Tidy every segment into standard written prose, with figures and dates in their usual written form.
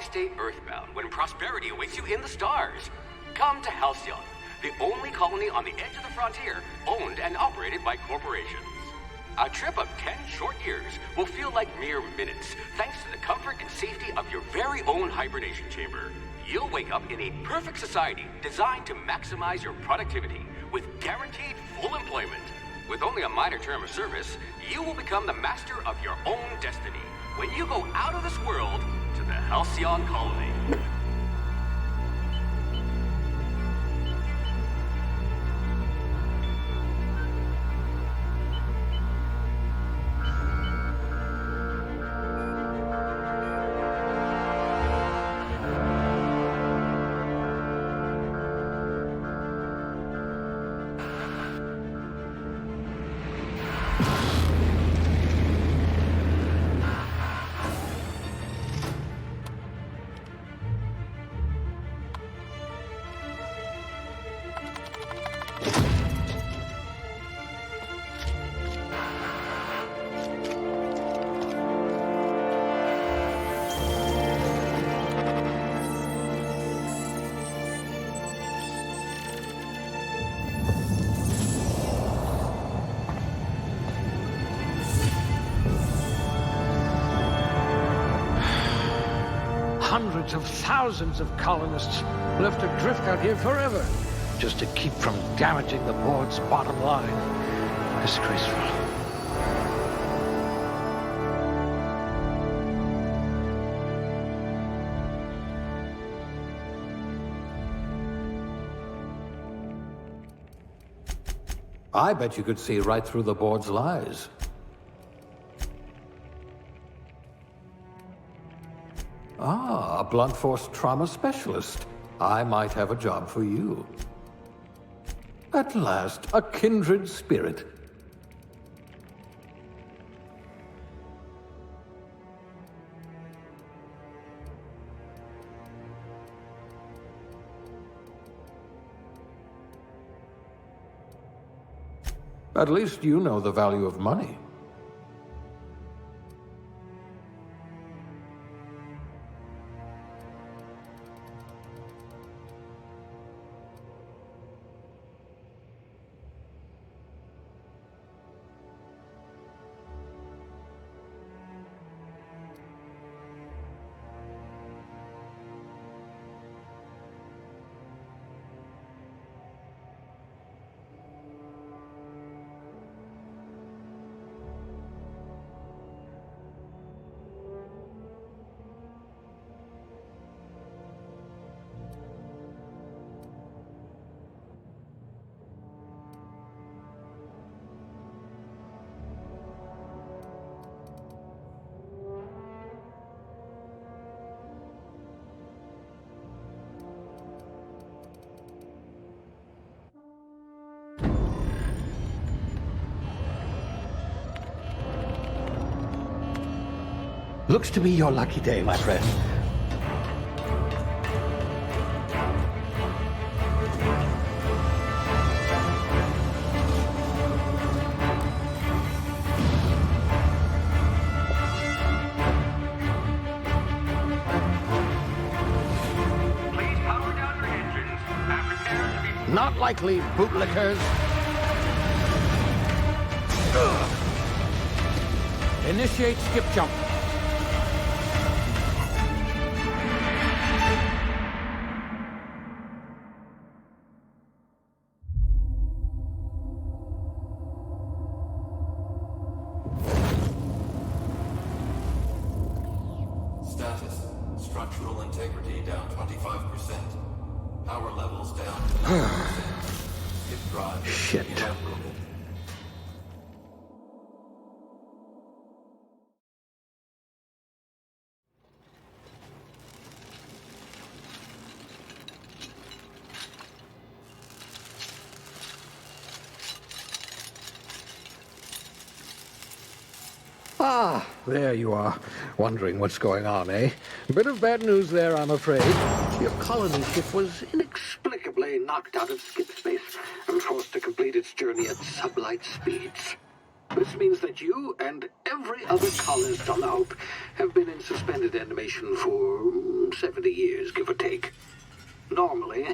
Why stay earthbound when prosperity awaits you in the stars? Come to Halcyon, the only colony on the edge of the frontier, owned and operated by corporations. A trip of 10 short years will feel like mere minutes, thanks to the comfort and safety of your very own hibernation chamber. You'll wake up in a perfect society designed to maximize your productivity with guaranteed full employment. With only a minor term of service, you will become the master of your own destiny when you go out of this world to the Halcyon colony. Hundreds of thousands of colonists left adrift out here forever, just to keep from damaging the board's bottom line. Disgraceful. I bet you could see right through the board's lies. Ah, a blunt force trauma specialist. I might have a job for you. At last, a kindred spirit. At least you know the value of money. Looks to be your lucky day, my friend. Please power down your engines and prepare to be... Not likely, bootlickers. Initiate skip jump. Status. Structural integrity down 25%. Power levels down to 9%. Hit drive is Shit. inoperable. Ah, there you are. Wondering what's going on, eh? A bit of bad news there, I'm afraid. Your colony ship was inexplicably knocked out of skip space and forced to complete its journey at sublight speeds. This means that you and every other colonist on the Hope have been in suspended animation for some 70 years, give or take. Normally,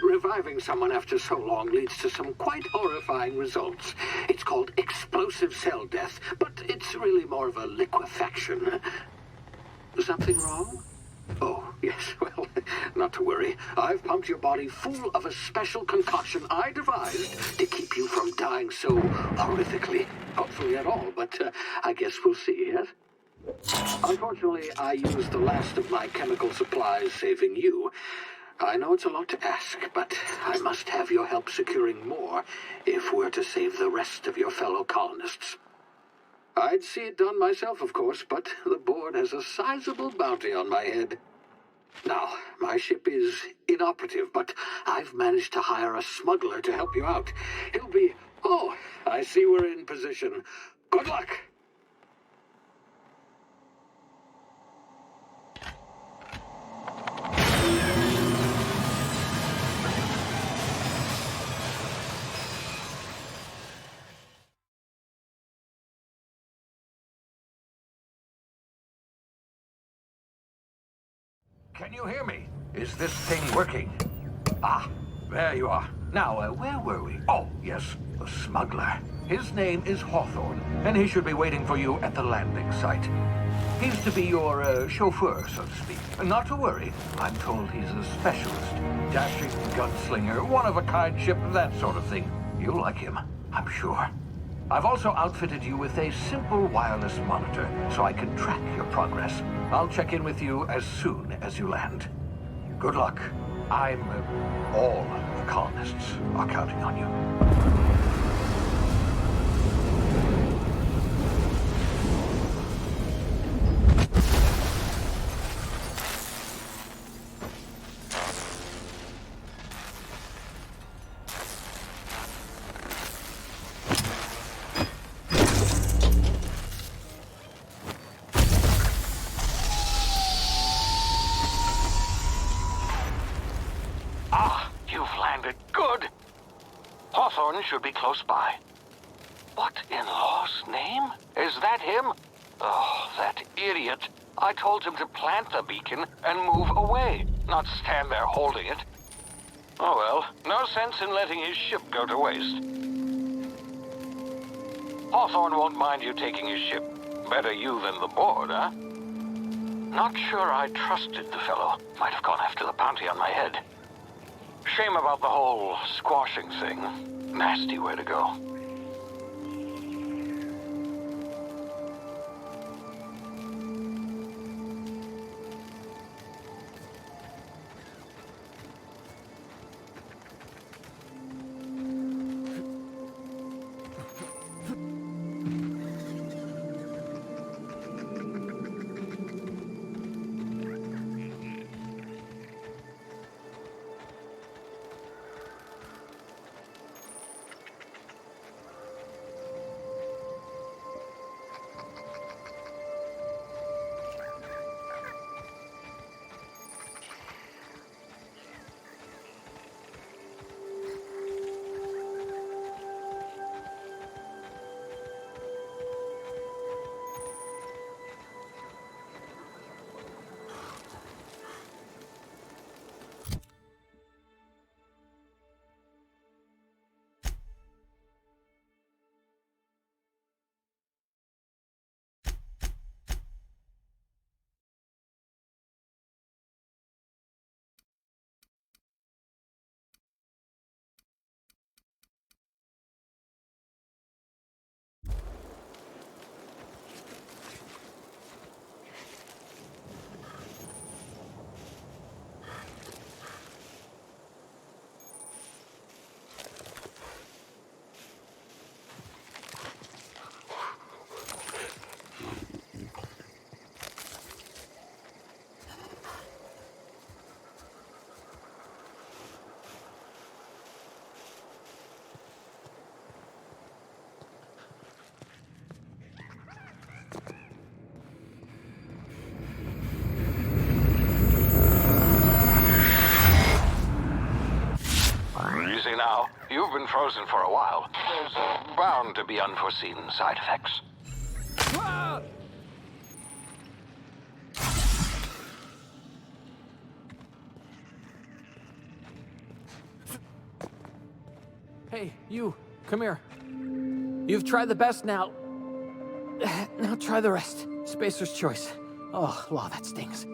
reviving someone after so long leads to some quite horrifying results. It's called explosive cell death, but it's really more of a liquefaction. Something wrong? Oh, yes, well, not to worry. I've pumped your body full of a special concoction I devised to keep you from dying so horrifically. Hopefully at all, but I guess we'll see, yes? Unfortunately, I used the last of my chemical supplies saving you. I know it's a lot to ask, but I must have your help securing more if we're to save the rest of your fellow colonists. I'd see it done myself, of course, but the board has a sizable bounty on my head. Now, my ship is inoperative, but I've managed to hire a smuggler to help you out. He'll be... Oh, I see we're in position. Good luck! Can you hear me? Is this thing working? Ah, there you are. Now, where were we? Oh, yes, the smuggler. His name is Hawthorne, and he should be waiting for you at the landing site. He's to be your chauffeur, so to speak. Not to worry. I'm told he's a specialist. Dashing gunslinger, one-of-a-kind ship, that sort of thing. You'll like him, I'm sure. I've also outfitted you with a simple wireless monitor, so I can track your progress. I'll check in with you as soon as you land. Good luck. All the colonists are counting on you. Should be close by. What in law's name? Is that him? Oh, that idiot. I told him to plant the beacon and move away, not stand there holding it. Oh well, no sense in letting his ship go to waste. Hawthorne won't mind you taking his ship. Better you than the board, huh? Not sure I trusted the fellow. Might have gone after the bounty on my head. Shame about the whole squashing thing. Nasty way to go. Now, you've been frozen for a while. There's bound to be unforeseen side effects. Hey, you, come here. You've tried the best now. Now try the rest. Spacer's choice. Oh, law, that stings.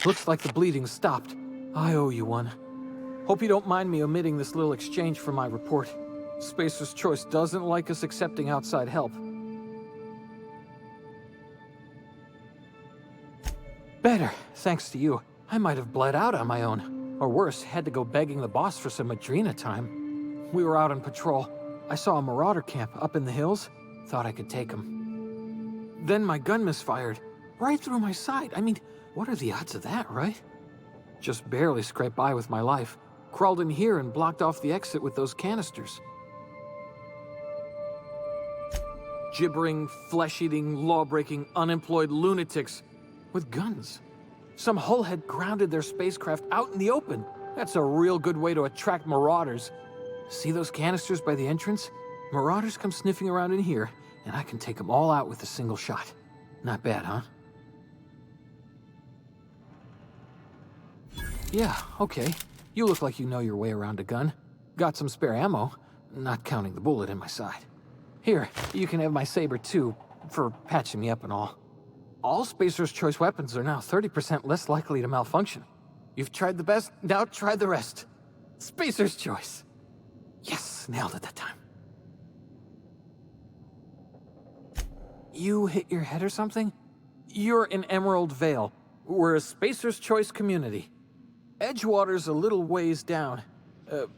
Looks like the bleeding stopped. I owe you one. Hope you don't mind me omitting this little exchange from my report. Spacer's choice doesn't like us accepting outside help. Better, thanks to you. I might have bled out on my own. Or worse, had to go begging the boss for some Adrena time. We were out on patrol. I saw a marauder camp up in the hills. Thought I could take him. Then my gun misfired. Right through my side. I mean, what are the odds of that, right? Just barely scraped by with my life. Crawled in here and blocked off the exit with those canisters. Gibbering, flesh-eating, law-breaking, unemployed lunatics with guns. Some hullhead grounded their spacecraft out in the open. That's a real good way to attract marauders. See those canisters by the entrance? Marauders come sniffing around in here, and I can take them all out with a single shot. Not bad, huh? Yeah, okay. You look like you know your way around a gun. Got some spare ammo, not counting the bullet in my side. Here, you can have my saber too, for patching me up and all. All Spacer's choice weapons are now 30% less likely to malfunction. You've tried the best, now try the rest. Spacer's choice. Yes, nailed it that time. You hit your head or something? You're in Emerald Vale. We're a Spacer's choice community. Edgewater's a little ways down.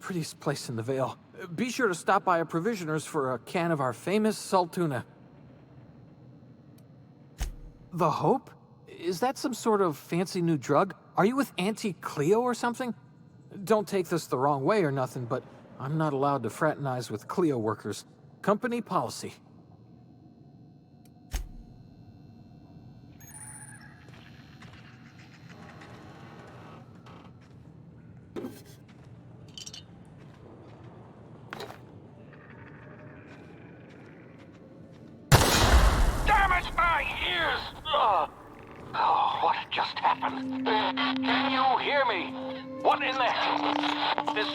Prettiest place in the Vale. Be sure to stop by a provisioner's for a can of our famous salt tuna. The Hope? Is that some sort of fancy new drug? Are you with Auntie Cleo or something? Don't take this the wrong way or nothing, but I'm not allowed to fraternize with Cleo workers. Company policy. Damn it, my ears! Oh, what just happened? Can you hear me? What in the hell? This...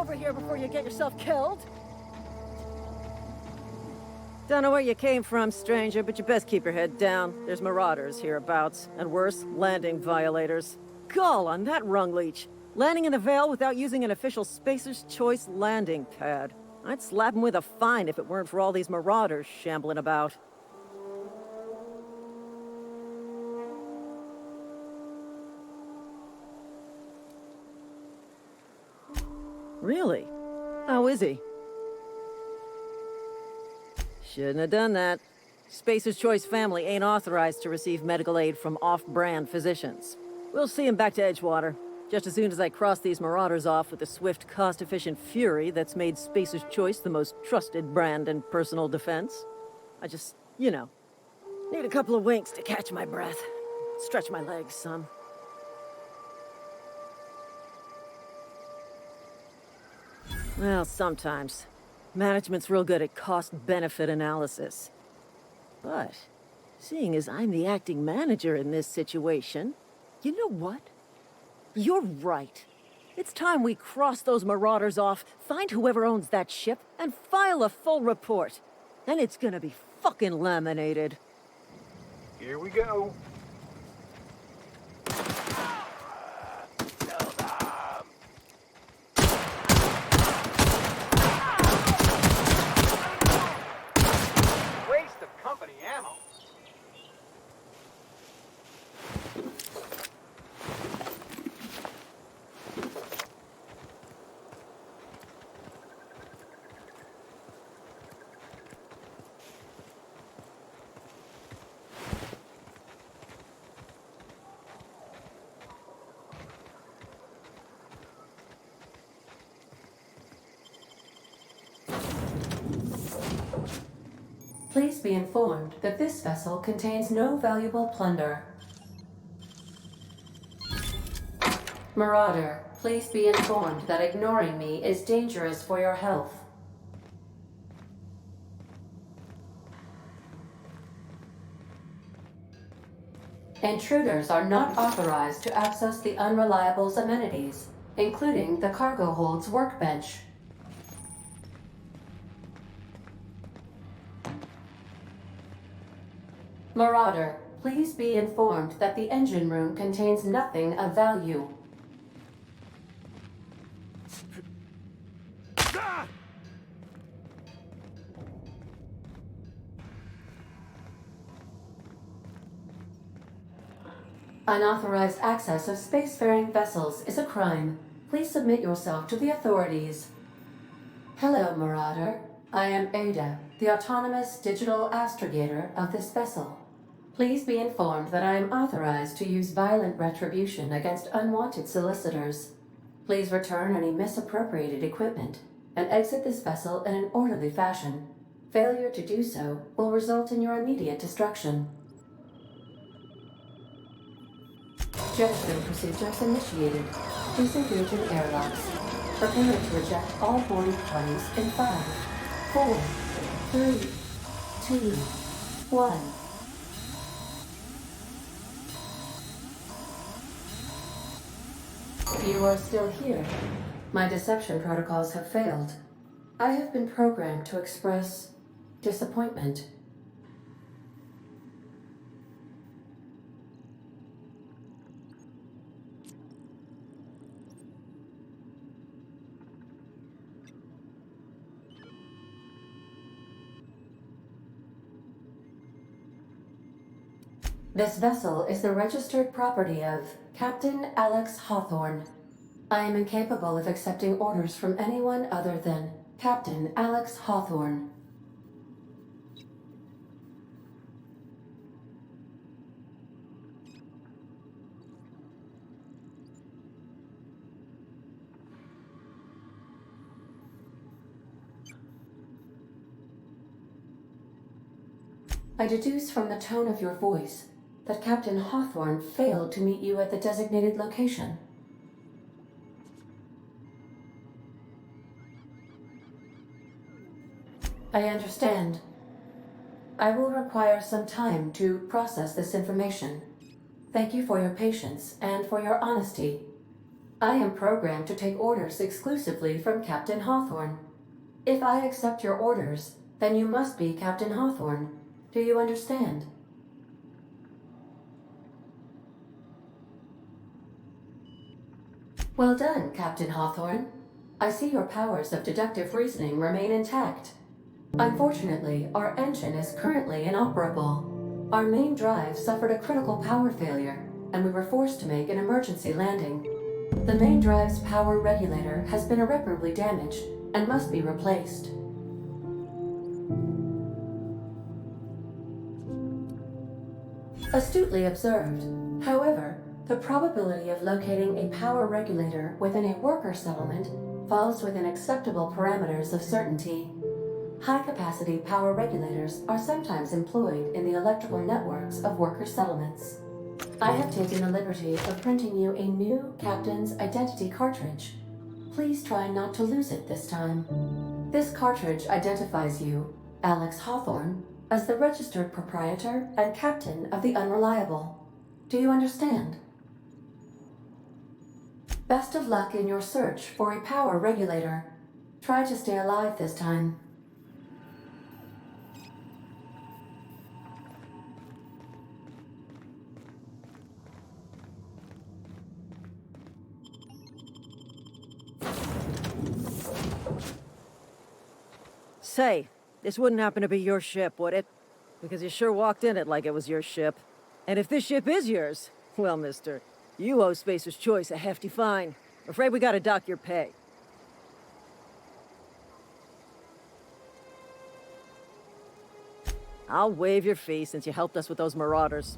over here before you get yourself killed. Don't know where you came from, stranger, but you best keep your head down. There's marauders hereabouts, and worse, landing violators. Gall on that rung leech. Landing in the Vale without using an official Spacer's Choice landing pad. I'd slap him with a fine if it weren't for all these marauders shambling about. Really? How is he? Shouldn't have done that. Spacer's Choice family ain't authorized to receive medical aid from off-brand physicians. We'll see him back to Edgewater, just as soon as I cross these marauders off with the swift, cost-efficient fury that's made Spacer's Choice the most trusted brand in personal defense. I just, need a couple of winks to catch my breath. Stretch my legs some. Well, sometimes. Management's real good at cost-benefit analysis. But, seeing as I'm the acting manager in this situation, you know what? You're right. It's time we cross those marauders off, find whoever owns that ship, and file a full report. Then it's gonna be fucking laminated. Here we go. Waste of company ammo. Please be informed that this vessel contains no valuable plunder. Marauder, please be informed that ignoring me is dangerous for your health. Intruders are not authorized to access the Unreliable's amenities, including the cargo hold's workbench. Marauder, please be informed that the engine room contains nothing of value. Unauthorized access of spacefaring vessels is a crime. Please submit yourself to the authorities. Hello, Marauder. I am Ada, the autonomous digital astrogator of this vessel. Please be informed that I am authorized to use violent retribution against unwanted solicitors. Please return any misappropriated equipment and exit this vessel in an orderly fashion. Failure to do so will result in your immediate destruction. Jettison procedures initiated. Please engage in airlocks. Prepare to eject all boarding parties in 5, 4, 3, 2, 1. You are still here. My deception protocols have failed. I have been programmed to express disappointment. This vessel is the registered property of Captain Alex Hawthorne. I am incapable of accepting orders from anyone other than Captain Alex Hawthorne. I deduce from the tone of your voice that Captain Hawthorne failed to meet you at the designated location. I understand. I will require some time to process this information. Thank you for your patience and for your honesty. I am programmed to take orders exclusively from Captain Hawthorne. If I accept your orders, then you must be Captain Hawthorne. Do you understand? Well done, Captain Hawthorne. I see your powers of deductive reasoning remain intact. Unfortunately, our engine is currently inoperable. Our main drive suffered a critical power failure, and we were forced to make an emergency landing. The main drive's power regulator has been irreparably damaged and must be replaced. Astutely observed. However, the probability of locating a power regulator within a worker settlement falls within acceptable parameters of certainty. High-capacity power regulators are sometimes employed in the electrical networks of worker settlements. I have taken the liberty of printing you a new Captain's Identity cartridge. Please try not to lose it this time. This cartridge identifies you, Alex Hawthorne, as the registered proprietor and captain of the Unreliable. Do you understand? Best of luck in your search for a power regulator. Try to stay alive this time. Say, this wouldn't happen to be your ship, would it? Because you sure walked in it like it was your ship. And if this ship is yours, well, mister, you owe Spacer's Choice a hefty fine. I'm afraid we gotta dock your pay. I'll waive your fee since you helped us with those marauders.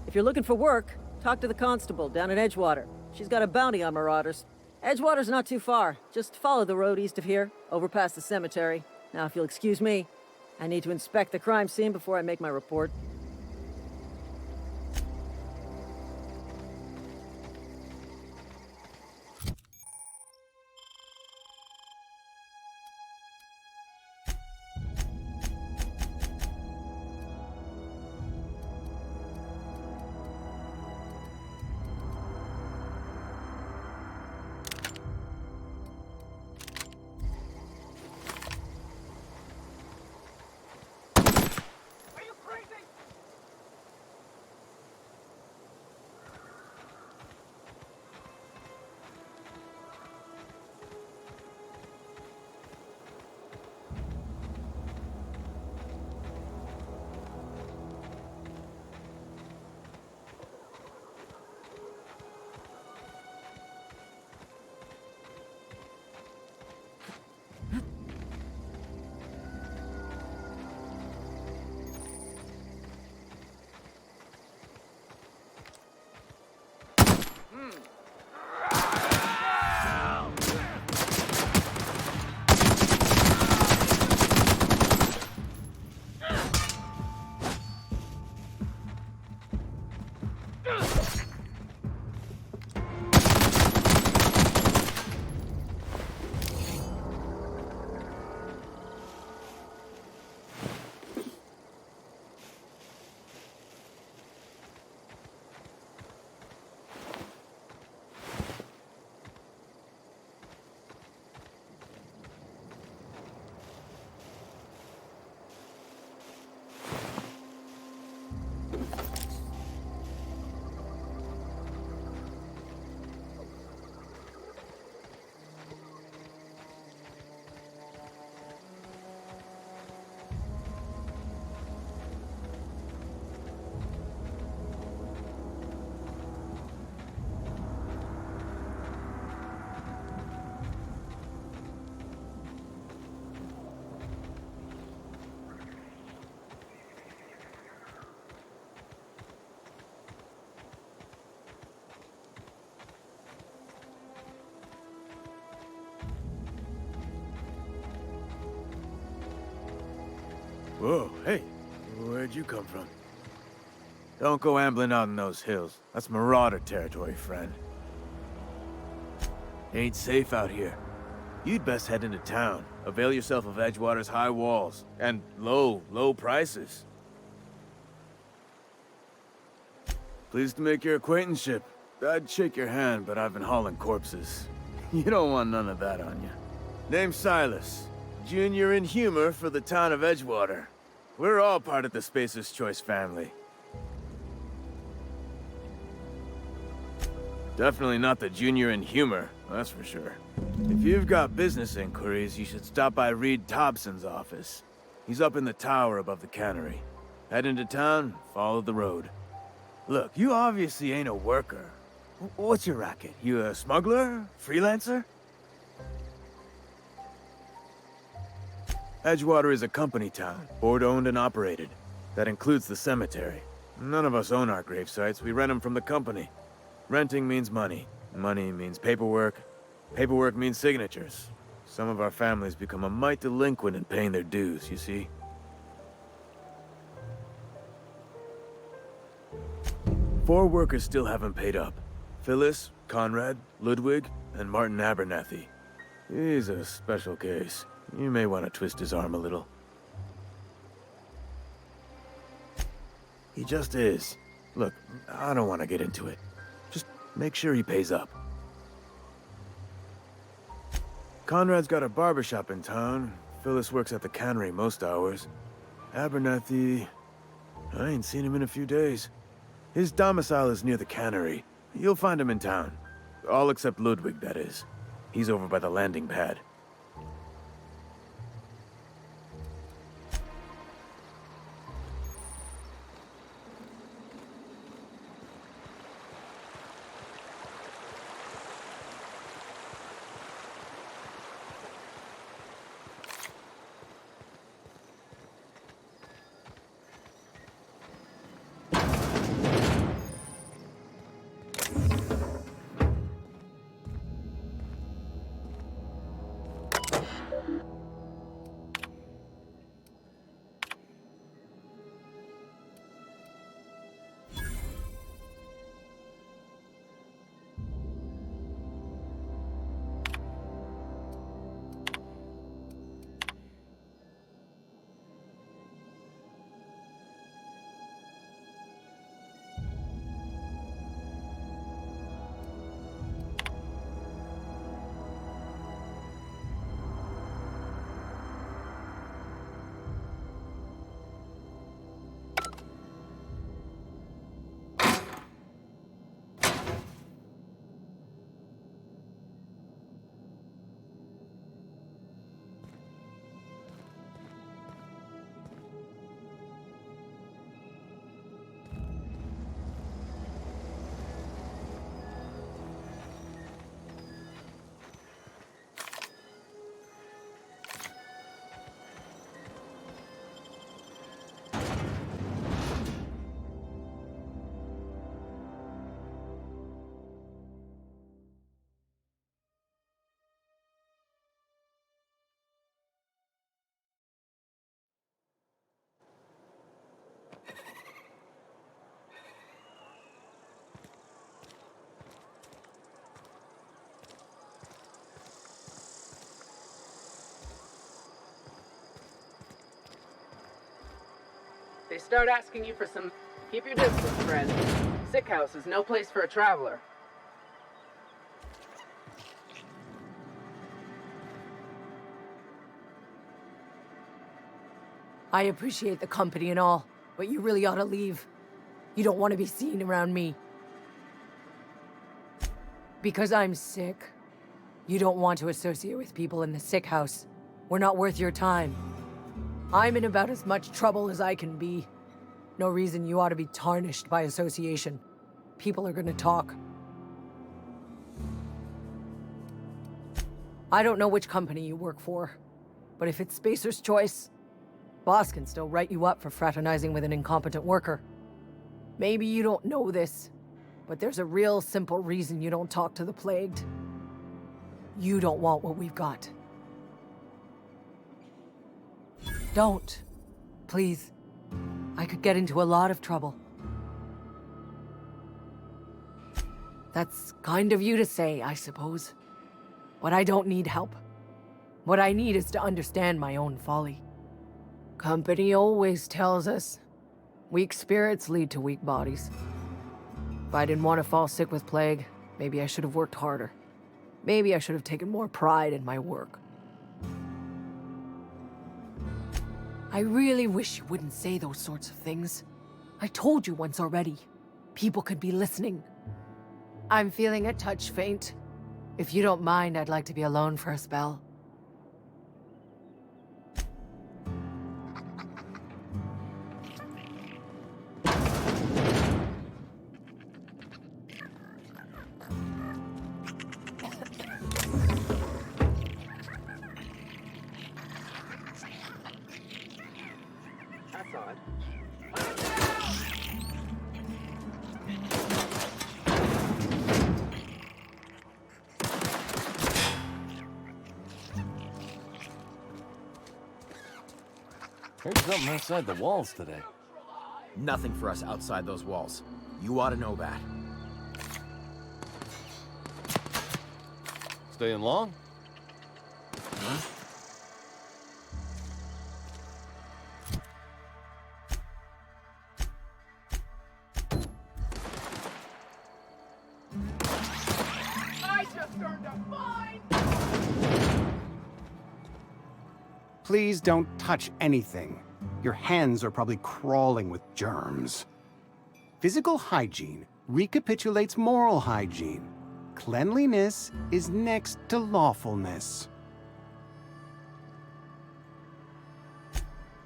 If you're looking for work, talk to the constable down in Edgewater. She's got a bounty on marauders. Edgewater's not too far. Just follow the road east of here, over past the cemetery. Now, if you'll excuse me, I need to inspect the crime scene before I make my report. Whoa, hey, where'd you come from? Don't go ambling out in those hills. That's marauder territory, friend. Ain't safe out here. You'd best head into town. Avail yourself of Edgewater's high walls and low prices. Pleased to make your acquaintanceship. I'd shake your hand, but I've been hauling corpses. You don't want none of that on you. Name's Silas. Junior in humor for the town of Edgewater. We're all part of the Spacer's Choice family. Definitely not the junior in humor, that's for sure. If you've got business inquiries, you should stop by Reed Thompson's office. He's up in the tower above the cannery. Head into town, follow the road. Look, you obviously ain't a worker. What's your racket? You a smuggler? Freelancer? Edgewater is a company town, board-owned and operated. That includes the cemetery. None of us own our grave sites, we rent them from the company. Renting means money. Money means paperwork. Paperwork means signatures. Some of our families become a mite delinquent in paying their dues, you see? 4 workers still haven't paid up. Phyllis, Conrad, Ludwig, and Martin Abernathy. He's a special case. You may want to twist his arm a little. He just is. Look, I don't want to get into it. Just make sure he pays up. Conrad's got a barbershop in town. Phyllis works at the cannery most hours. Abernathy... I ain't seen him in a few days. His domicile is near the cannery. You'll find him in town. All except Ludwig, that is. He's over by the landing pad. They start asking you for some... Keep your distance, friend. Sick house is no place for a traveler. I appreciate the company and all, but you really ought to leave. You don't want to be seen around me. Because I'm sick. You don't want to associate with people in the sick house. We're not worth your time. I'm in about as much trouble as I can be. No reason you ought to be tarnished by association. People are gonna talk. I don't know which company you work for, but if it's Spacer's Choice, boss can still write you up for fraternizing with an incompetent worker. Maybe you don't know this, but there's a real simple reason you don't talk to the plagued. You don't want what we've got. Don't. Please. I could get into a lot of trouble. That's kind of you to say, I suppose. But I don't need help. What I need is to understand my own folly. Company always tells us, weak spirits lead to weak bodies. If I didn't want to fall sick with plague, maybe I should have worked harder. Maybe I should have taken more pride in my work. I really wish you wouldn't say those sorts of things. I told you once already. People could be listening. I'm feeling a touch faint. If you don't mind, I'd like to be alone for a spell. That's odd. Heard something outside the walls today. Nothing for us outside those walls. You ought to know that. Staying long? Huh? I just earned a fine! Please don't touch anything. Your hands are probably crawling with germs. Physical hygiene recapitulates moral hygiene. Cleanliness is next to lawfulness.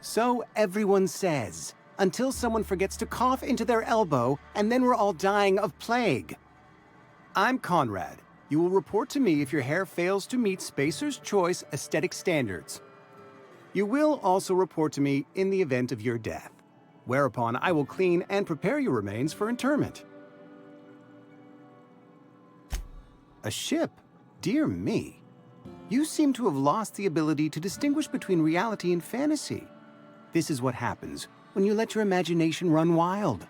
So everyone says, until someone forgets to cough into their elbow, and then we're all dying of plague. I'm Conrad. You will report to me if your hair fails to meet Spacer's Choice aesthetic standards. You will also report to me in the event of your death, whereupon I will clean and prepare your remains for interment. A ship? Dear me. You seem to have lost the ability to distinguish between reality and fantasy. This is what happens when you let your imagination run wild.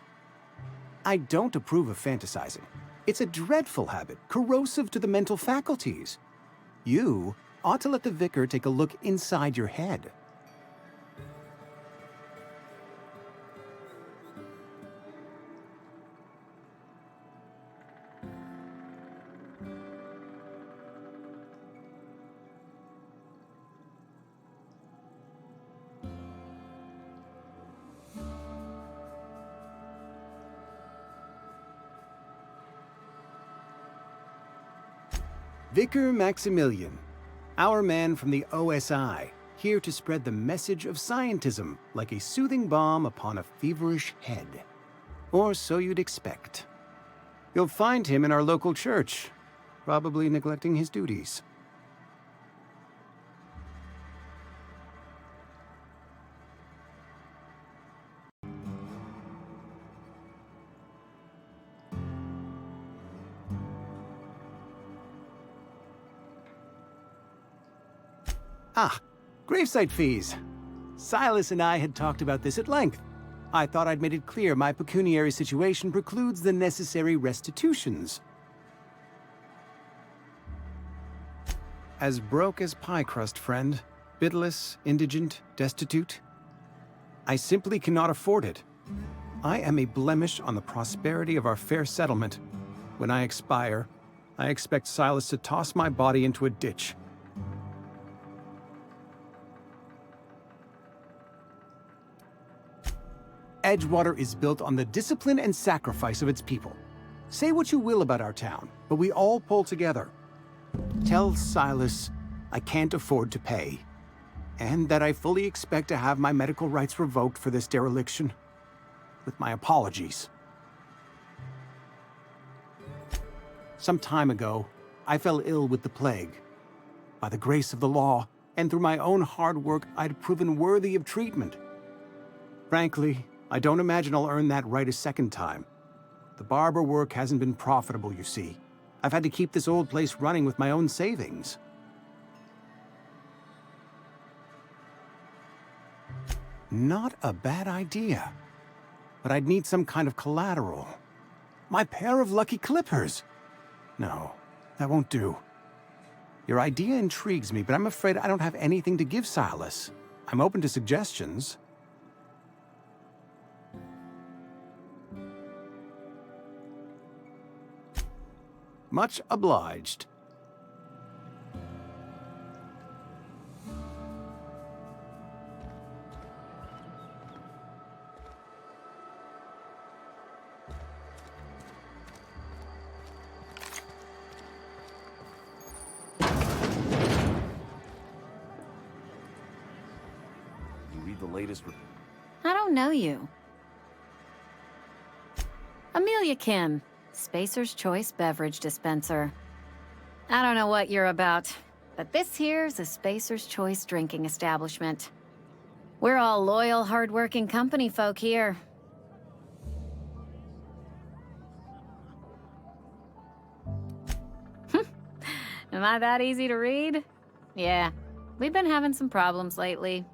I don't approve of fantasizing. It's a dreadful habit, corrosive to the mental faculties. You ought to let the vicar take a look inside your head. Vicar Maximilian, our man from the OSI, here to spread the message of scientism like a soothing balm upon a feverish head. Or so you'd expect. You'll find him in our local church, probably neglecting his duties. Ah, gravesite fees. Silas and I had talked about this at length. I thought I'd made it clear my pecuniary situation precludes the necessary restitutions. As broke as pie crust, friend. Bidless, indigent, destitute. I simply cannot afford it. I am a blemish on the prosperity of our fair settlement. When I expire, I expect Silas to toss my body into a ditch. Edgewater is built on the discipline and sacrifice of its people. Say what you will about our town, but we all pull together. Tell Silas I can't afford to pay, and that I fully expect to have my medical rights revoked for this dereliction. With my apologies. Some time ago, I fell ill with the plague. By the grace of the law, and through my own hard work, I'd proven worthy of treatment. Frankly, I don't imagine I'll earn that right a second time. The barber work hasn't been profitable, you see. I've had to keep this old place running with my own savings. Not a bad idea. But I'd need some kind of collateral. My pair of lucky clippers! No, that won't do. Your idea intrigues me, but I'm afraid I don't have anything to give Silas. I'm open to suggestions. Much obliged. You read the latest... I don't know you. Amelia Kim, Spacer's Choice Beverage Dispenser. I don't know what you're about, but this here's a Spacer's Choice drinking establishment. We're all loyal, hard-working company folk here. Am I that easy to read? Yeah, we've been having some problems lately.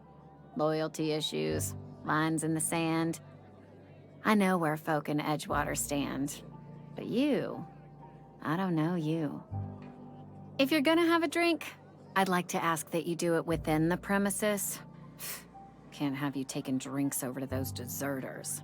Loyalty issues, lines in the sand. I know where folk in Edgewater stand, but you, I don't know you. If you're gonna have a drink, I'd like to ask that you do it within the premises. Can't have you taking drinks over to those deserters.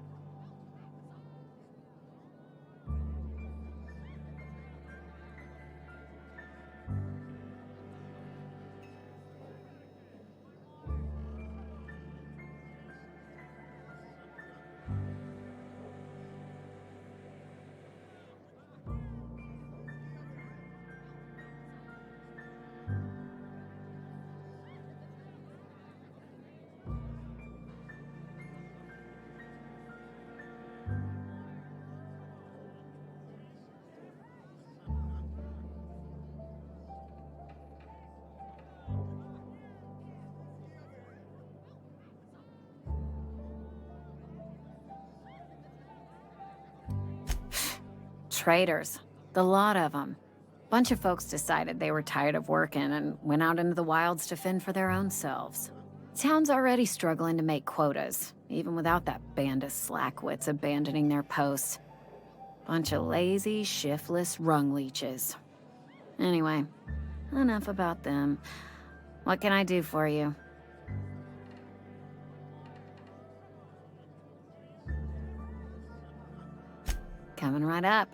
Traitors. The lot of them. Bunch of folks decided they were tired of working and went out into the wilds to fend for their own selves. Town's already struggling to make quotas, even without that band of slackwits abandoning their posts. Bunch of lazy, shiftless rung leeches. Anyway, enough about them. What can I do for you? Coming right up.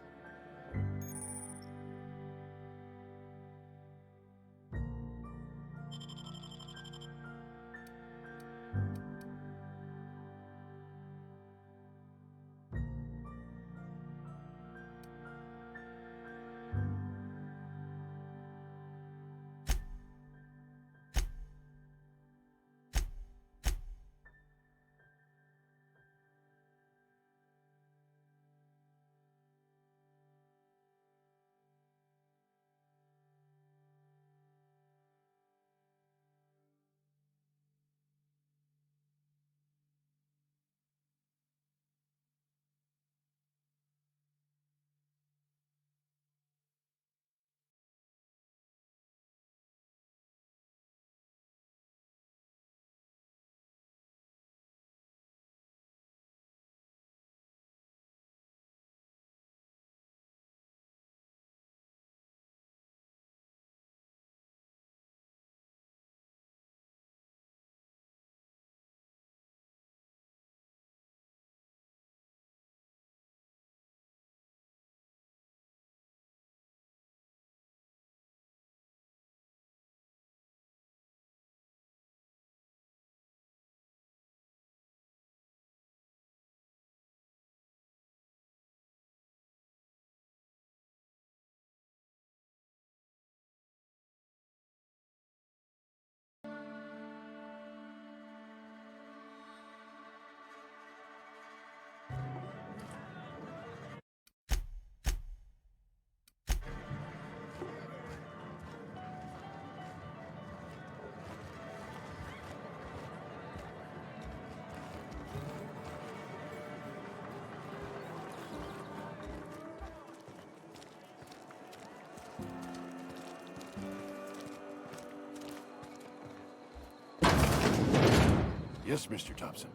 Yes, Mr. Thompson.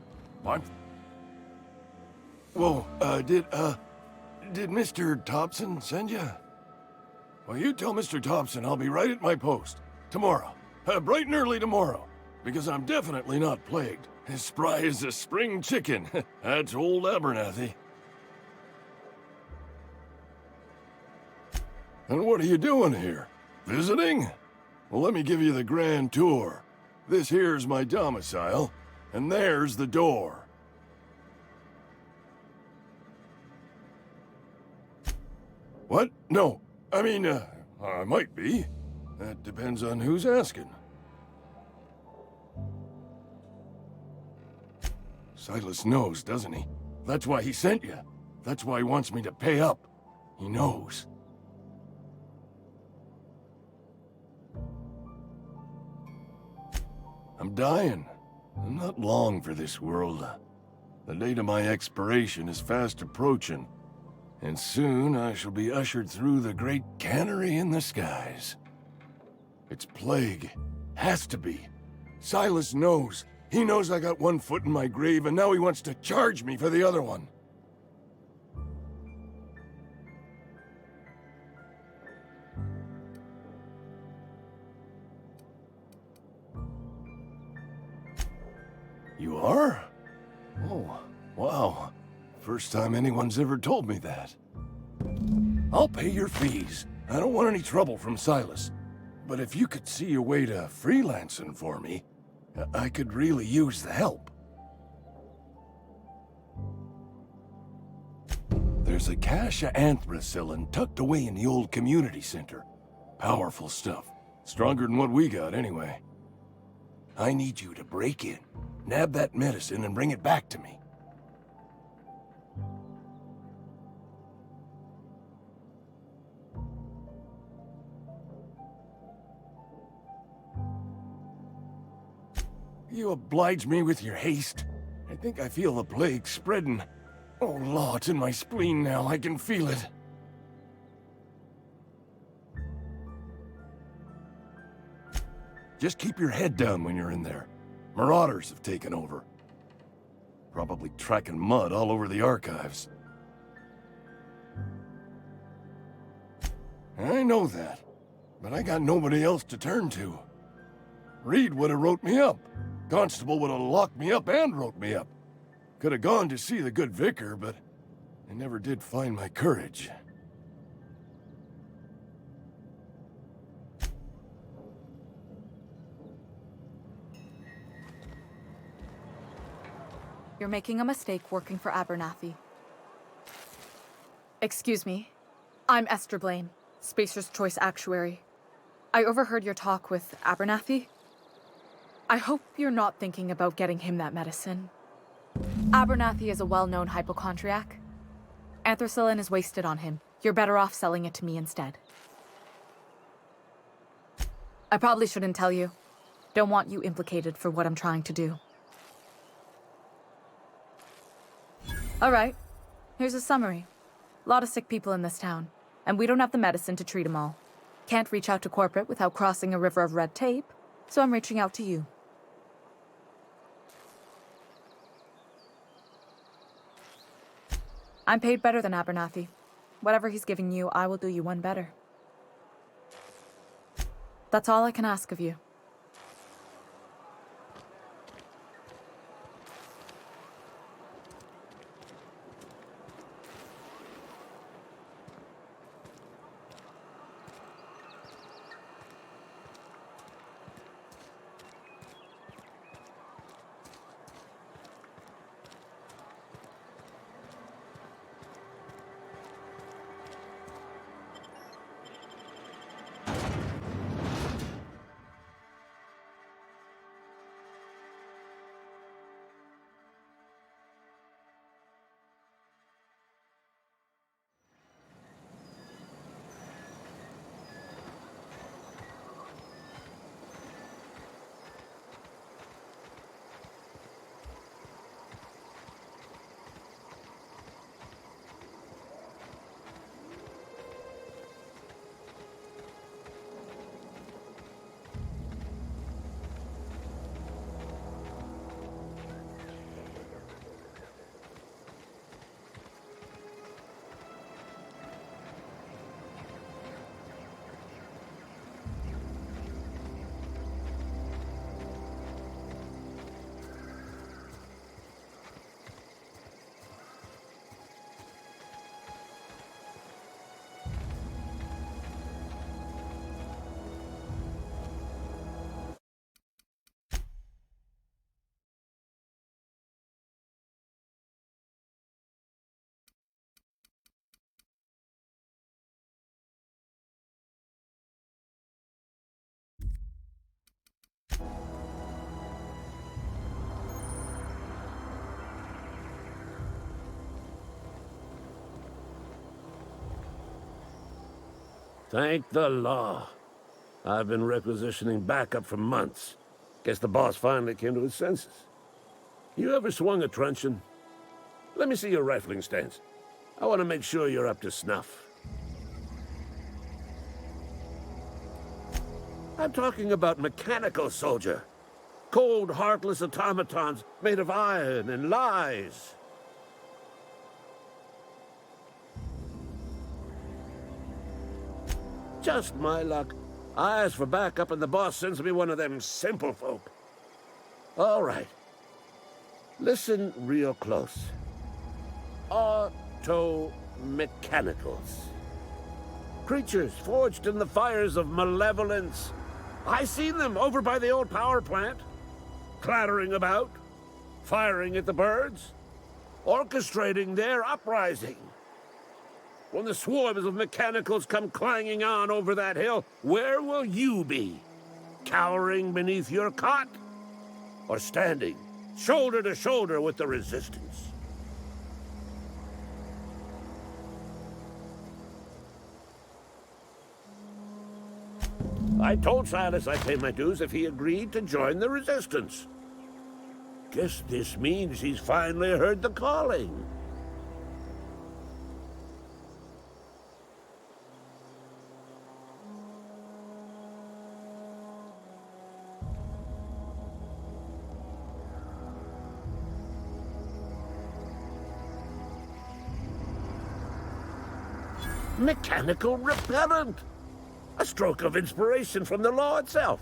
What? Whoa, did Mr. Thompson send you? Well, you tell Mr. Thompson I'll be right at my post. Tomorrow. Bright and early tomorrow. Because I'm definitely not plagued. As spry as a spring chicken. That's old Abernathy. And what are you doing here? Visiting? Well, let me give you the grand tour. This here's my domicile, and there's the door. What? No. I mean, I might be. That depends on who's asking. Silas knows, doesn't he? That's why he sent you. That's why he wants me to pay up. He knows. I'm dying. I'm not long for this world. The date of my expiration is fast approaching, and soon I shall be ushered through the great cannery in the skies. It's plague. Has to be. Silas knows. He knows I got one foot in my grave, and now he wants to charge me for the other one. You are? Oh, wow. First time anyone's ever told me that. I'll pay your fees. I don't want any trouble from Silas. But if you could see a way to freelancing for me, I could really use the help. There's a cache of anthracillin tucked away in the old community center. Powerful stuff. Stronger than what we got, anyway. I need you to break in, nab that medicine, and bring it back to me. You oblige me with your haste. I think I feel the plague spreading. Oh, Law, it's in my spleen now. I can feel it. Just keep your head down when you're in there. Marauders have taken over. Probably tracking mud all over the archives. I know that, but I got nobody else to turn to. Reed would have wrote me up. Constable would have locked me up and wrote me up. Could have gone to see the good vicar, but I never did find my courage. You're making a mistake working for Abernathy. Excuse me. I'm Esther Blaine, Spacer's Choice Actuary. I overheard your talk with Abernathy. I hope you're not thinking about getting him that medicine. Abernathy is a well-known hypochondriac. Anthracillin is wasted on him. You're better off selling it to me instead. I probably shouldn't tell you. Don't want you implicated for what I'm trying to do. All right, here's a summary. A lot of sick people in this town, and we don't have the medicine to treat them all. Can't reach out to corporate without crossing a river of red tape, so I'm reaching out to you. I'm paid better than Abernathy. Whatever he's giving you, I will do you one better. That's all I can ask of you. Thank the law. I've been requisitioning backup for months. Guess the boss finally came to his senses. You ever swung a truncheon? Let me see your rifling stance. I want to make sure you're up to snuff. I'm talking about mechanical, soldier. Cold, heartless automatons made of iron and lies. Just my luck. I ask for backup and the boss sends me one of them simple folk. All right. Listen real close. Auto-mechanicals. Creatures forged in the fires of malevolence. I seen them over by the old power plant. Clattering about. Firing at the birds. Orchestrating their uprising. When the swarms of mechanicals come clanging on over that hill, where will you be? Cowering beneath your cot? Or standing, shoulder to shoulder with the resistance? I told Silas I'd pay my dues if he agreed to join the resistance. Guess this means he's finally heard the calling. Mechanical repellent! A stroke of inspiration from the law itself.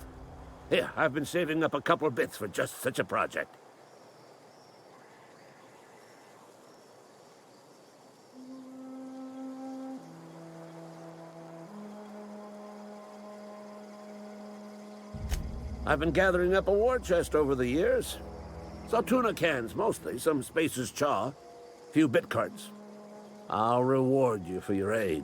Here, I've been saving up a couple bits for just such a project. I've been gathering up a war chest over the years. So tuna cans, mostly, some Spacer's chaw, few bit cards. I'll reward you for your aid.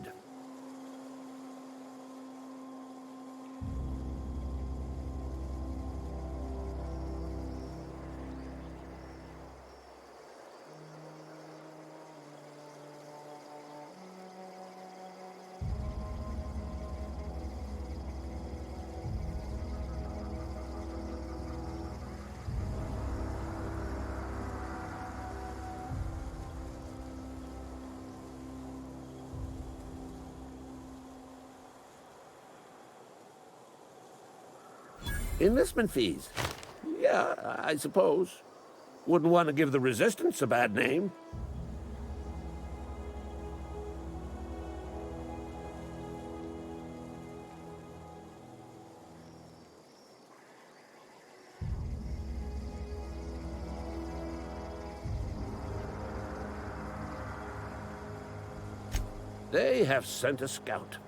Enlistment fees. Yeah, I suppose. Wouldn't want to give the Resistance a bad name. They have sent a scout,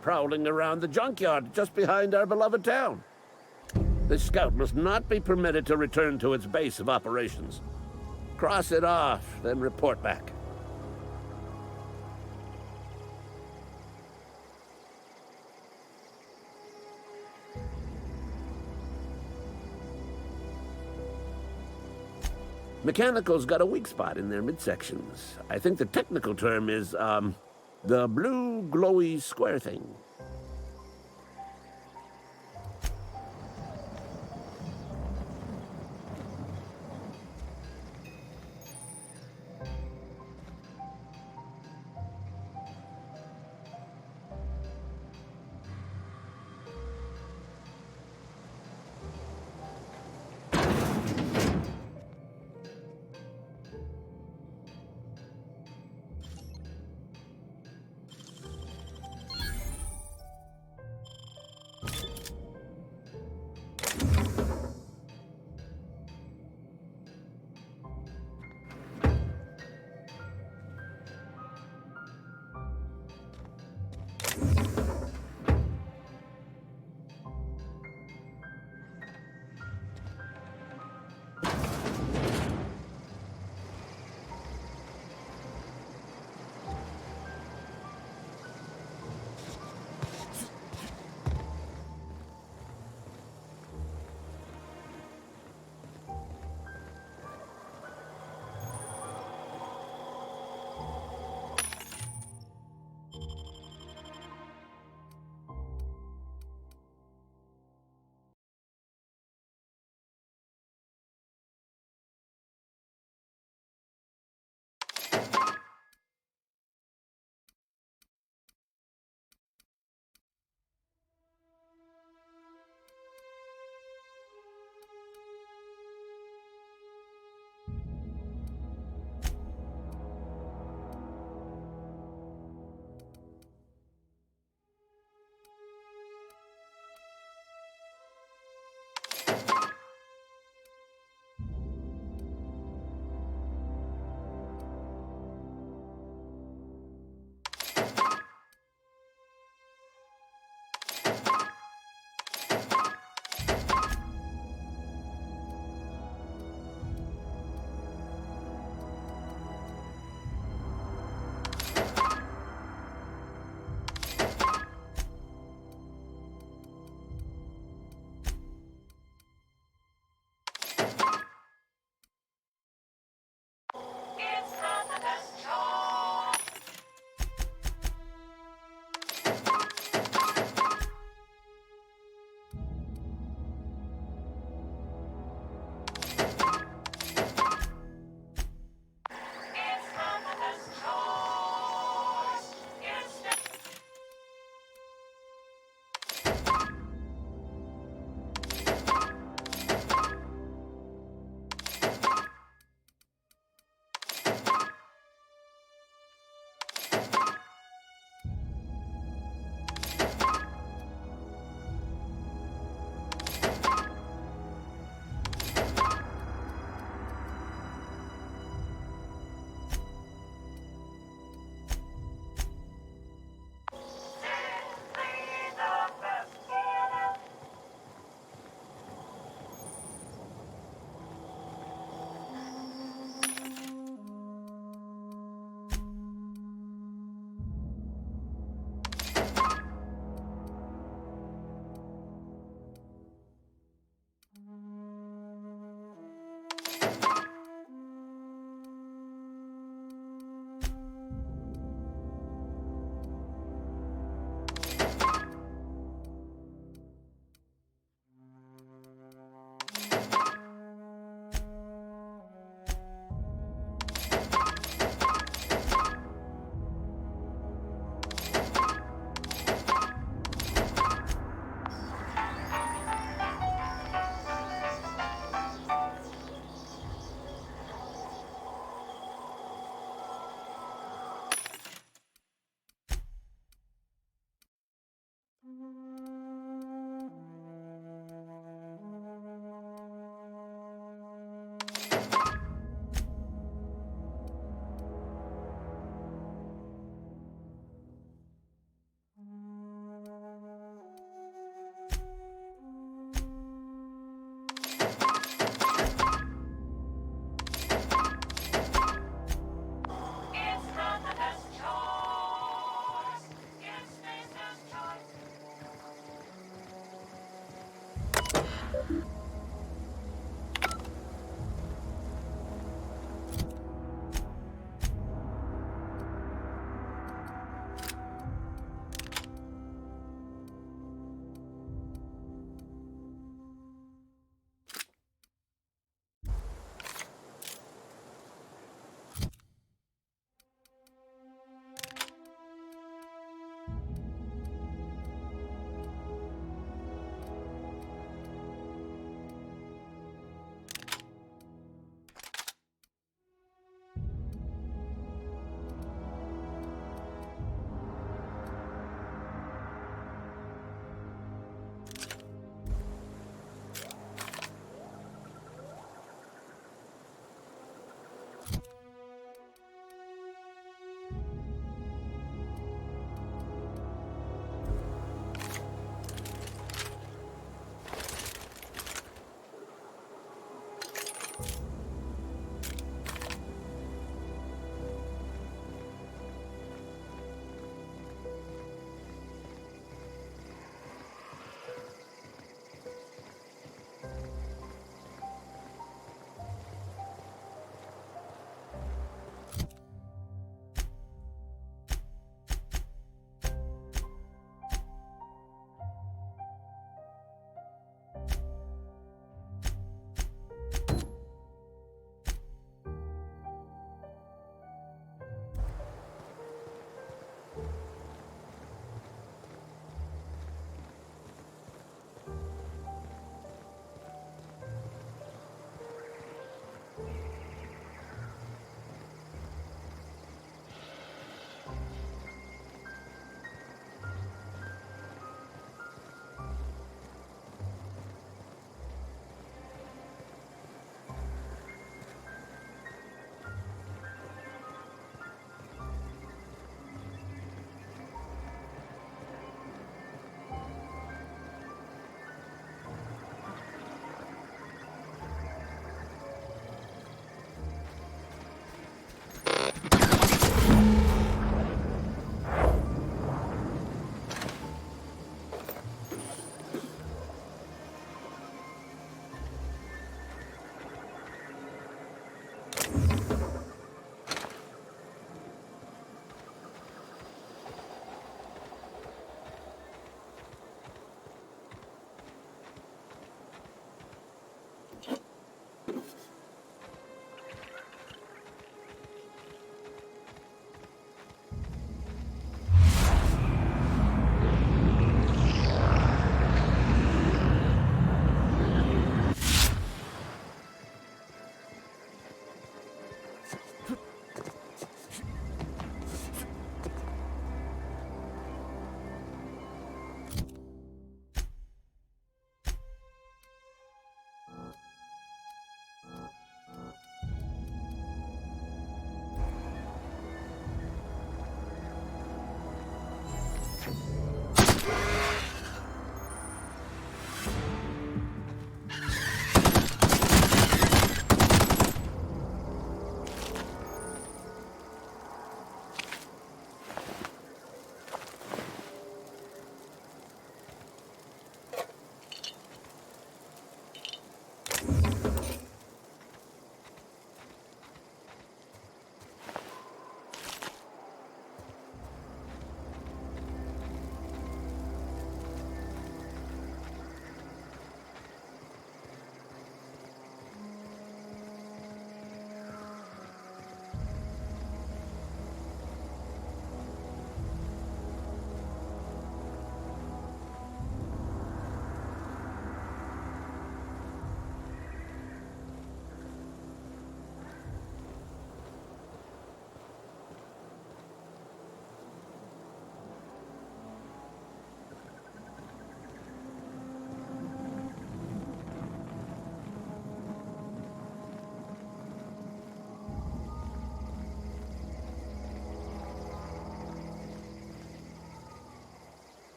prowling around the junkyard just behind our beloved town. This scout must not be permitted to return to its base of operations. Cross it off, then report back. Mechanical's got a weak spot in their midsections. I think the technical term is, the blue glowy square thing.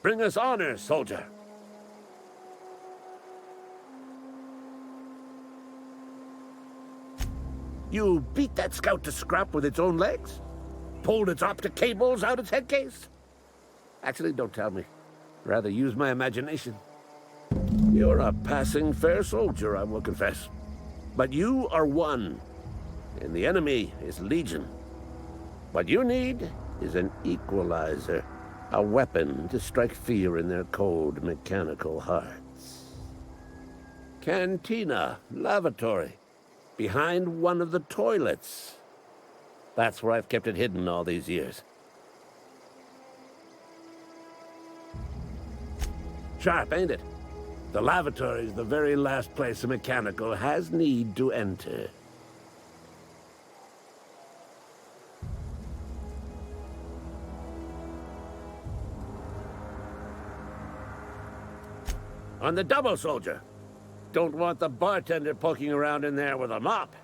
Bring us honor, soldier. You beat that scout to scrap with its own legs? Pulled its optic cables out its head case? Actually, don't tell me. Rather use my imagination. You're a passing fair soldier, I will confess. But you are one, and the enemy is legion. What you need is an equalizer, a weapon to strike fear in their cold, mechanical hearts. Cantina, lavatory, behind one of the toilets. That's where I've kept it hidden all these years. Sharp, ain't it? The lavatory is the very last place a mechanical has need to enter. On the double, soldier. Don't want the bartender poking around in there with a mop.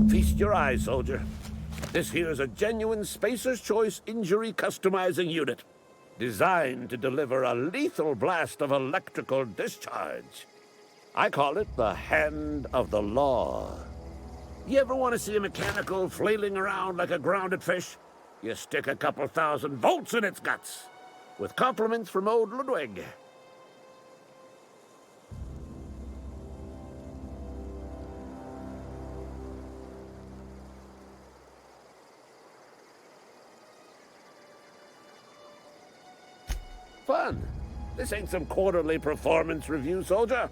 Feast your eyes, soldier. This here's a genuine Spacer's Choice injury customizing unit, designed to deliver a lethal blast of electrical discharge. I call it the Hand of the Law. You ever want to see a mechanical flailing around like a grounded fish? You stick a couple thousand volts in its guts. With compliments from old Ludwig. Fun. This ain't some quarterly performance review, soldier.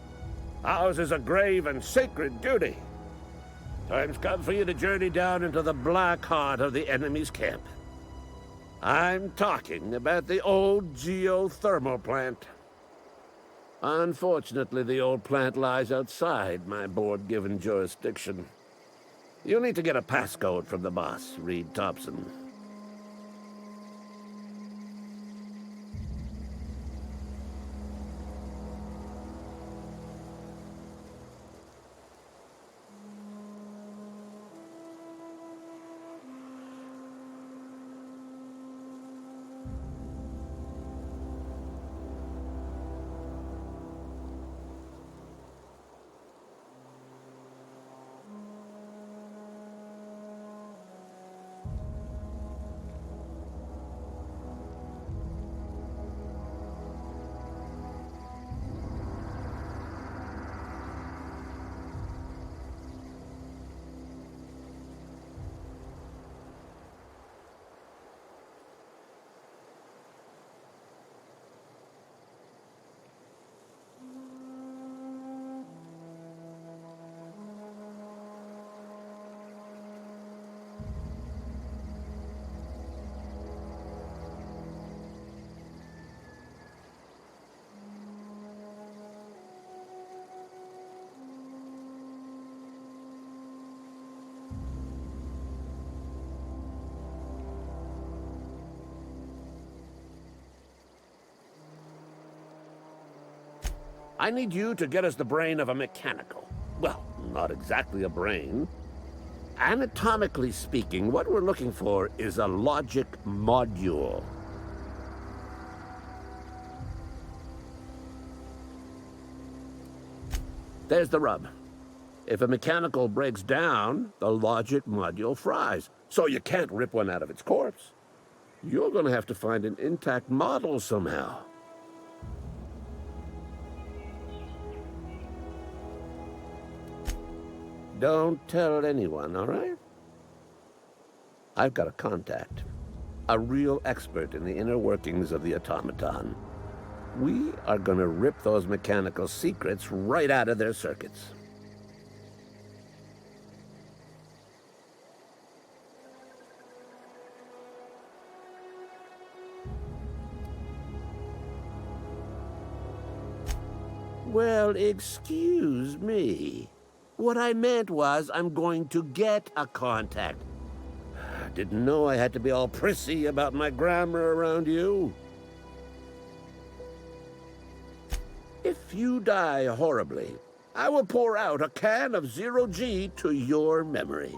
Ours is a grave and sacred duty. Time's come for you to journey down into the black heart of the enemy's camp. I'm talking about the old geothermal plant. Unfortunately, the old plant lies outside my board-given jurisdiction. You'll need to get a passcode from the boss, Reed Thompson. I need you to get us the brain of a mechanical. Well, not exactly a brain. Anatomically speaking, what we're looking for is a logic module. There's the rub. If a mechanical breaks down, the logic module fries. So you can't rip one out of its corpse. You're going to have to find an intact model somehow. Don't tell anyone, all right? I've got a contact. A real expert in the inner workings of the automaton. We are gonna rip those mechanical secrets right out of their circuits. Well, excuse me. What I meant was I'm going to get a contact. I didn't know I had to be all prissy about my grammar around you. If you die horribly, I will pour out a can of 0G to your memory.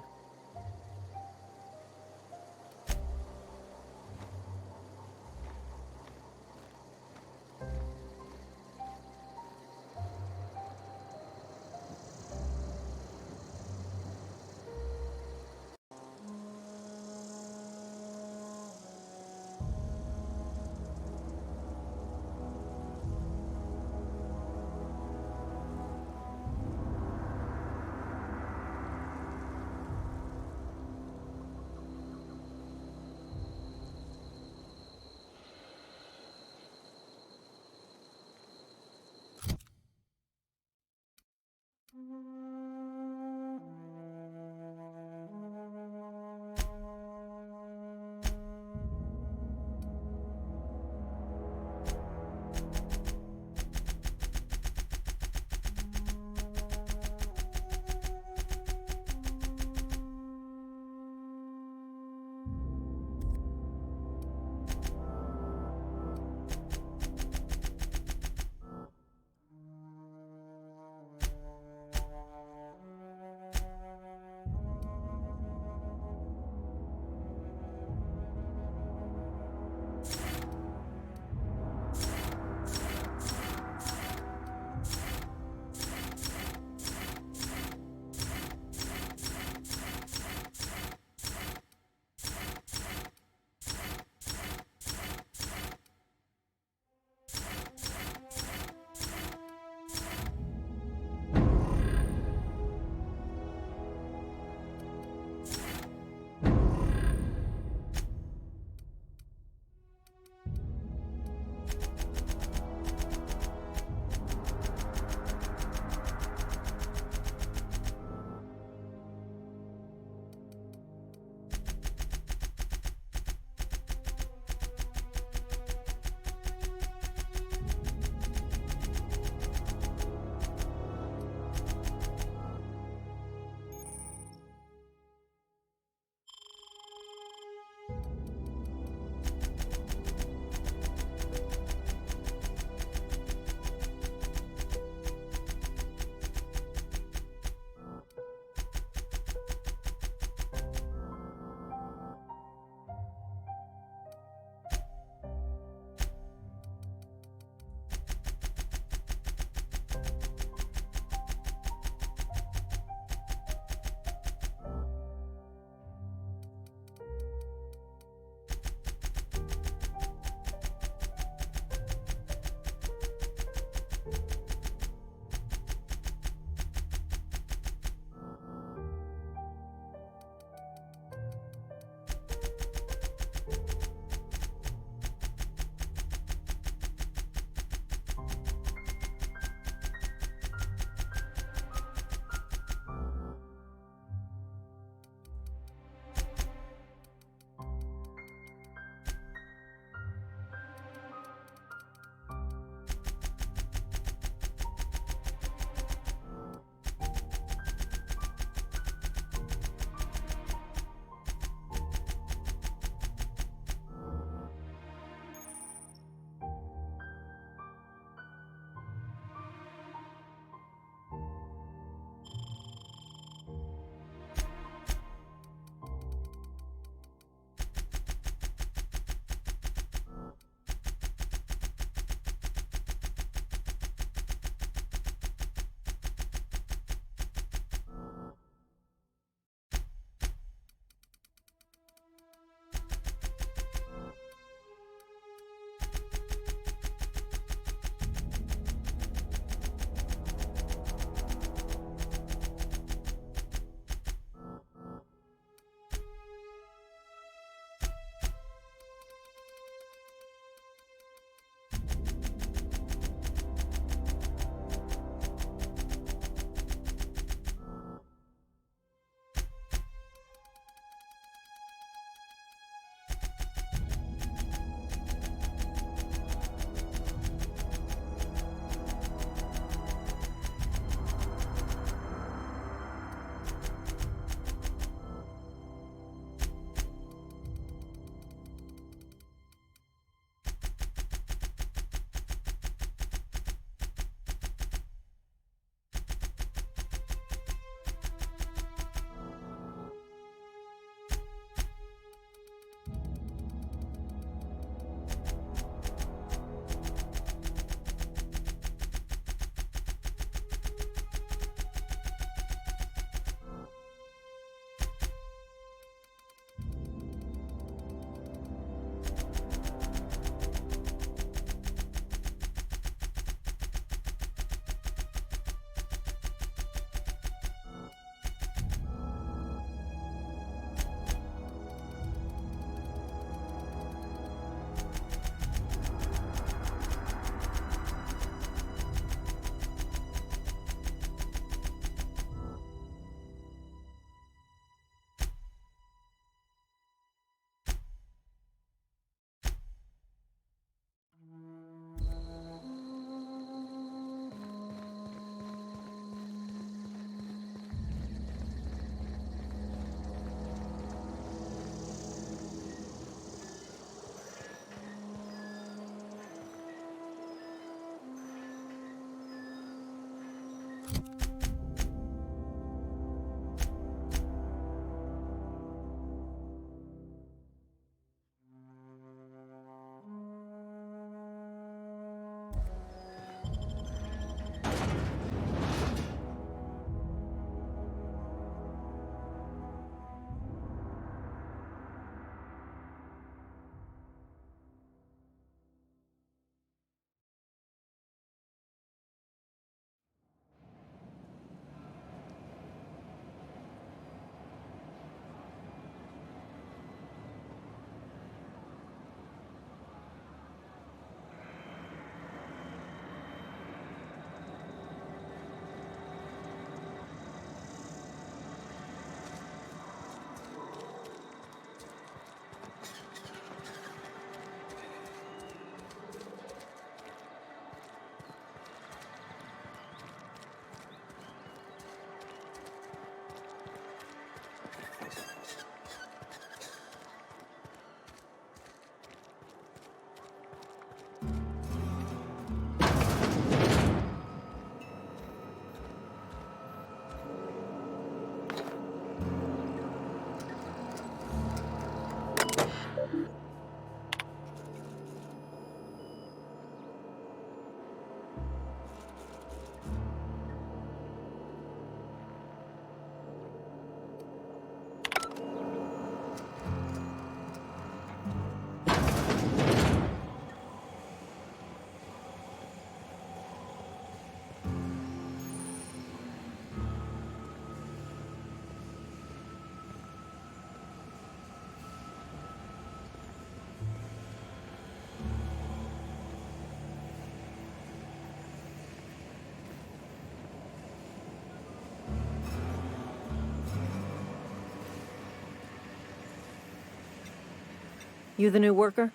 You the new worker?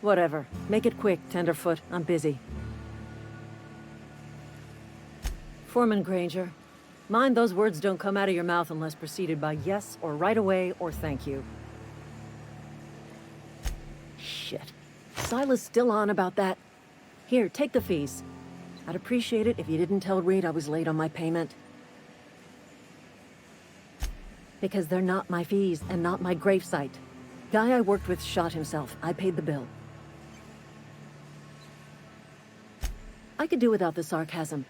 Whatever. Make it quick, Tenderfoot. I'm busy. Foreman Granger, mind those words don't come out of your mouth unless preceded by yes or right away or thank you. Shit. Silas still on about that? Here, take the fees. I'd appreciate it if you didn't tell Reed I was late on my payment. Because they're not my fees and not my gravesite. Guy I worked with shot himself. I paid the bill. I could do without the sarcasm.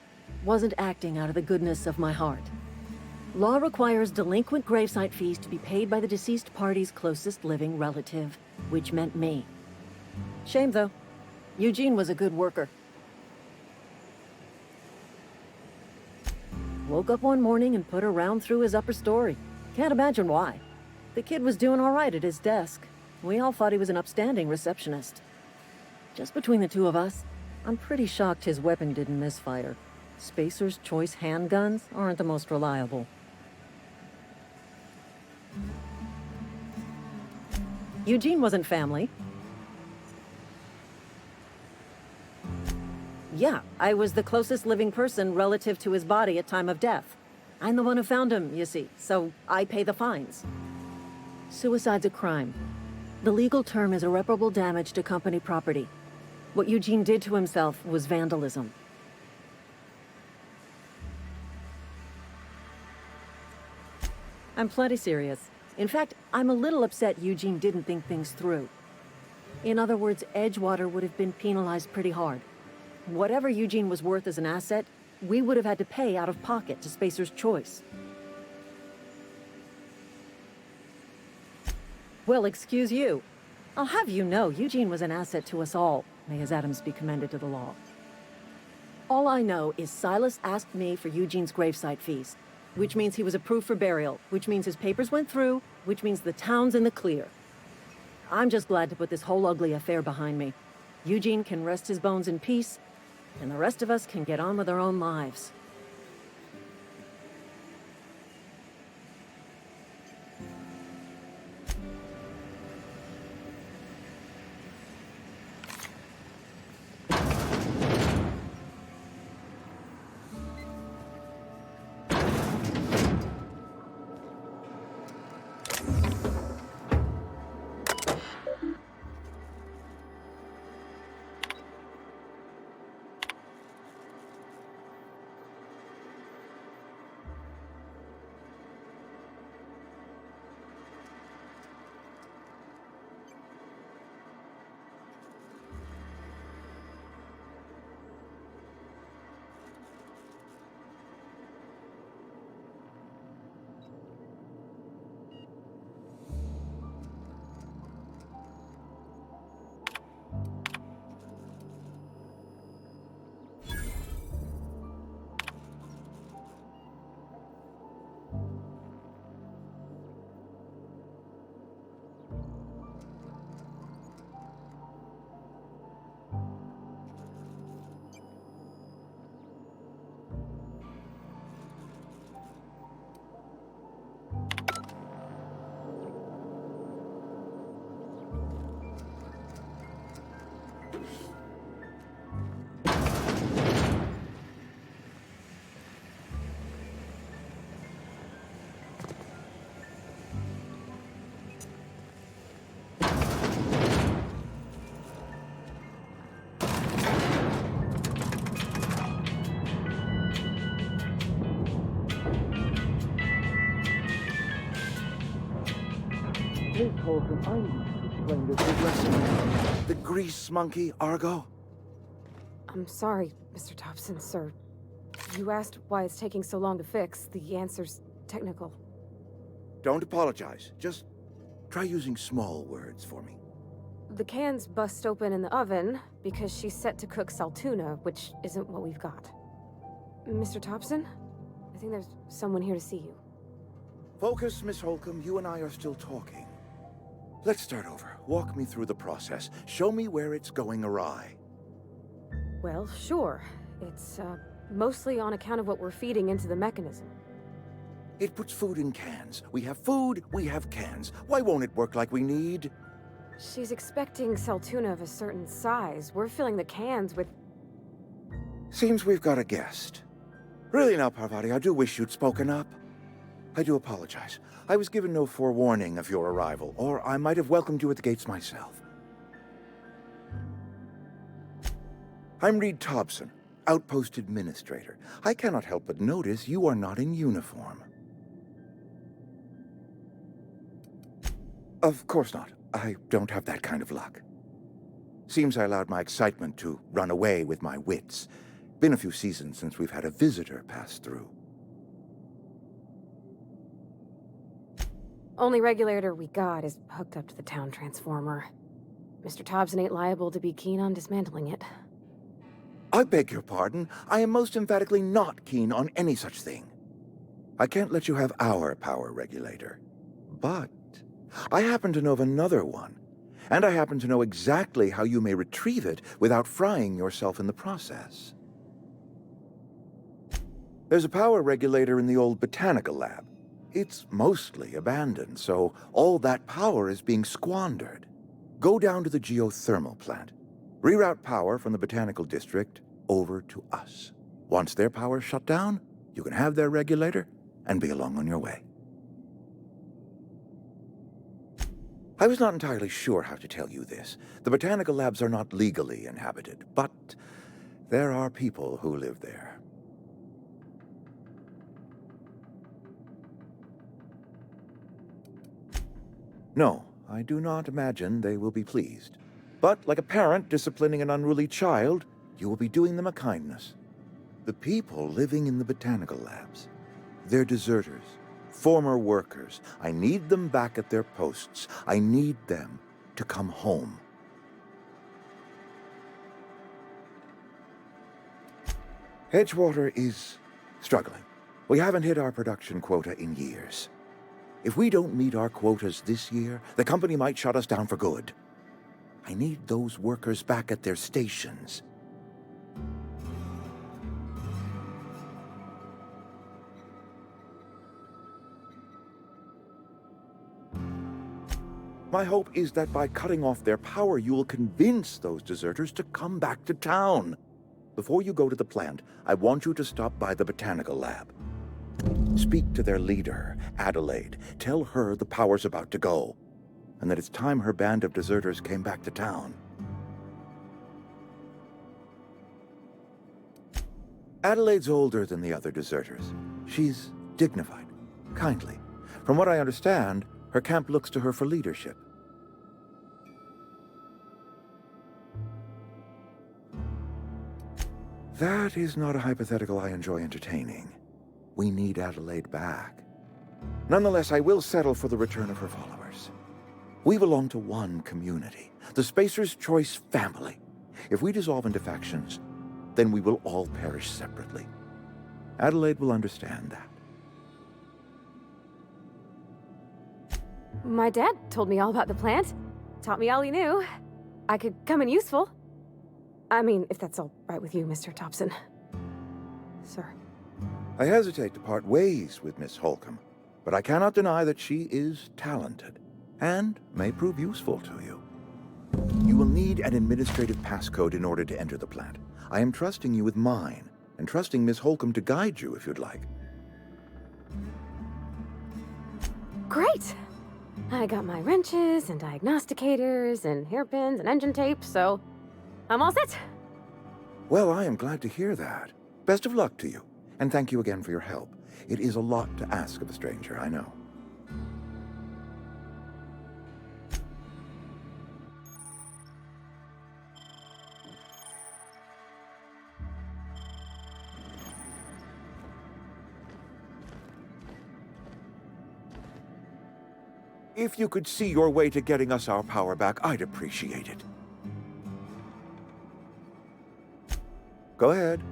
Wasn't acting out of the goodness of my heart. Law requires delinquent gravesite fees to be paid by the deceased party's closest living relative, which meant me. Shame, though. Eugene was a good worker. Woke up one morning and put a round through his upper story. Can't imagine why. The kid was doing all right at his desk. We all thought he was an upstanding receptionist. Just between the two of us, I'm pretty shocked his weapon didn't misfire. Spacer's Choice handguns aren't the most reliable. Eugene wasn't family. Yeah, I was the closest living person relative to his body at time of death. I'm the one who found him, you see, so I pay the fines. Suicide's a crime. The legal term is irreparable damage to company property. What Eugene did to himself was vandalism. I'm plenty serious. In fact, I'm a little upset Eugene didn't think things through. In other words, Edgewater would have been penalized pretty hard. Whatever Eugene was worth as an asset, we would have had to pay out of pocket to Spacer's Choice. Well, excuse you. I'll have you know, Eugene was an asset to us all. May his atoms be commended to the law. All I know is Silas asked me for Eugene's gravesite fees, which means he was approved for burial, which means his papers went through, which means the town's in the clear. I'm just glad to put this whole ugly affair behind me. Eugene can rest his bones in peace, and the rest of us can get on with our own lives. They told him I need to learned a good lesson. The grease monkey, Argo? I'm sorry, Mr. Thompson, sir. You asked why it's taking so long to fix. The answer's technical. Don't apologize. Just try using small words for me. The cans bust open in the oven because she's set to cook saltuna, which isn't what we've got. Mr. Thompson? I think there's someone here to see you. Focus, Miss Holcomb. You and I are still talking. Let's start over. Walk me through the process. Show me where it's going awry. Well, sure. It's, mostly on account of what we're feeding into the mechanism. It puts food in cans. We have food, we have cans. Why won't it work like we need? She's expecting saltuna of a certain size. We're filling the cans with... Seems we've got a guest. Really now, Parvati, I do wish you'd spoken up. I do apologize. I was given no forewarning of your arrival, or I might have welcomed you at the gates myself. I'm Reed Thompson, Outpost Administrator. I cannot help but notice you are not in uniform. Of course not. I don't have that kind of luck. Seems I allowed my excitement to run away with my wits. Been a few seasons since we've had a visitor pass through. Only regulator we got is hooked up to the town transformer. Mr. Thompson ain't liable to be keen on dismantling it. I beg your pardon. I am most emphatically not keen on any such thing. I can't let you have our power regulator. But I happen to know of another one, and I happen to know exactly how you may retrieve it without frying yourself in the process. There's a power regulator in the old botanical lab. It's mostly abandoned, so all that power is being squandered. Go down to the geothermal plant. Reroute power from the botanical district over to us. Once their power's shut down, you can have their regulator and be along on your way. I was not entirely sure how to tell you this. The botanical labs are not legally inhabited, but there are people who live there. No, I do not imagine they will be pleased. But like a parent disciplining an unruly child, you will be doing them a kindness. The people living in the botanical labs, they're deserters, former workers. I need them back at their posts. I need them to come home. Edgewater is struggling. We haven't hit our production quota in years. If we don't meet our quotas this year, the company might shut us down for good. I need those workers back at their stations. My hope is that by cutting off their power, you will convince those deserters to come back to town. Before you go to the plant, I want you to stop by the botanical lab. Speak to their leader, Adelaide. Tell her the power's about to go, and that it's time her band of deserters came back to town. Adelaide's older than the other deserters. She's dignified, kindly. From what I understand, her camp looks to her for leadership. That is not a hypothetical I enjoy entertaining. We need Adelaide back. Nonetheless, I will settle for the return of her followers. We belong to one community, the Spacer's Choice family. If we dissolve into factions, then we will all perish separately. Adelaide will understand that. My dad told me all about the plant. Taught me all he knew. I could come in useful. I mean, if that's all right with you, Mr. Thompson. Sir. I hesitate to part ways with Miss Holcomb, but I cannot deny that she is talented and may prove useful to you. You will need an administrative passcode in order to enter the plant. I am trusting you with mine, and trusting Miss Holcomb to guide you if you'd like. Great! I got my wrenches and diagnosticators and hairpins and engine tape, so I'm all set. Well, I am glad to hear that. Best of luck to you, and thank you again for your help. It is a lot to ask of a stranger, I know. If you could see your way to getting us our power back, I'd appreciate it. Go ahead.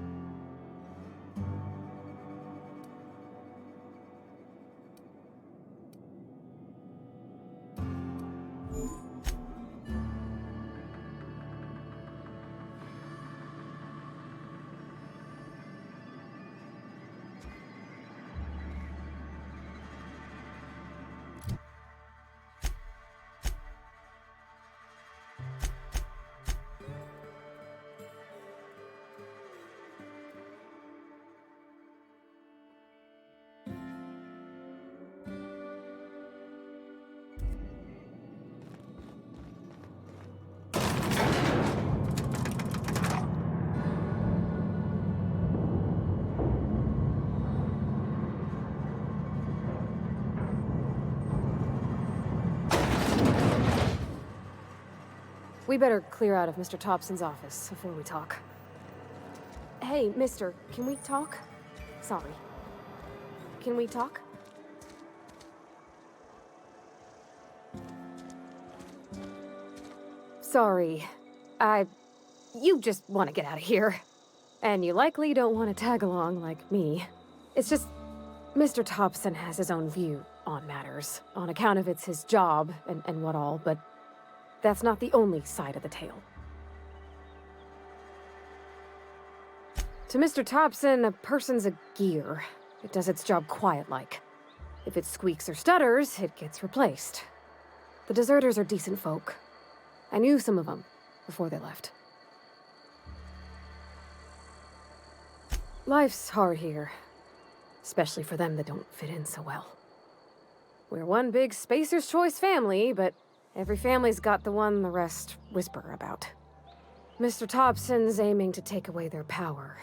We better clear out of Mr. Thompson's office before we talk. Hey, mister, can we talk? Sorry. Can we talk? Sorry. You just want to get out of here. And you likely don't want to tag along like me. It's just, Mr. Thompson has his own view on matters, on account of it's his job and what all, but that's not the only side of the tale. To Mr. Thompson, a person's a gear. It does its job quiet-like. If it squeaks or stutters, it gets replaced. The deserters are decent folk. I knew some of them before they left. Life's hard here, especially for them that don't fit in so well. We're one big Spacer's Choice family, but every family's got the one the rest whisper about. Mr. Thompson's aiming to take away their power.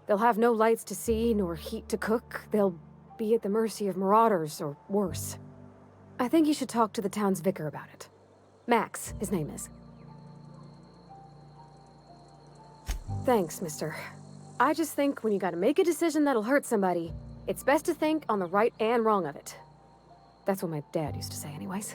They'll have no lights to see, nor heat to cook. They'll be at the mercy of marauders, or worse. I think you should talk to the town's vicar about it. Max, his name is. Thanks, mister. I just think when you gotta make a decision that'll hurt somebody, it's best to think on the right and wrong of it. That's what my dad used to say anyways.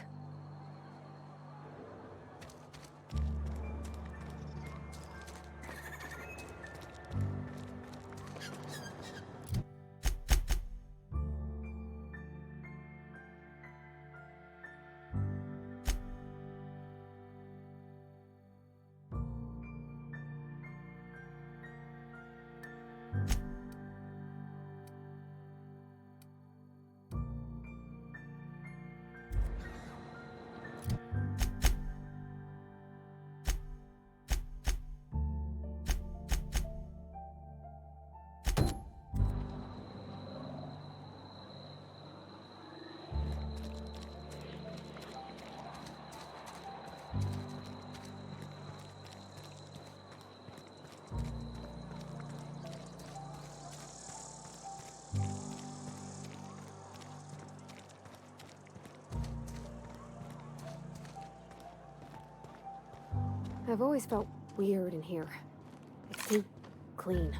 I've always felt weird in here. It's too clean.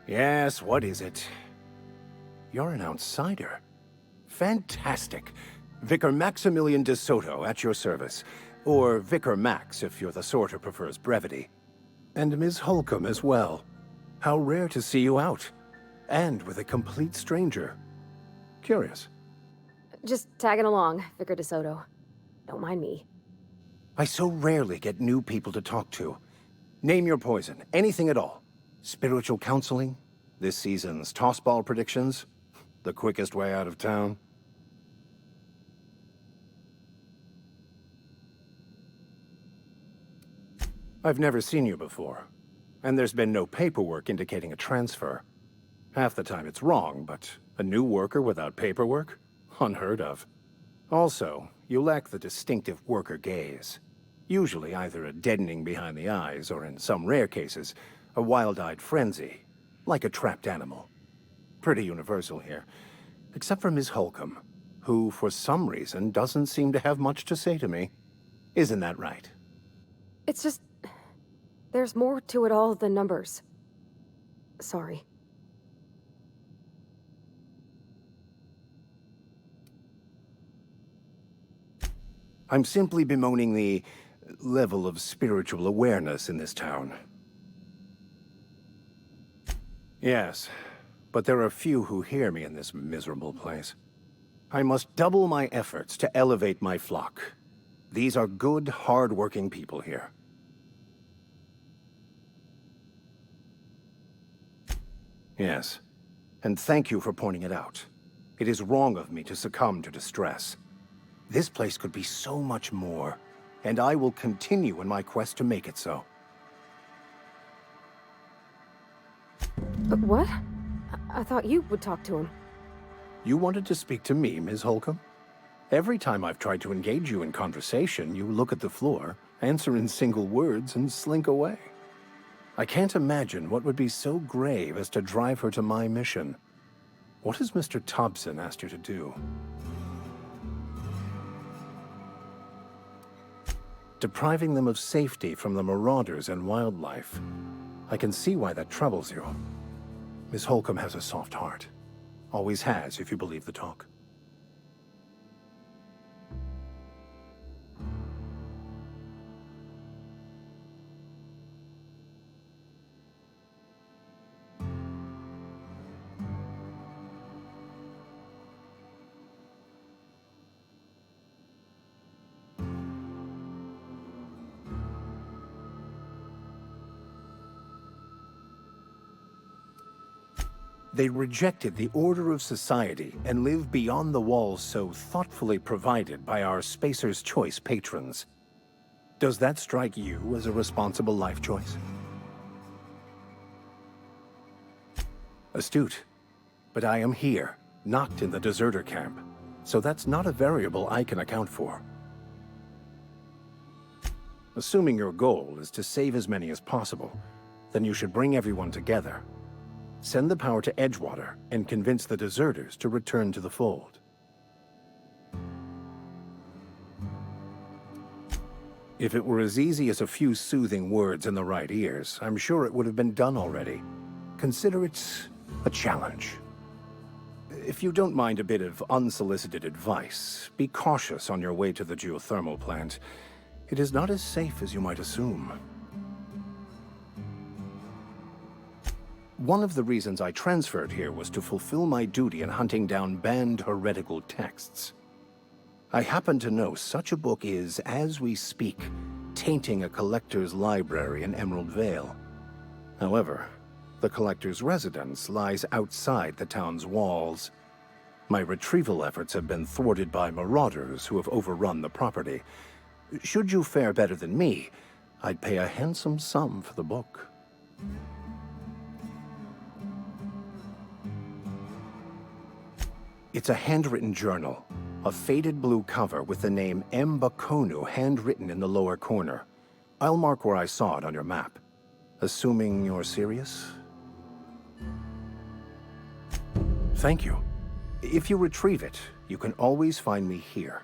Yes, what is it? You're an outsider. Fantastic. Vicar Maximilian de Soto at your service. Or Vicar Max if you're the sort who prefers brevity. And Ms. Holcomb as well. How rare to see you out. And with a complete stranger. Curious. Just tagging along, Vicar DeSoto. Don't mind me. I so rarely get new people to talk to. Name your poison, anything at all. Spiritual counseling? This season's tossball predictions? The quickest way out of town? I've never seen you before. And there's been no paperwork indicating a transfer. Half the time it's wrong, but a new worker without paperwork? Unheard of. Also, you lack the distinctive worker gaze. Usually either a deadening behind the eyes, or in some rare cases, a wild-eyed frenzy, like a trapped animal. Pretty universal here. Except for Ms. Holcomb, who, for some reason, doesn't seem to have much to say to me. Isn't that right? It's just... There's more to it all than numbers. Sorry. I'm simply bemoaning the level of spiritual awareness in this town. Yes, but there are few who hear me in this miserable place. I must double my efforts to elevate my flock. These are good, hard-working people here. Yes, and thank you for pointing it out. It is wrong of me to succumb to distress. This place could be so much more, and I will continue in my quest to make it so. What? I thought you would talk to him. You wanted to speak to me, Ms. Holcomb? Every time I've tried to engage you in conversation, you look at the floor, answer in single words, and slink away. I can't imagine what would be so grave as to drive her to my mission. What has Mr. Thompson asked you to do? Depriving them of safety from the marauders and wildlife. I can see why that troubles you. Miss Holcomb has a soft heart. Always has, if you believe the talk. They rejected the order of society and live beyond the walls so thoughtfully provided by our Spacer's Choice patrons. Does that strike you as a responsible life choice? Astute. But I am here, not in the deserter camp, so that's not a variable I can account for. Assuming your goal is to save as many as possible, then you should bring everyone together. Send the power to Edgewater and convince the deserters to return to the fold. If it were as easy as a few soothing words in the right ears, I'm sure it would have been done already. Consider it a challenge. If you don't mind a bit of unsolicited advice, be cautious on your way to the geothermal plant. It is not as safe as you might assume. One of the reasons I transferred here was to fulfill my duty in hunting down banned heretical texts. I happen to know such a book is, as we speak, tainting a collector's library in Emerald Vale. However, the collector's residence lies outside the town's walls. My retrieval efforts have been thwarted by marauders who have overrun the property. Should you fare better than me, I'd pay a handsome sum for the book. It's a handwritten journal, a faded blue cover with the name M. Bakonu handwritten in the lower corner. I'll mark where I saw it on your map. Assuming you're serious? Thank you. If you retrieve it, you can always find me here.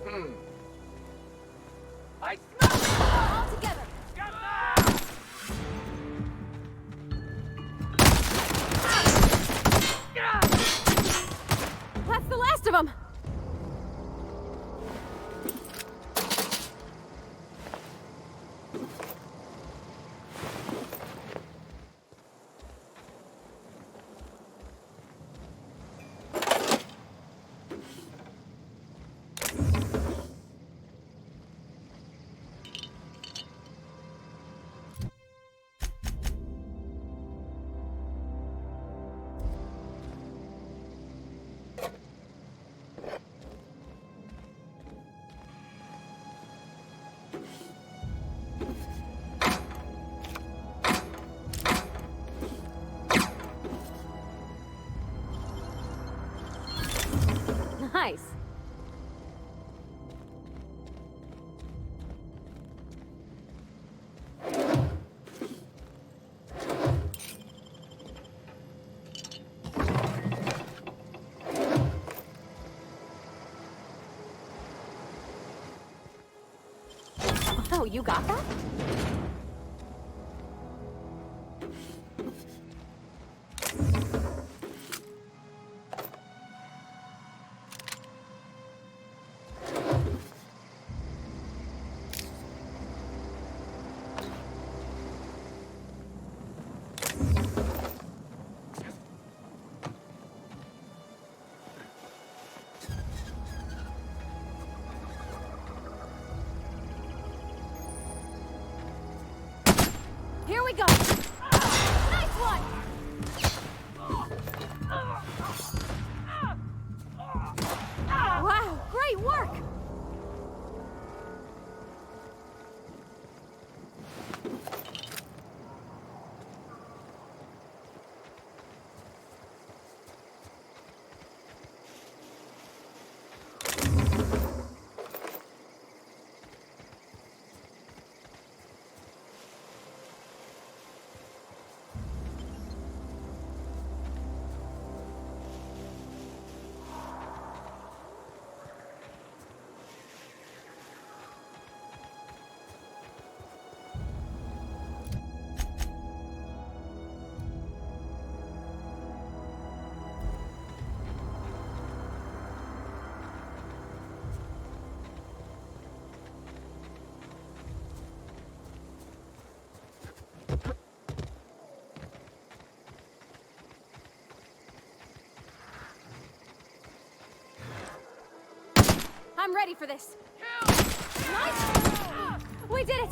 I smell All together. That's the last of them. Nice. Oh, you got that? Here we go. Nice one. Wow, great work. I'm ready for this. Nice! We did it!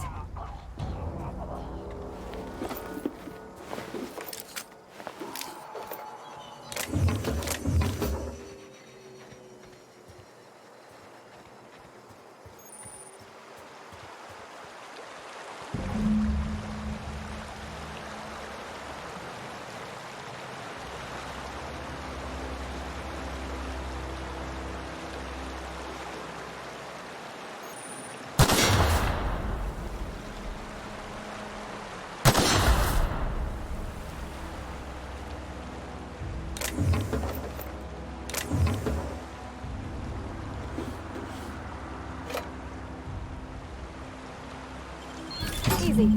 Easy.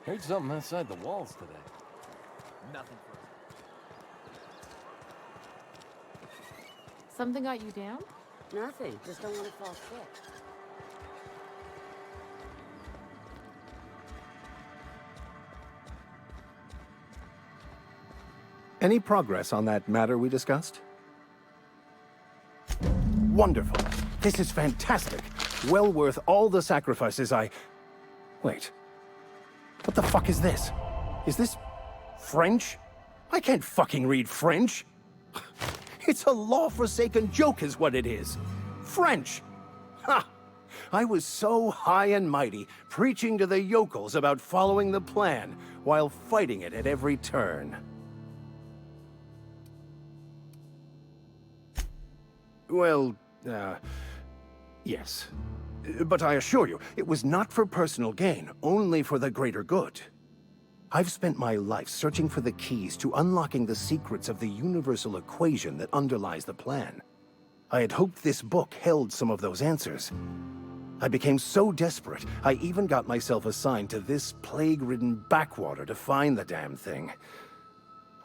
Heard something outside the walls today. Nothing for us. Something got you down? Nothing. Just don't want to fall sick. Any progress on that matter we discussed? Wonderful. This is fantastic. Well worth all the sacrifices I... Wait. What the fuck is this? Is this... French? I can't fucking read French. It's a law-forsaken joke is what it is. French! Ha! I was so high and mighty, preaching to the yokels about following the plan, while fighting it at every turn. Well, yes. But I assure you, it was not for personal gain, only for the greater good. I've spent my life searching for the keys to unlocking the secrets of the universal equation that underlies the plan. I had hoped this book held some of those answers. I became so desperate, I even got myself assigned to this plague-ridden backwater to find the damn thing.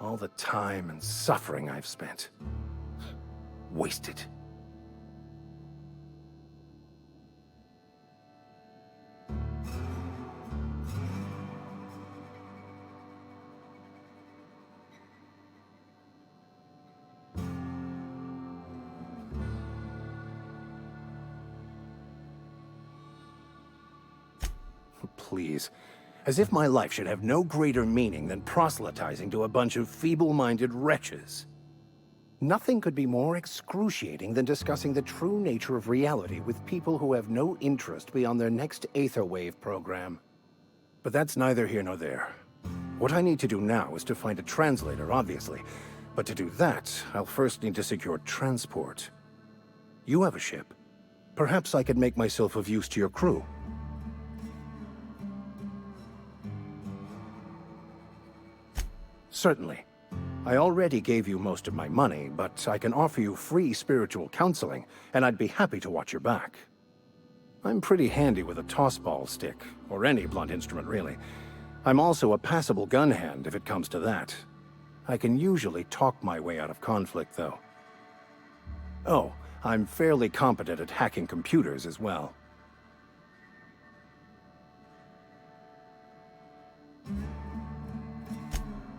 All the time and suffering I've spent. Wasted. Please. As if my life should have no greater meaning than proselytizing to a bunch of feeble-minded wretches. Nothing could be more excruciating than discussing the true nature of reality with people who have no interest beyond their next Aetherwave program. But that's neither here nor there. What I need to do now is to find a translator, obviously. But to do that, I'll first need to secure transport. You have a ship. Perhaps I could make myself of use to your crew. Certainly. I already gave you most of my money, but I can offer you free spiritual counseling, and I'd be happy to watch your back. I'm pretty handy with a tossball stick, or any blunt instrument, really. I'm also a passable gun hand, if it comes to that. I can usually talk my way out of conflict, though. Oh, I'm fairly competent at hacking computers as well.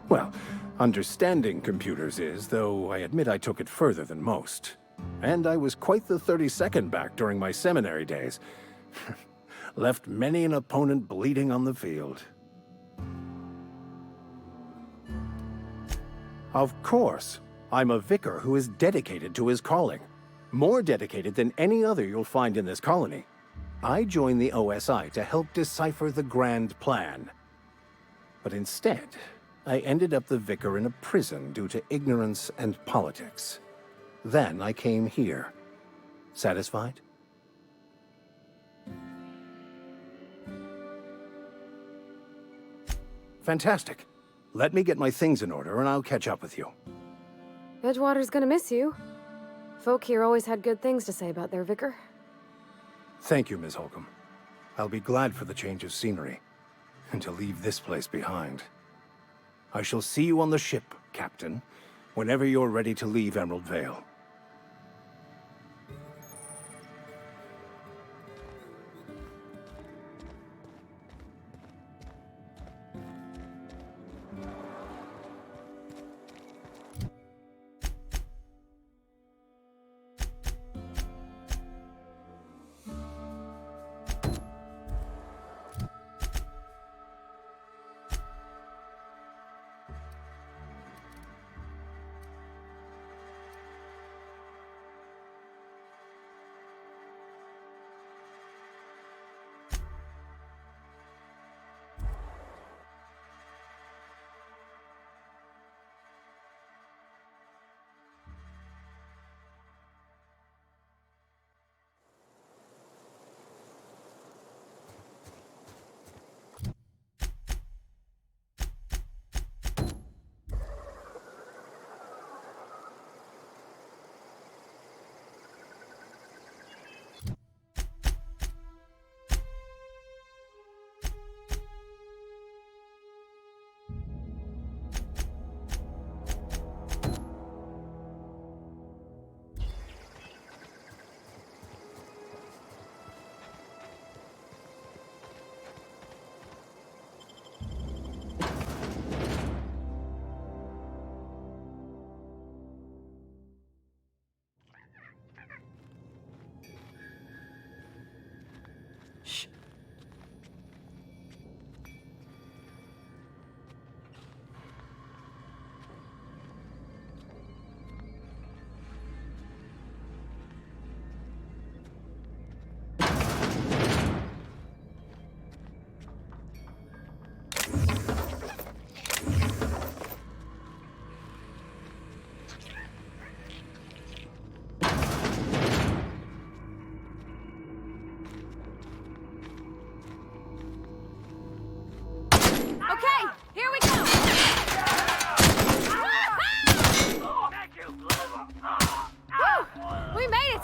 Well, understanding computers is, though I admit I took it further than most. And I was quite the 32nd back during my seminary days. Left many an opponent bleeding on the field. Of course, I'm a vicar who is dedicated to his calling. More dedicated than any other you'll find in this colony. I joined the OSI to help decipher the grand plan. But instead, I ended up the vicar in a prison due to ignorance and politics. Then I came here. Satisfied? Fantastic. Let me get my things in order and I'll catch up with you. Edgewater's gonna miss you. Folk here always had good things to say about their vicar. Thank you, Ms. Holcomb. I'll be glad for the change of scenery, and to leave this place behind. I shall see you on the ship, Captain, whenever you're ready to leave Emerald Vale. Okay, here we go! Woo! We made it!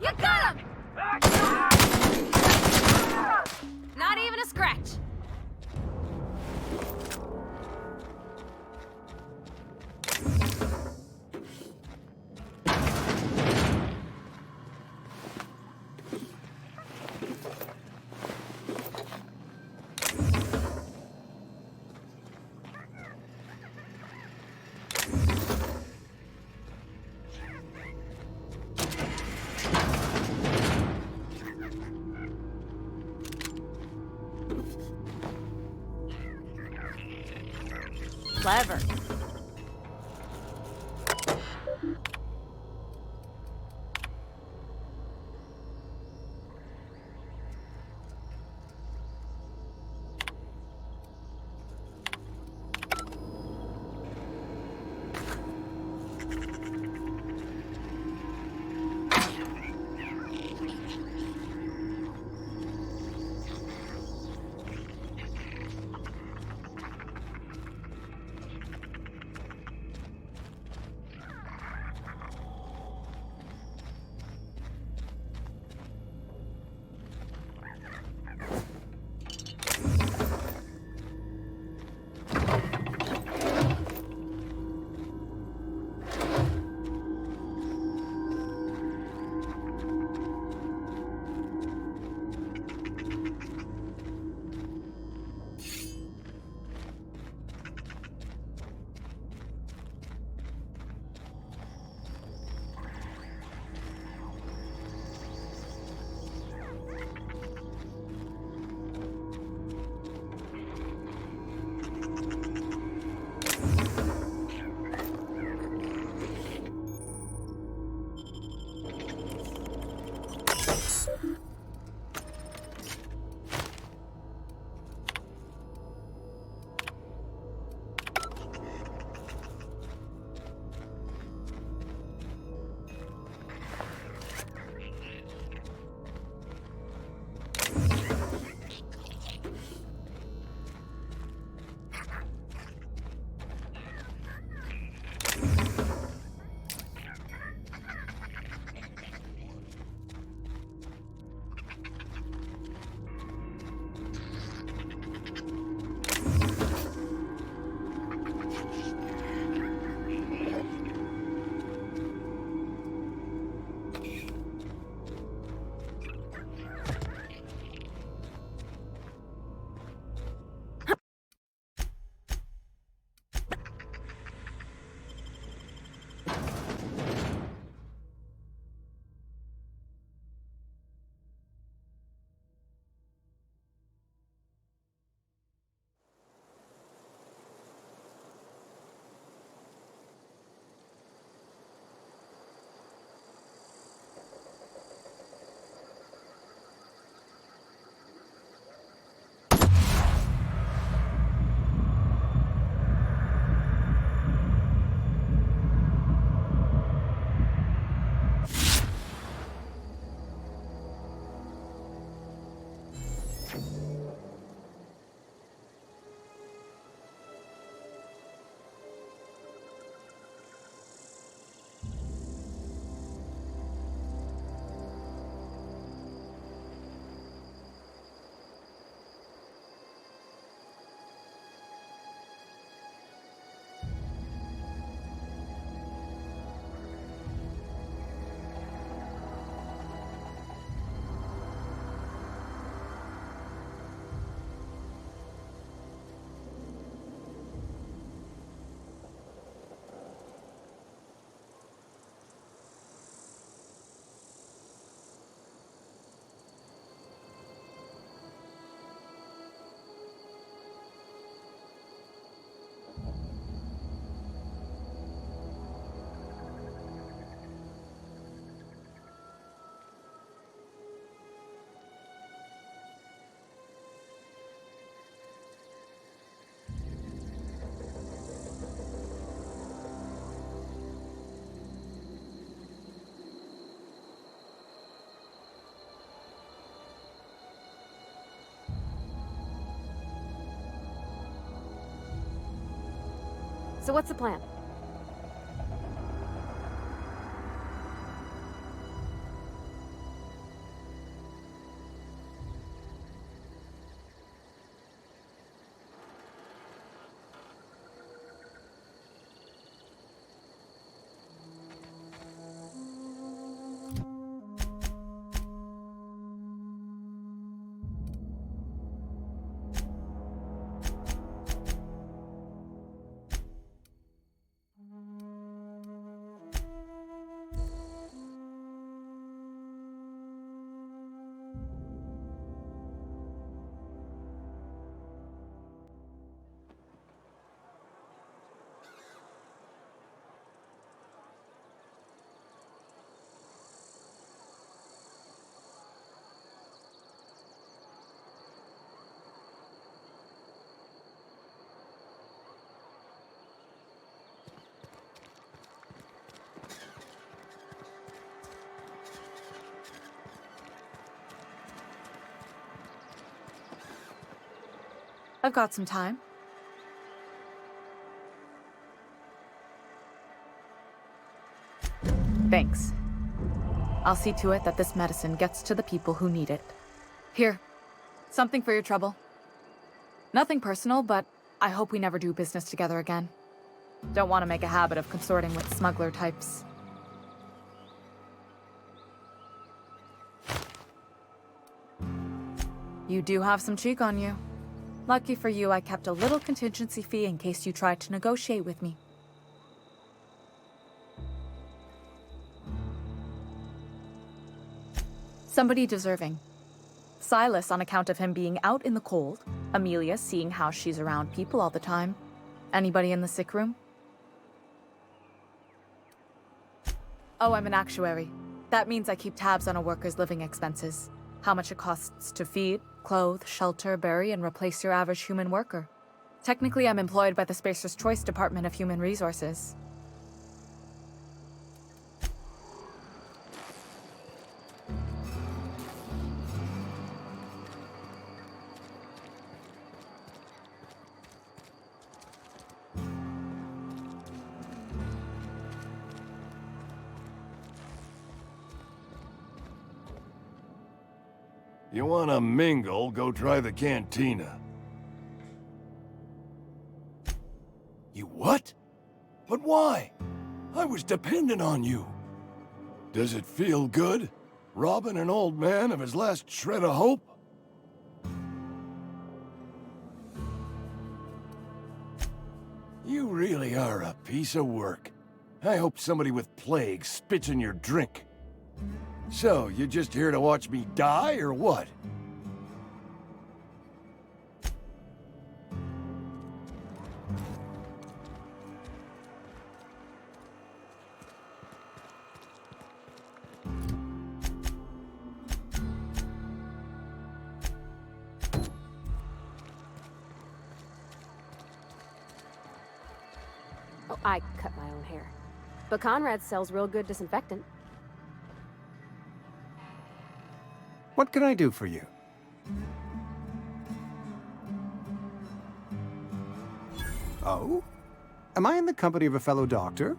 You got him! Not even a scratch. Clever. So what's the plan? I've got some time. Thanks. I'll see to it that this medicine gets to the people who need it. Here, something for your trouble. Nothing personal, but I hope we never do business together again. Don't want to make a habit of consorting with smuggler types. You do have some cheek on you. Lucky for you, I kept a little contingency fee in case you tried to negotiate with me. Somebody deserving. Silas on account of him being out in the cold. Amelia seeing how she's around people all the time. Anybody in the sick room? Oh, I'm an actuary. That means I keep tabs on a worker's living expenses. How much it costs to feed, clothe, shelter, bury, and replace your average human worker. Technically, I'm employed by the Spacer's Choice Department of Human Resources. You wanna mingle, go try the cantina. You what? But why? I was dependent on you. Does it feel good? Robbing an old man of his last shred of hope? You really are a piece of work. I hope somebody with plague spits in your drink. So, you just here to watch me die, or what? Oh, I cut my own hair. But Conrad sells real good disinfectant. What can I do for you? Oh? Am I in the company of a fellow doctor?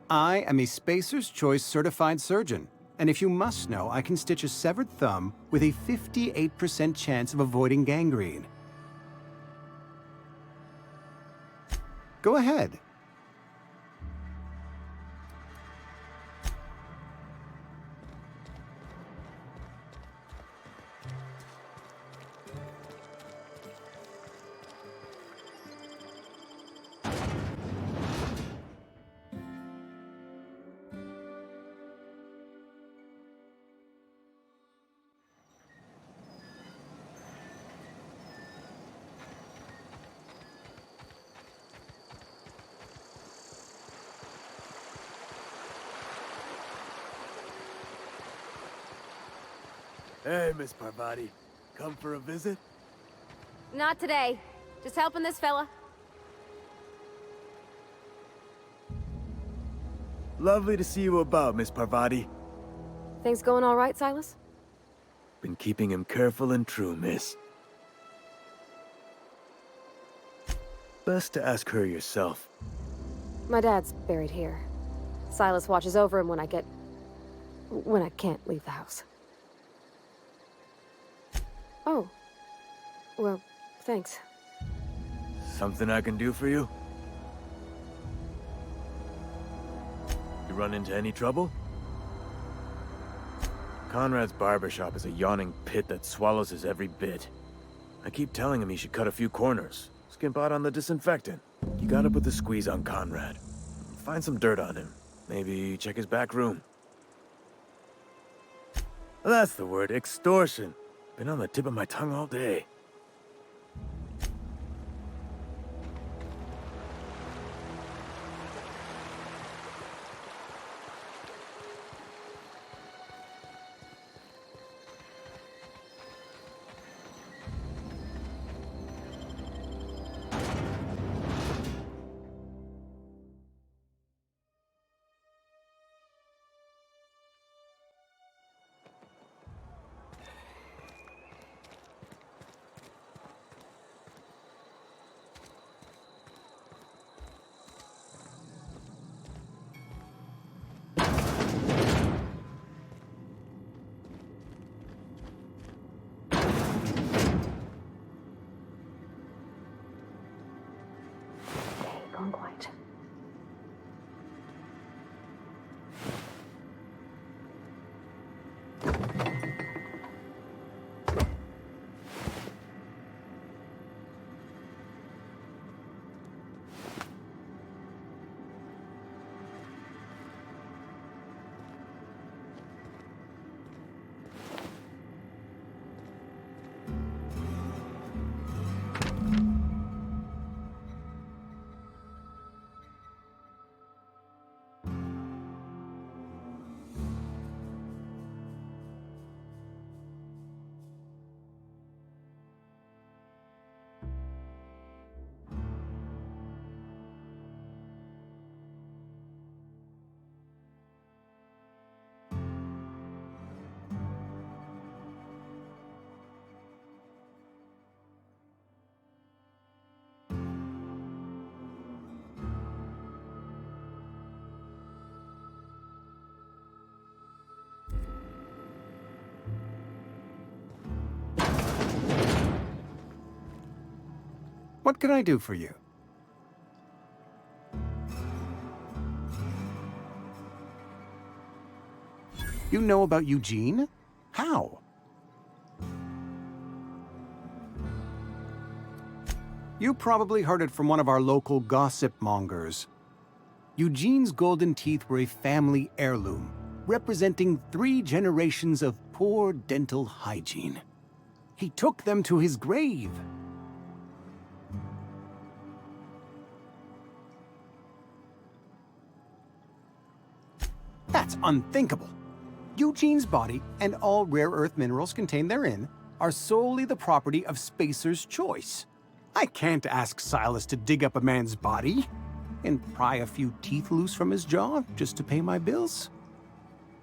I am a Spacer's Choice certified surgeon, and if you must know, I can stitch a severed thumb with a 58% chance of avoiding gangrene. Go ahead. Hey, Miss Parvati. Come for a visit? Not today. Just helping this fella. Lovely to see you about, Miss Parvati. Things going all right, Silas? Been keeping him careful and true, miss. Best to ask her yourself. My dad's buried here. Silas watches over him when I can't leave the house. Oh. Well, thanks. Something I can do for you? You run into any trouble? Conrad's barbershop is a yawning pit that swallows his every bit. I keep telling him he should cut a few corners. Skimp out on the disinfectant. You gotta put the squeeze on Conrad. Find some dirt on him. Maybe check his back room. That's the word, extortion. Been on the tip of my tongue all day. Gone quiet. What can I do for you? You know about Eugene? How? You probably heard it from one of our local gossip mongers. Eugene's golden teeth were a family heirloom, representing 3 generations of poor dental hygiene. He took them to his grave. That's unthinkable. Eugene's body and all rare earth minerals contained therein are solely the property of Spacer's choice. I can't ask Silas to dig up a man's body and pry a few teeth loose from his jaw just to pay my bills.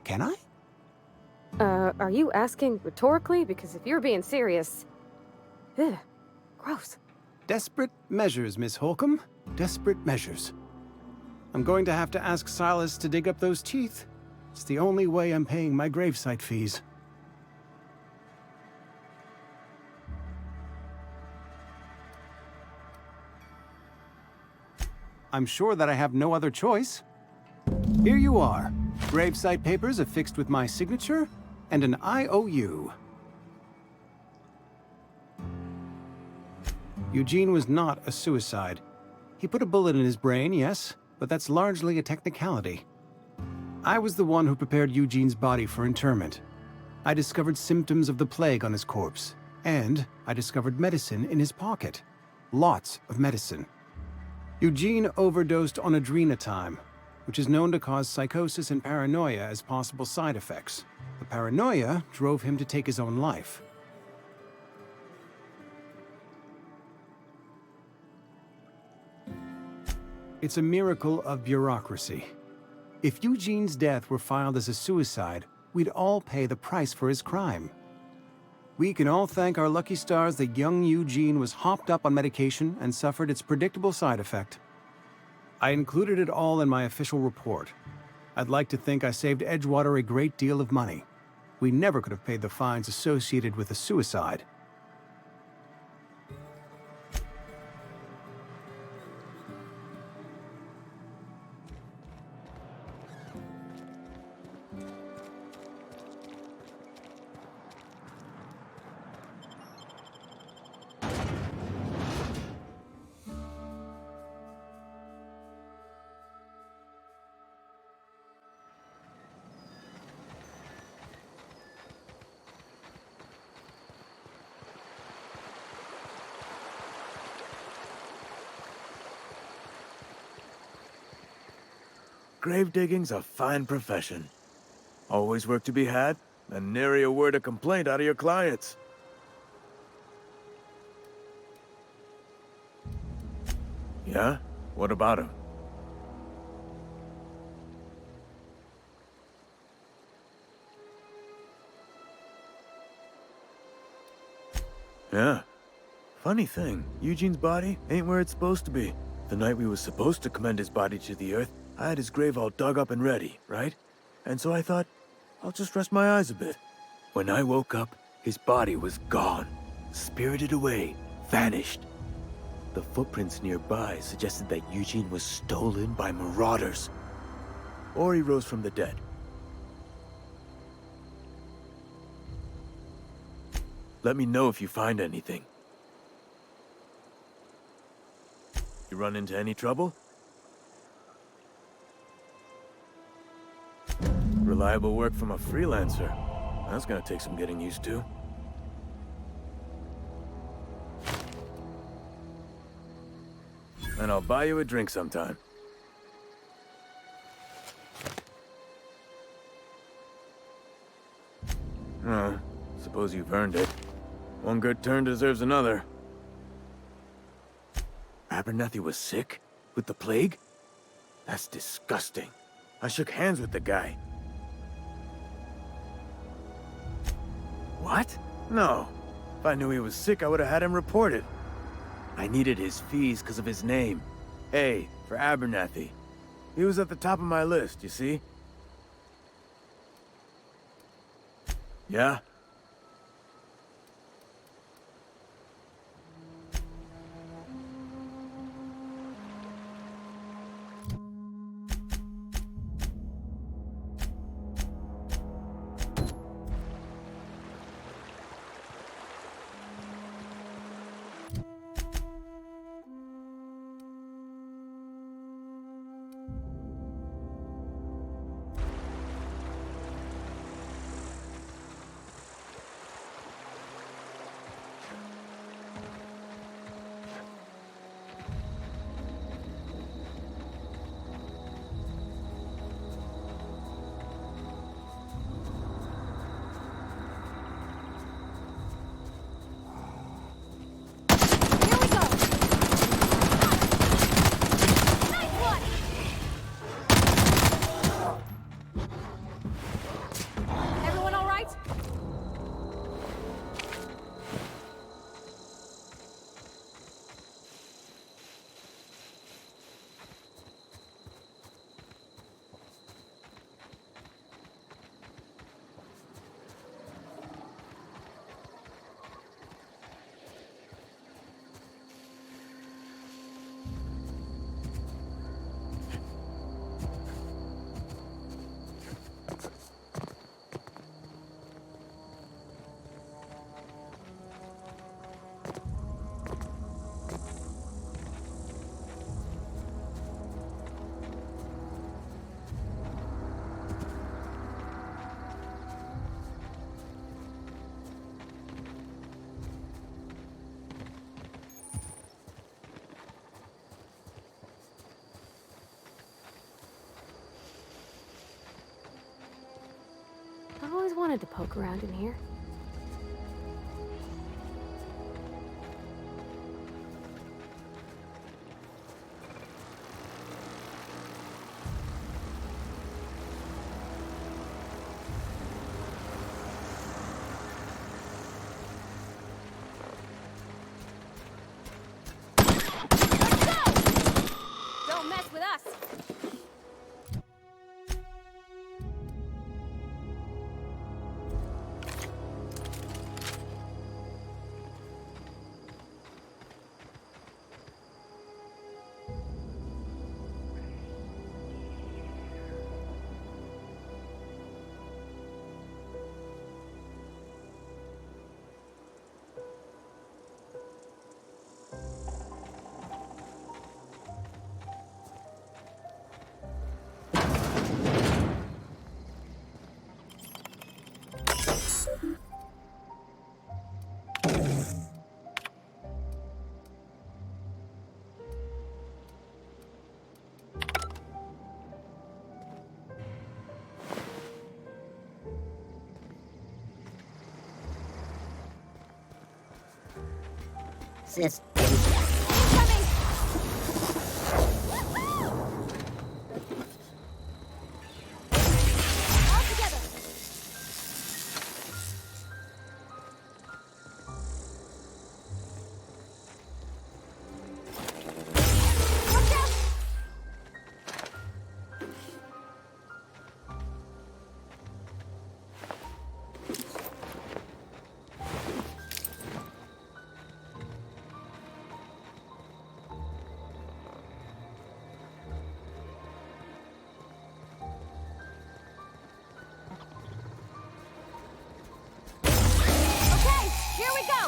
Can I? Are you asking rhetorically? Because if you're being serious... Ugh, gross. Desperate measures, Miss Holcomb. Desperate measures. I'm going to have to ask Silas to dig up those teeth. It's the only way I'm paying my gravesite fees. I'm sure that I have no other choice. Here you are. Gravesite papers affixed with my signature and an IOU. Eugene was not a suicide. He put a bullet in his brain, yes, but that's largely a technicality. I was the one who prepared Eugene's body for interment. I discovered symptoms of the plague on his corpse, and I discovered medicine in his pocket. Lots of medicine. Eugene overdosed on adrenatime, which is known to cause psychosis and paranoia as possible side effects. The paranoia drove him to take his own life. It's a miracle of bureaucracy. If Eugene's death were filed as a suicide, we'd all pay the price for his crime. We can all thank our lucky stars that young Eugene was hopped up on medication and suffered its predictable side effect. I included it all in my official report. I'd like to think I saved Edgewater a great deal of money. We never could have paid the fines associated with a suicide. Grave digging's a fine profession. Always work to be had, and nary a word of complaint out of your clients. Yeah? What about him? Yeah. Funny thing, Eugene's body ain't where it's supposed to be. The night we was supposed to commend his body to the earth, I had his grave all dug up and ready, right? And so I thought, I'll just rest my eyes a bit. When I woke up, his body was gone. Spirited away, vanished. The footprints nearby suggested that Eugene was stolen by marauders. Or he rose from the dead. Let me know if you find anything. You run into any trouble? Reliable work from a freelancer. That's gonna take some getting used to. And I'll buy you a drink sometime. Oh, suppose you've earned it. One good turn deserves another. Abernathy was sick? With the plague? That's disgusting. I shook hands with the guy. What? No. If I knew he was sick, I would have had him reported. I needed his fees because of his name. A for Abernathy. He was at the top of my list, you see? Yeah? Everyone all right? I've always wanted to poke around in here. Sis. Here we go!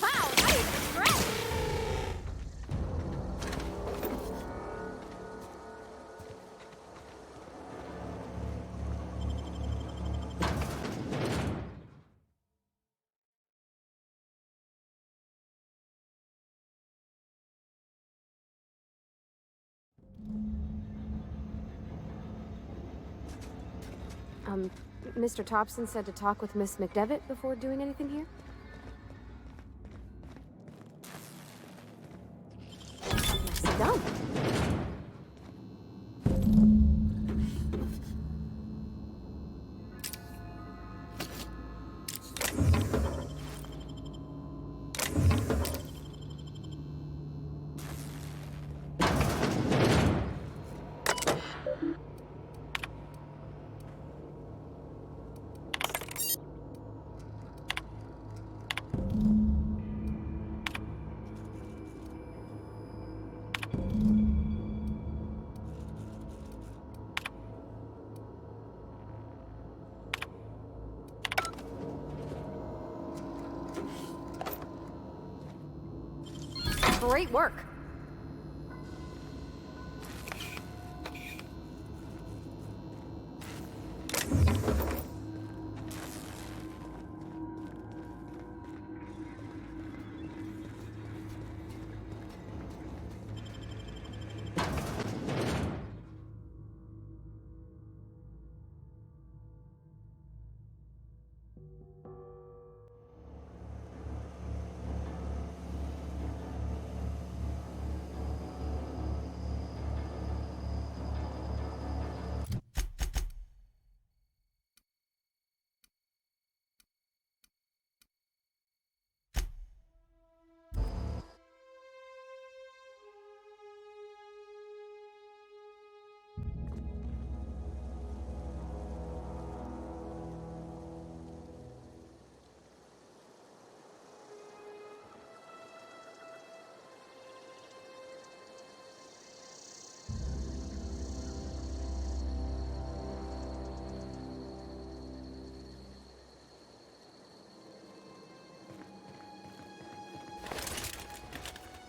Wow, nice stretch! Mr. Thompson said to talk with Miss McDevitt before doing anything here? Nicely done. Great work.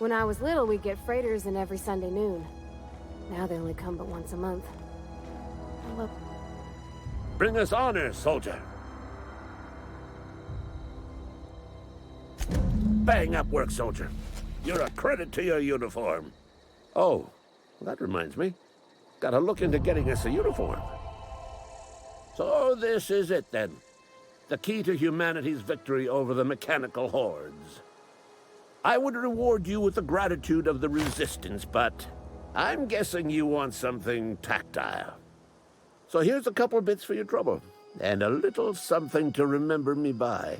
When I was little, we'd get freighters in every Sunday noon. Now they only come but once a month. Well, Bring us honor, soldier. Bang up work, soldier. You're a credit to your uniform. Oh, that reminds me. Gotta look into getting us a uniform. So this is it, then. The key to humanity's victory over the mechanical hordes. I would reward you with the gratitude of the Resistance, but I'm guessing you want something tactile. So here's a couple bits for your trouble, and a little something to remember me by.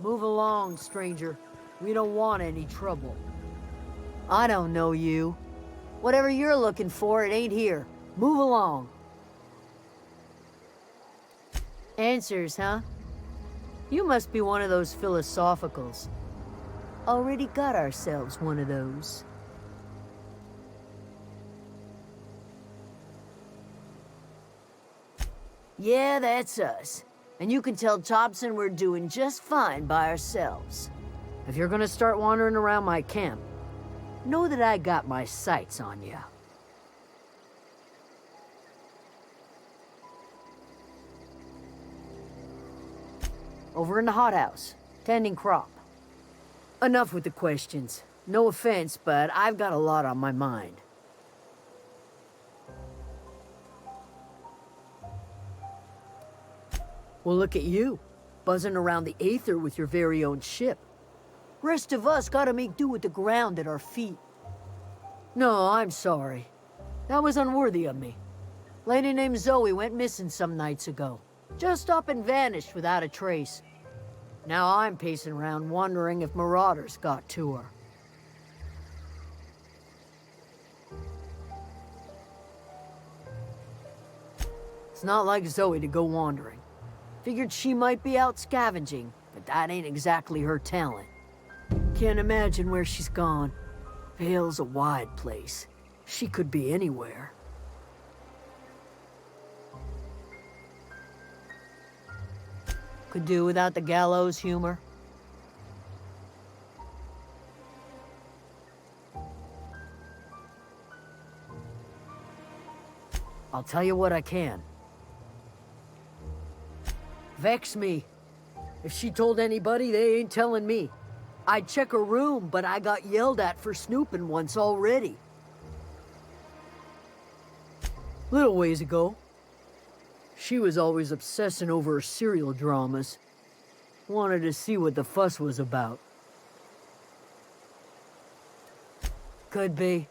Move along, stranger. We don't want any trouble. I don't know you. Whatever you're looking for, it ain't here. Move along. Answers, huh? You must be one of those philosophicals. Already got ourselves one of those. Yeah, that's us. And you can tell Thompson we're doing just fine by ourselves. If you're gonna start wandering around my camp, know that I got my sights on you. Over in the hothouse, tending crop. Enough with the questions. No offense, but I've got a lot on my mind. Well, look at you, buzzing around the Aether with your very own ship. Rest of us gotta make do with the ground at our feet. No, I'm sorry. That was unworthy of me. Lady named Zoe went missing some nights ago. Just up and vanished without a trace. Now I'm pacing around wondering if marauders got to her. It's not like Zoe to go wandering. Figured she might be out scavenging, but that ain't exactly her talent. Can't imagine where she's gone. Vale's a wide place. She could be anywhere. Could do without the gallows humor. I'll tell you what I can. Vex me. If she told anybody, they ain't telling me. I'd check her room, but I got yelled at for snooping once already. Little ways ago. She was always obsessing over her serial dramas. Wanted to see what the fuss was about. Could be.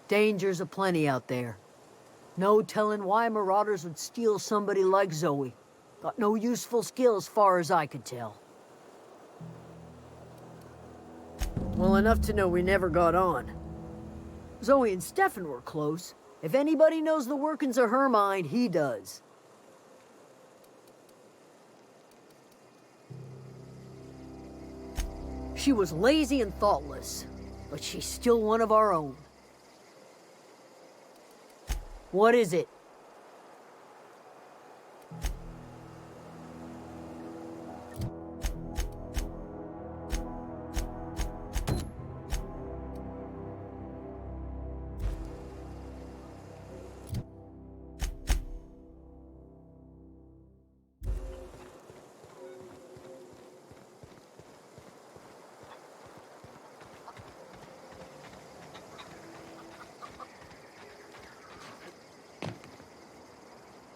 Dangers aplenty out there. No telling why marauders would steal somebody like Zoe. Got no useful skill as far as I could tell. Well, enough to know we never got on. Zoe and Stefan were close. If anybody knows the workings of her mind, he does. She was lazy and thoughtless, but she's still one of our own. What is it?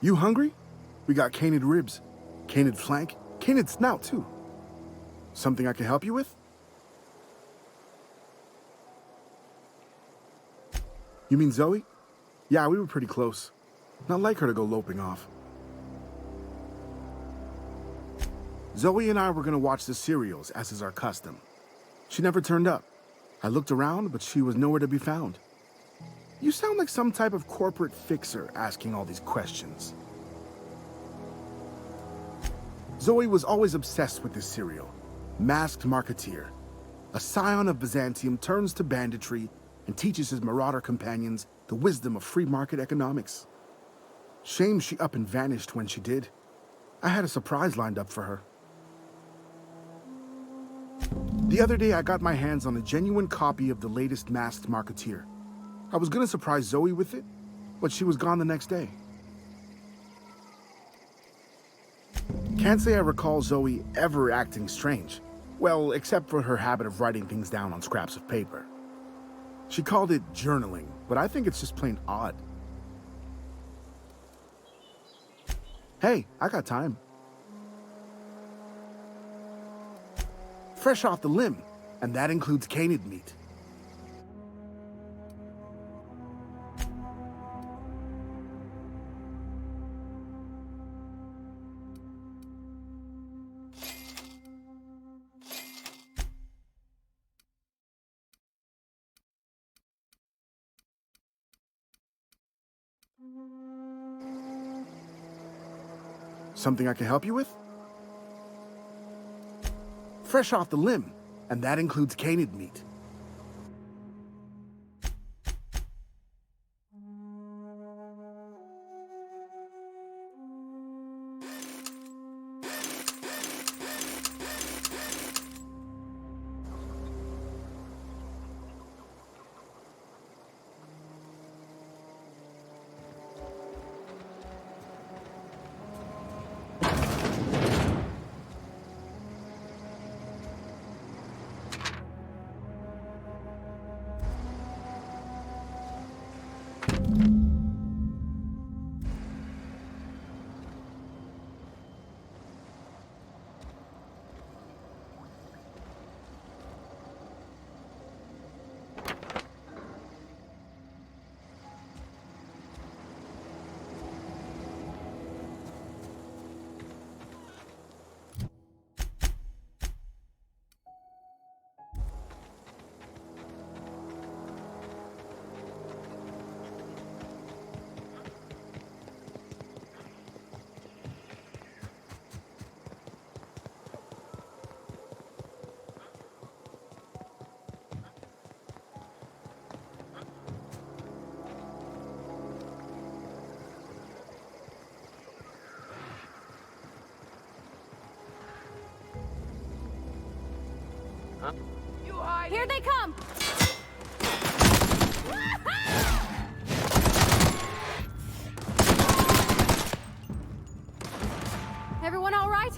You hungry? We got canid ribs, canid flank, canid snout too. Something I can help you with? You mean Zoe? Yeah, we were pretty close. Not like her to go loping off. Zoe and I were gonna watch the serials, as is our custom. She never turned up. I looked around, but she was nowhere to be found. You sound like some type of corporate fixer asking all these questions. Zoe was always obsessed with this serial, Masked Marketeer. A scion of Byzantium turns to banditry and teaches his marauder companions the wisdom of free market economics. Shame she up and vanished when she did. I had a surprise lined up for her. The other day, I got my hands on a genuine copy of the latest Masked Marketeer. I was gonna surprise Zoe with it, but she was gone the next day. Can't say I recall Zoe ever acting strange. Well, except for her habit of writing things down on scraps of paper. She called it journaling, but I think it's just plain odd. Hey, I got time. Fresh off the limb, and that includes canid meat. Something I can help you with? Fresh off the limb, and that includes canid meat. Here they come! Everyone all right?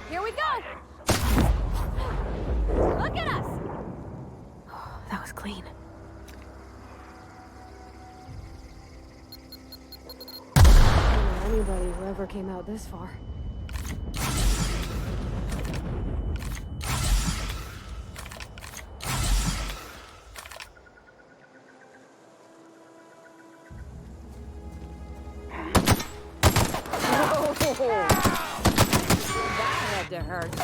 Here we go! Look at us! That was clean. I don't know anybody who ever came out this far. To hurt.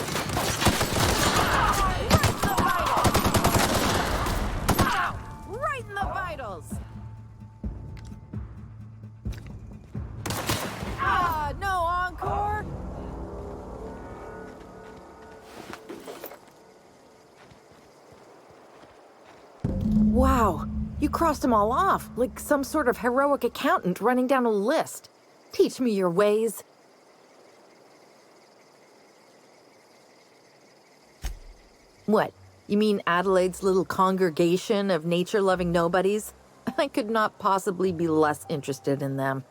Right in the vitals! Ah, no encore? Wow, you crossed them all off, like some sort of heroic accountant running down a list. Teach me your ways. What? You mean Adelaide's little congregation of nature-loving nobodies? I could not possibly be less interested in them.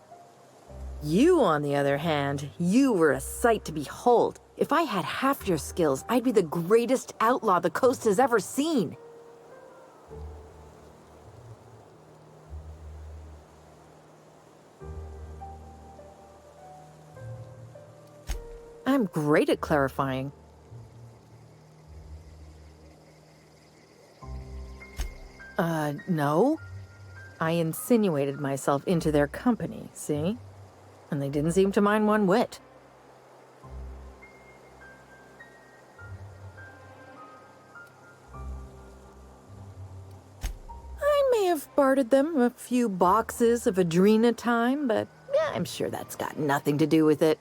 You, on the other hand, you were a sight to behold. If I had half your skills, I'd be the greatest outlaw the coast has ever seen. I'm great at clarifying. No. I insinuated myself into their company, see? And they didn't seem to mind one whit. I may have bartered them a few boxes of Adrena time, but yeah, I'm sure that's got nothing to do with it.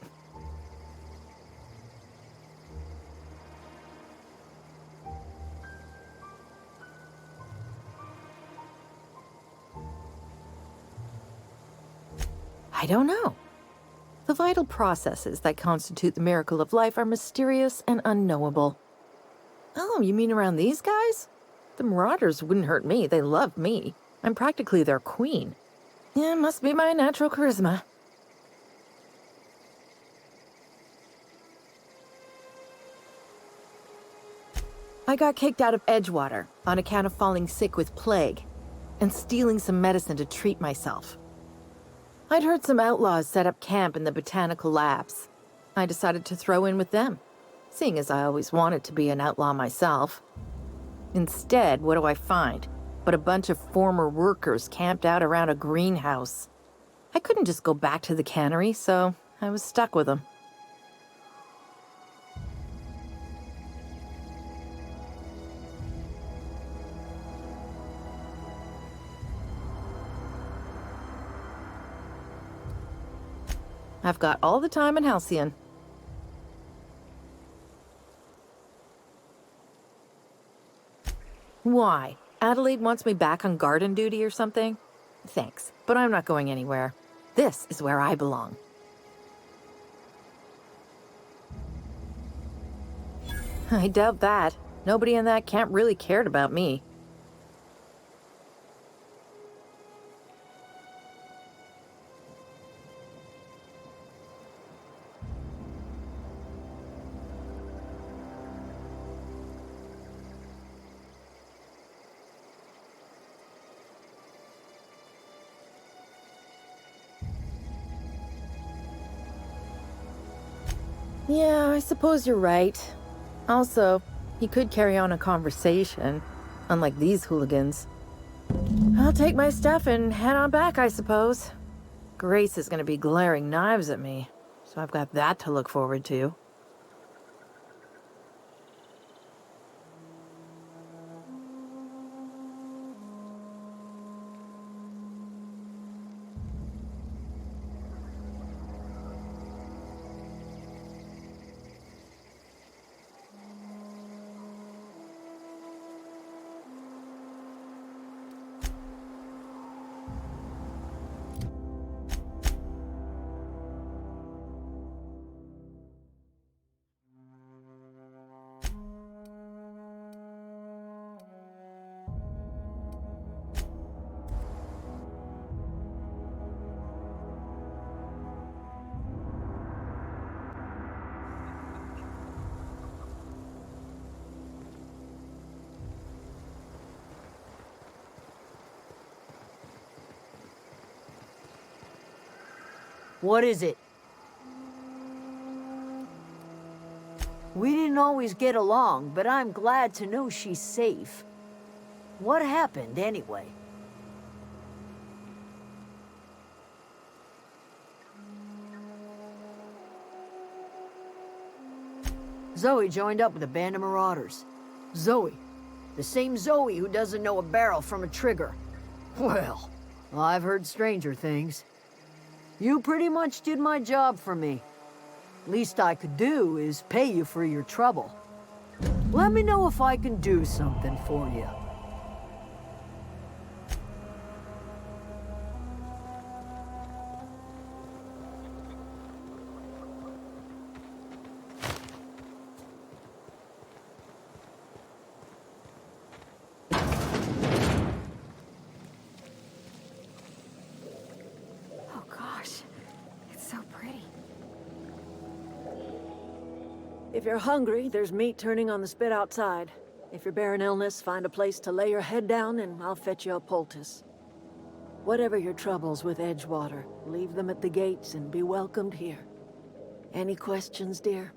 I don't know. The vital processes that constitute the miracle of life are mysterious and unknowable. Oh, you mean around these guys? The Marauders wouldn't hurt me. They love me. I'm practically their queen. Yeah, must be my natural charisma. I got kicked out of Edgewater on account of falling sick with plague and stealing some medicine to treat myself. I'd heard some outlaws set up camp in the botanical labs. I decided to throw in with them, seeing as I always wanted to be an outlaw myself. Instead, what do I find but a bunch of former workers camped out around a greenhouse? I couldn't just go back to the cannery, so I was stuck with them. I've got all the time in Halcyon. Why? Adelaide wants me back on garden duty or something? Thanks, but I'm not going anywhere. This is where I belong. I doubt that. Nobody in that camp really cared about me. Yeah, I suppose you're right. Also, he could carry on a conversation, unlike these hooligans. I'll take my stuff and head on back, I suppose. Grace is gonna be glaring knives at me, so I've got that to look forward to. What is it? We didn't always get along, but I'm glad to know she's safe. What happened, anyway? Zoe joined up with a band of marauders. Zoe. The same Zoe who doesn't know a barrel from a trigger. Well, I've heard stranger things. You pretty much did my job for me. Least I could do is pay you for your trouble. Let me know if I can do something for you. If you're hungry, there's meat turning on the spit outside. If you're bearing illness, find a place to lay your head down and I'll fetch you a poultice. Whatever your troubles with Edgewater, leave them at the gates and be welcomed here. Any questions, dear?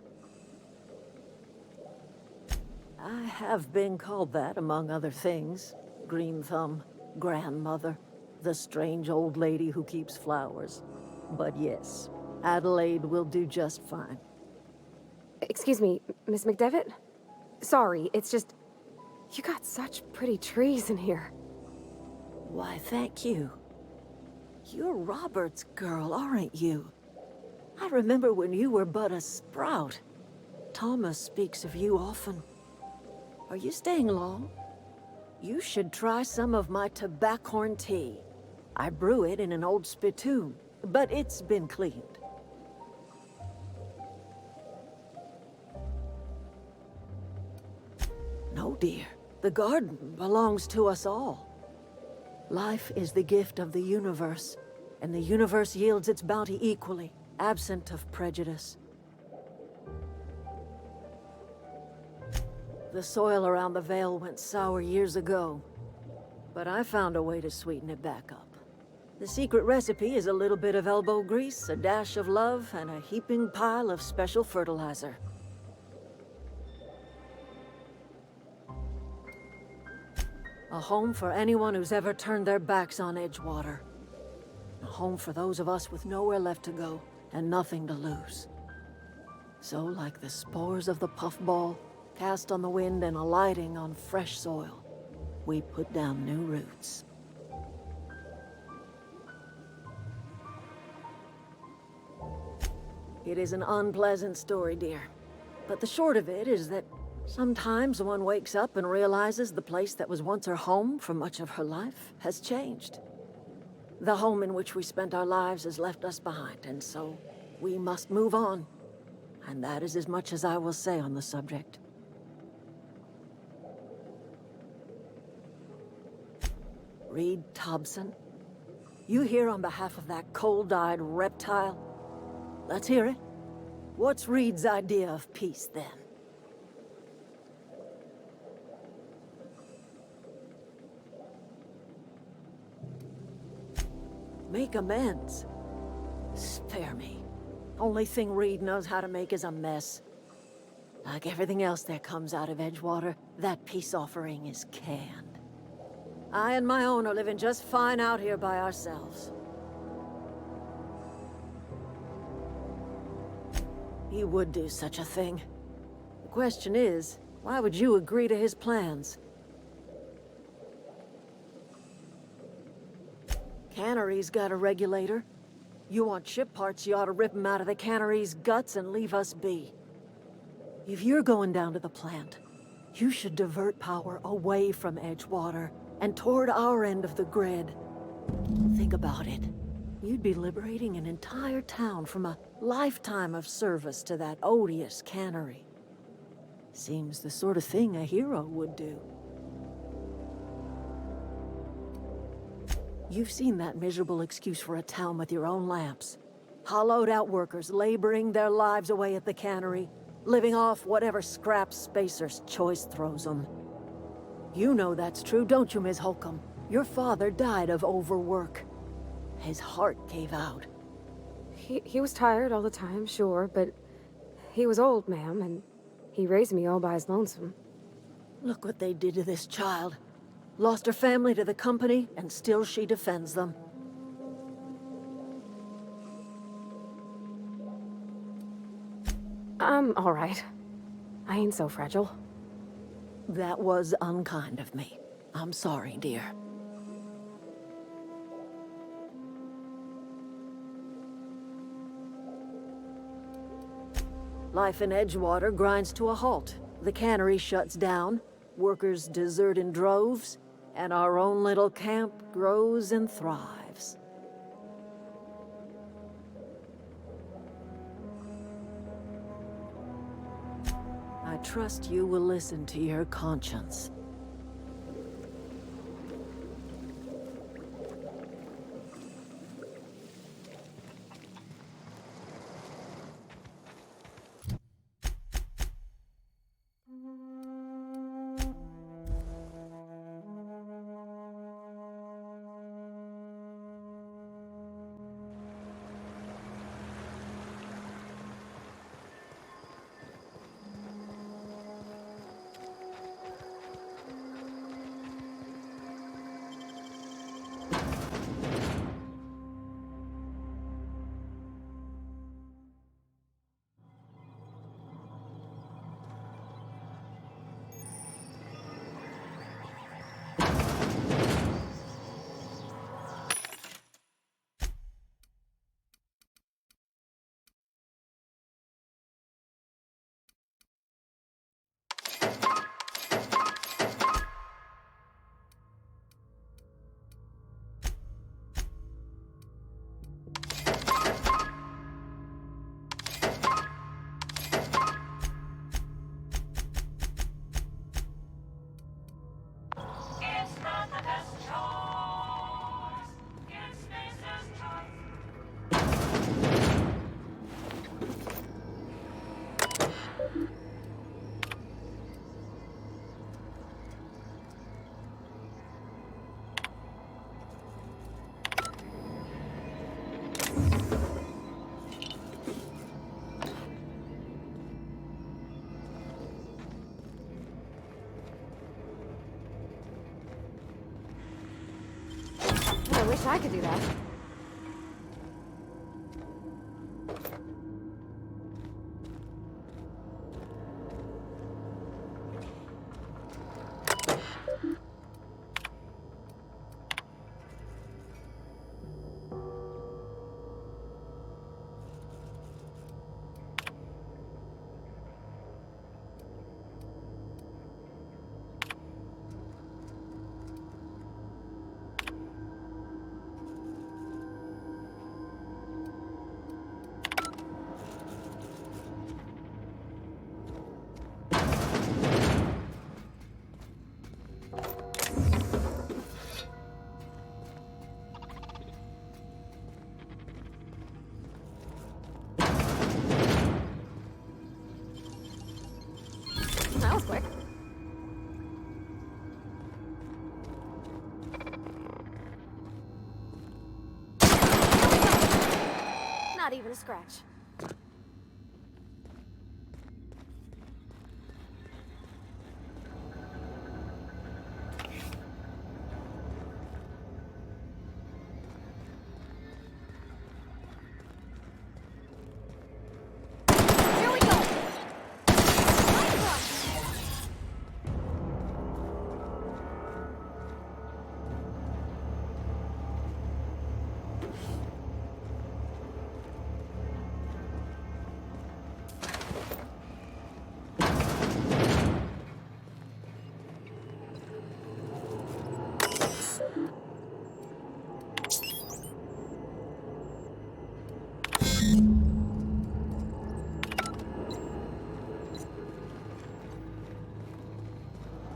I have been called that, among other things. Green Thumb, grandmother, the strange old lady who keeps flowers. But yes, Adelaide will do just fine. Excuse me, Miss McDevitt? Sorry, it's just... You got such pretty trees in here. Why, thank you. You're Robert's girl, aren't you? I remember when you were but a sprout. Thomas speaks of you often. Are you staying long? You should try some of my tobaccorn tea. I brew it in an old spittoon, but it's been cleaned. No, dear. The garden belongs to us all. Life is the gift of the universe, and the universe yields its bounty equally, absent of prejudice. The soil around the Vale went sour years ago, but I found a way to sweeten it back up. The secret recipe is a little bit of elbow grease, a dash of love, and a heaping pile of special fertilizer. A home for anyone who's ever turned their backs on Edgewater. A home for those of us with nowhere left to go and nothing to lose. So, like the spores of the puffball, cast on the wind and alighting on fresh soil, we put down new roots. It is an unpleasant story, dear. But the short of it is that sometimes one wakes up and realizes the place that was once her home for much of her life has changed. The home in which we spent our lives has left us behind, and so we must move on. And that is as much as I will say on the subject. Reed Thompson? You here on behalf of that cold-eyed reptile? Let's hear it. What's Reed's idea of peace, then? Make amends? Spare me. Only thing Reed knows how to make is a mess. Like everything else that comes out of Edgewater, that peace offering is canned. I and my own are living just fine out here by ourselves. He would do such a thing. The question is, why would you agree to his plans? Cannery's got a regulator. You want ship parts, you ought to rip them out of the cannery's guts and leave us be. If you're going down to the plant, you should divert power away from Edgewater and toward our end of the grid. Think about it. You'd be liberating an entire town from a lifetime of service to that odious cannery. Seems the sort of thing a hero would do. You've seen that miserable excuse for a town with your own lamps. Hollowed-out workers laboring their lives away at the cannery, living off whatever scraps Spacer's Choice throws them. You know that's true, don't you, Ms. Holcomb? Your father died of overwork. His heart gave out. He was tired all the time, sure, but he was old, ma'am, and he raised me all by his lonesome. Look what they did to this child. Lost her family to the company, and still she defends them. I'm all right. I ain't so fragile. That was unkind of me. I'm sorry, dear. Life in Edgewater grinds to a halt. The cannery shuts down, workers desert in droves, and our own little camp grows and thrives. I trust you will listen to your conscience. wish I could do that. That was quick. Not even a scratch. Here we go.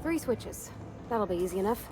Three switches. That'll be easy enough.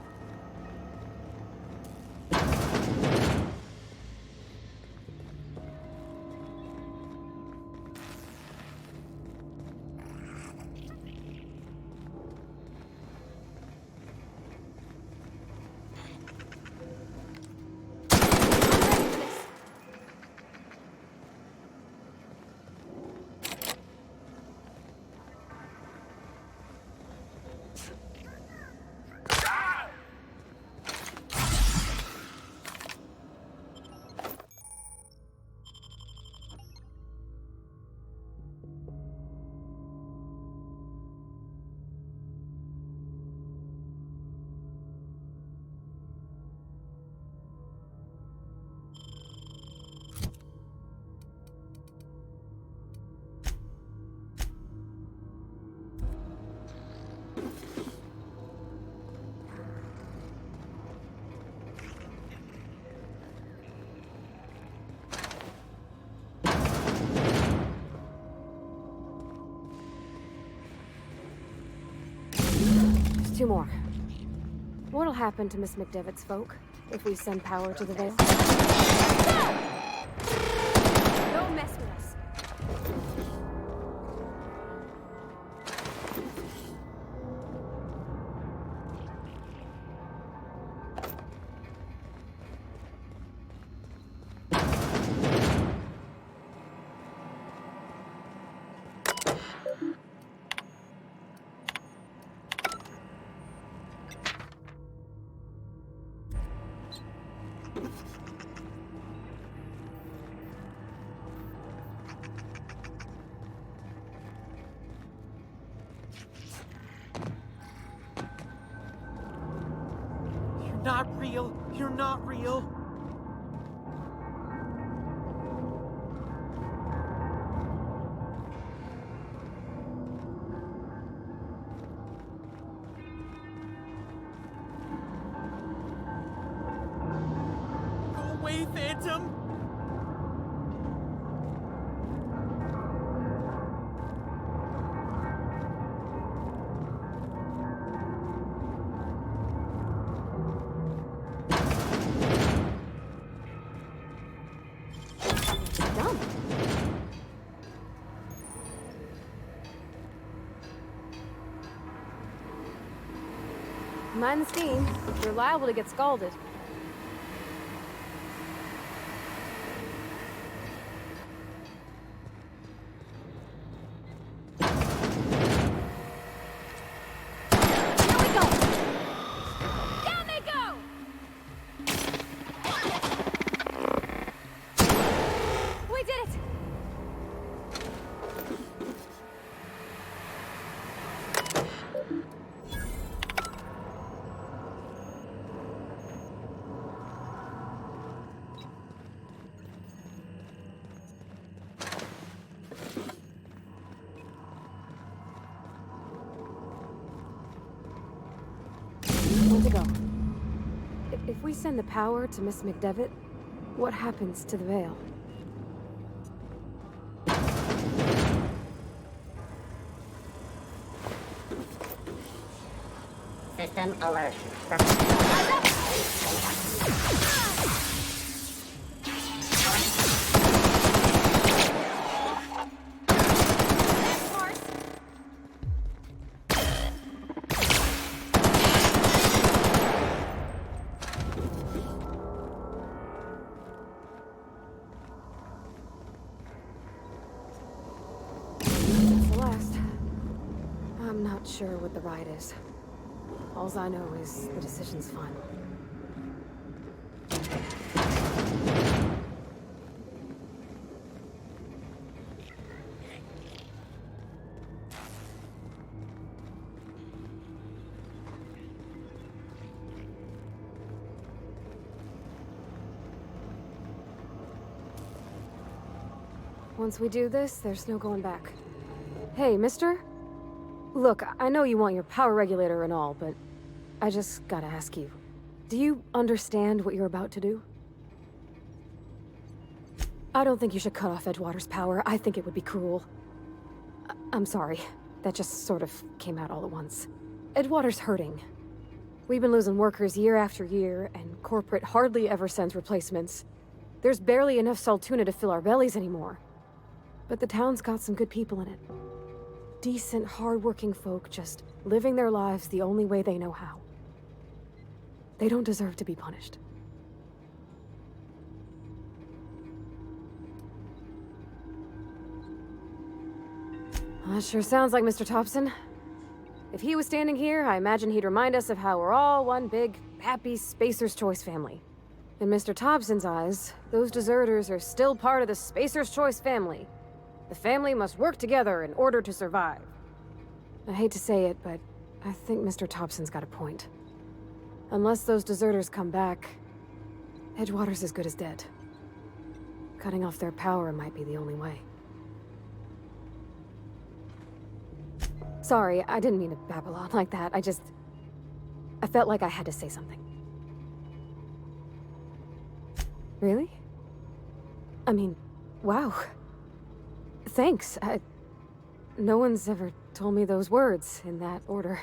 There's two more. What'll happen to Miss McDevitt's folk if we send power to the Vale? Don't mess with us. Not real. You're not real. Go away, Phantom. Mind the steam. You're liable to get scalded. Here we go! Down they go! go. If we send the power to Miss McDevitt, what happens to the veil? System alert. Celeste, I'm not sure what the ride is. Alls I know is the decision's final. Once we do this, there's no going back. Hey, mister? Look, I know you want your power regulator and all, but I just gotta ask you. Do you understand what you're about to do? I don't think you should cut off Edgewater's power. I think it would be cruel. I'm sorry. That just sort of came out all at once. Edgewater's hurting. We've been losing workers year after year, and corporate hardly ever sends replacements. There's barely enough Saltuna to fill our bellies anymore. But the town's got some good people in it. Decent, hard-working folk just living their lives the only way they know how. They don't deserve to be punished. Well, that sure sounds like Mr. Thompson. If he was standing here, I imagine he'd remind us of how we're all one big, happy Spacer's Choice family. In Mr. Thompson's eyes, those deserters are still part of the Spacer's Choice family. The family must work together in order to survive. I hate to say it, but I think Mr. Thompson's got a point. Unless those deserters come back, Edgewater's as good as dead. Cutting off their power might be the only way. Sorry, I didn't mean to babble on like that. I felt like I had to say something. Really? I mean, wow. Thanks. No one's ever told me those words in that order.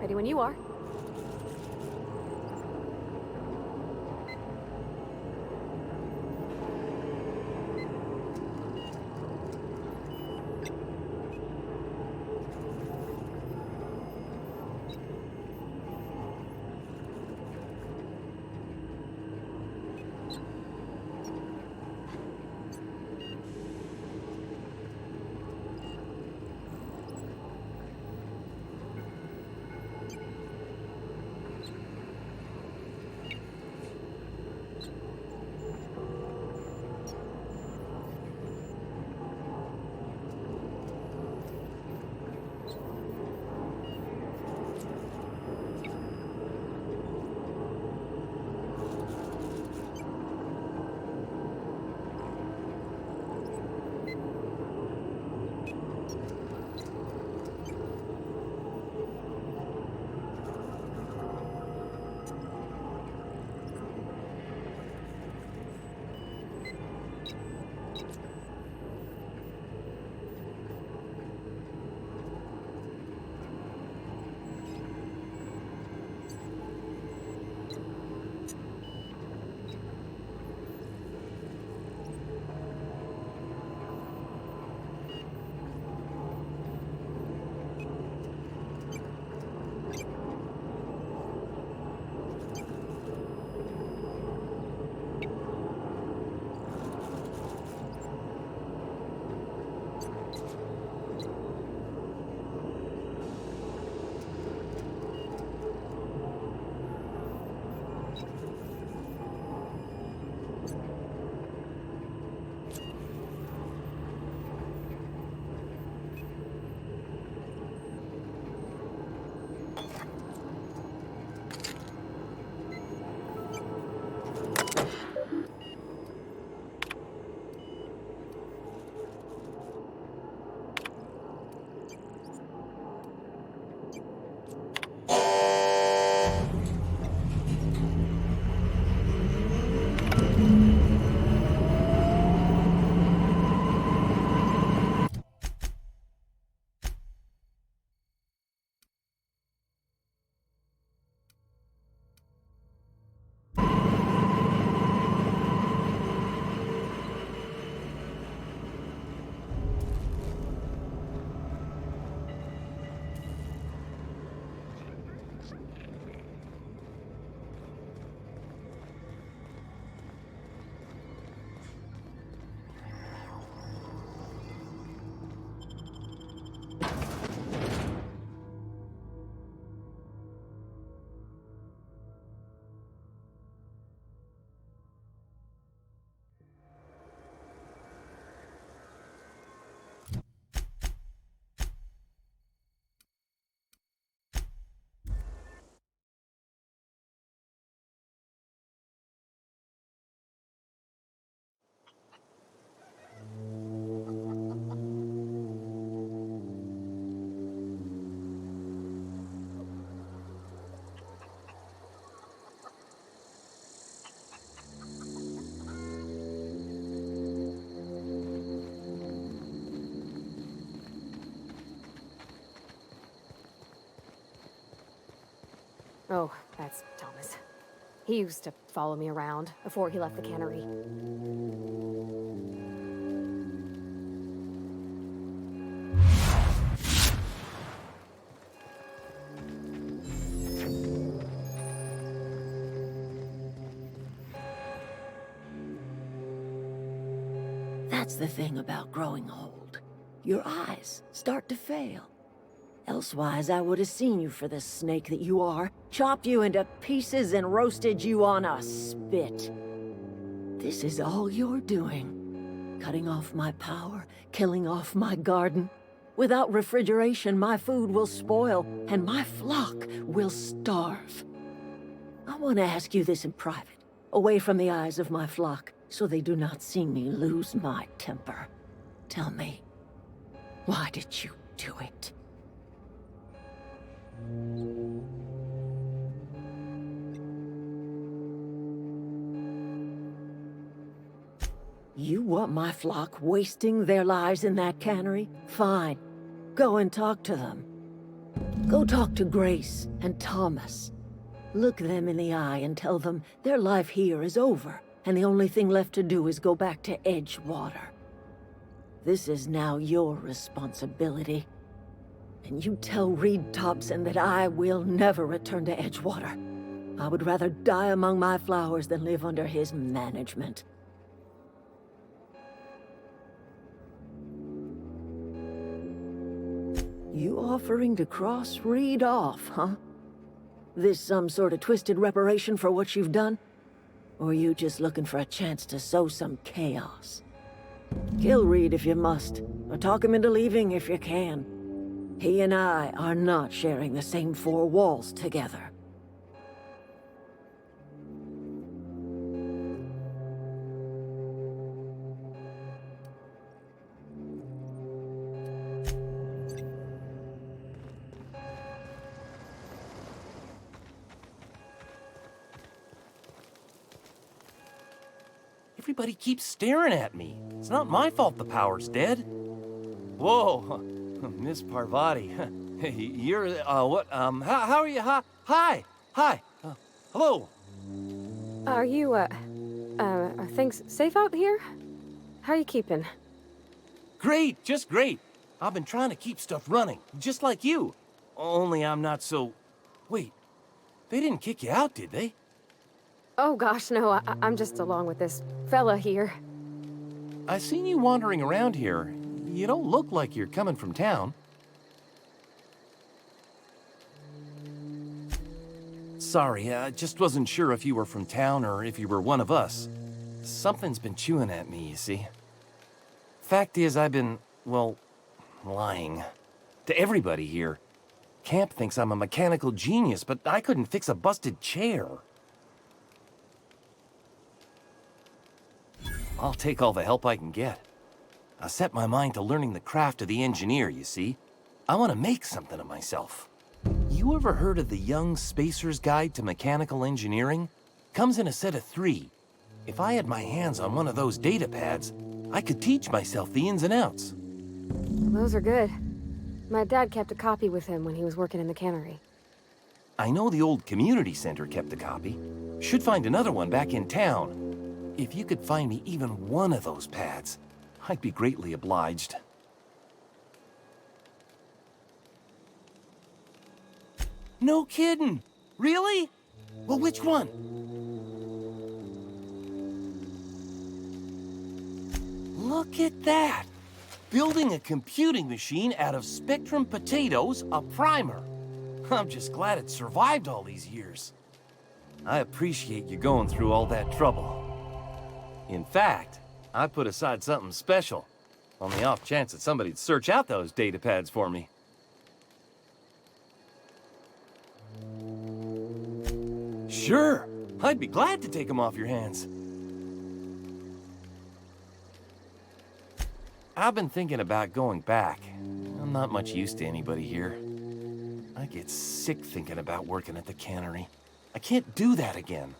Ready when you are. Oh, that's Thomas. He used to follow me around before he left the cannery. That's the thing about growing old. Your eyes start to fail. Elsewise, I would have seen you for the snake that you are, chopped you into pieces and roasted you on a spit. This is all you're doing. Cutting off my power, killing off my garden. Without refrigeration, my food will spoil, and my flock will starve. I want to ask you this in private, away from the eyes of my flock, so they do not see me lose my temper. Tell me, why did you do it? You want my flock wasting their lives in that cannery? Fine. Go and talk to them. Go talk to Grace and Thomas. Look them in the eye and tell them their life here is over, and the only thing left to do is go back to Edgewater. This is now your responsibility. And you tell Reed Thompson that I will never return to Edgewater. I would rather die among my flowers than live under his management. You offering to cross Reed off, huh? This some sort of twisted reparation for what you've done? Or you just looking for a chance to sow some chaos? Kill Reed if you must, or talk him into leaving if you can. He and I are not sharing the same four walls together. Everybody keeps staring at me. It's not my fault the power's dead. Whoa, Miss Parvati. You're, what, how are you? Hi, hello. Are you, are things safe out here? How are you keeping? Great, just great. I've been trying to keep stuff running, just like you. Only I'm not so... Wait, they didn't kick you out, did they? Oh gosh, no, I'm just along with this fella here. I seen you wandering around here. You don't look like you're coming from town. Sorry, I just wasn't sure if you were from town or if you were one of us. Something's been chewing at me, you see. Fact is, I've been, well, lying. To everybody here. Camp thinks I'm a mechanical genius, but I couldn't fix a busted chair. I'll take all the help I can get. I set my mind to learning the craft of the engineer, you see. I want to make something of myself. You ever heard of the Young Spacer's Guide to Mechanical Engineering? Comes in a set of 3. If I had my hands on one of those data pads, I could teach myself the ins and outs. Those are good. My dad kept a copy with him when he was working in the cannery. I know the old community center kept a copy. Should find another one back in town. If you could find me even one of those pads, I'd be greatly obliged. No kidding! Really? Well, which one? Look at that! Building a computing machine out of Spectrum potatoes, a primer. I'm just glad it survived all these years. I appreciate you going through all that trouble. In fact, I put aside something special, on the off chance that somebody'd search out those data pads for me. Sure, I'd be glad to take them off your hands. I've been thinking about going back. I'm not much use to anybody here. I get sick thinking about working at the cannery. I can't do that again.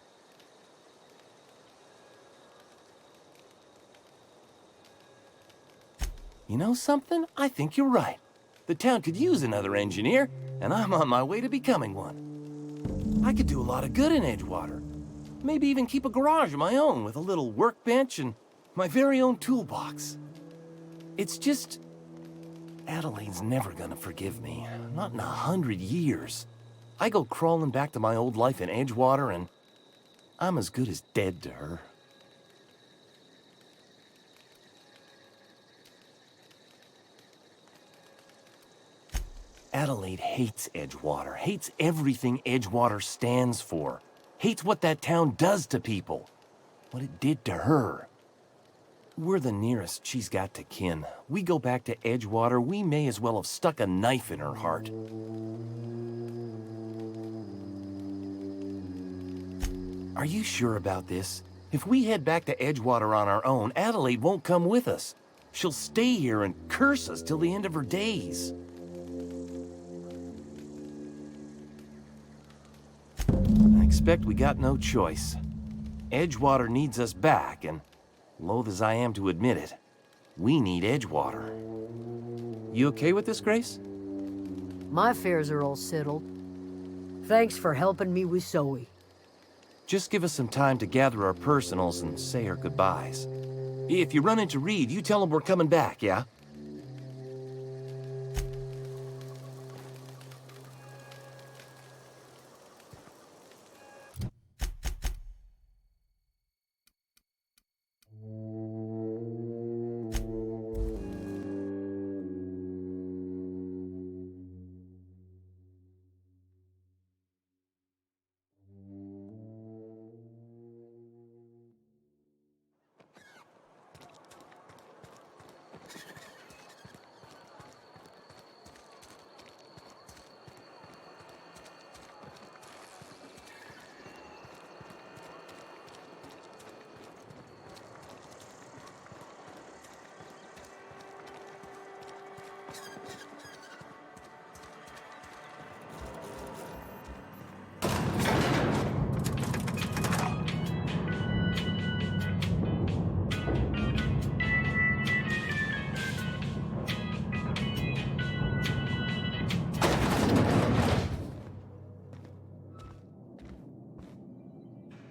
You know something? I think you're right. The town could use another engineer, and I'm on my way to becoming one. I could do a lot of good in Edgewater. Maybe even keep a garage of my own with a little workbench and my very own toolbox. It's just... Adelaide's never gonna forgive me. Not in 100 years. I go crawling back to my old life in Edgewater and I'm as good as dead to her. Adelaide hates Edgewater, hates everything Edgewater stands for, hates what that town does to people, what it did to her. We're the nearest she's got to kin. We go back to Edgewater, we may as well have stuck a knife in her heart. Are you sure about this? If we head back to Edgewater on our own, Adelaide won't come with us. She'll stay here and curse us till the end of her days. I expect we got no choice. Edgewater needs us back, and loath as I am to admit it, we need Edgewater. You okay with this, Grace? My affairs are all settled. Thanks for helping me with Zoe. Just give us some time to gather our personals and say our goodbyes. If you run into Reed, you tell him we're coming back, yeah?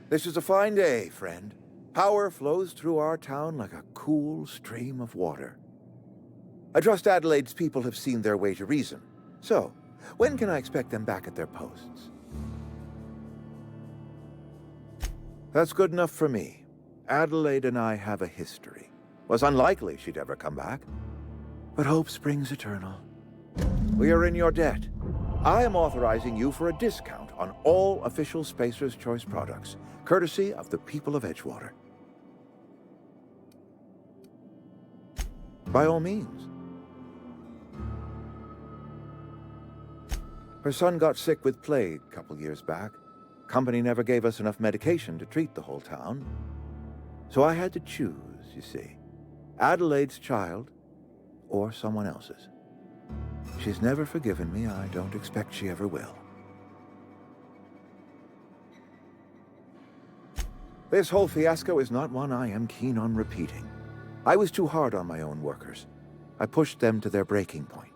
This is a fine day, friend. Power flows through our town like a cool stream of water. I trust Adelaide's people have seen their way to reason. So, when can I expect them back at their posts? That's good enough for me. Adelaide and I have a history. Was unlikely she'd ever come back. But hope springs eternal. We are in your debt. I am authorizing you for a discount on all official Spacer's Choice products, courtesy of the people of Edgewater. By all means. Her son got sick with plague a couple years back. Company never gave us enough medication to treat the whole town. So I had to choose, you see. Adelaide's child or someone else's. She's never forgiven me. I don't expect she ever will. This whole fiasco is not one I am keen on repeating. I was too hard on my own workers. I pushed them to their breaking point.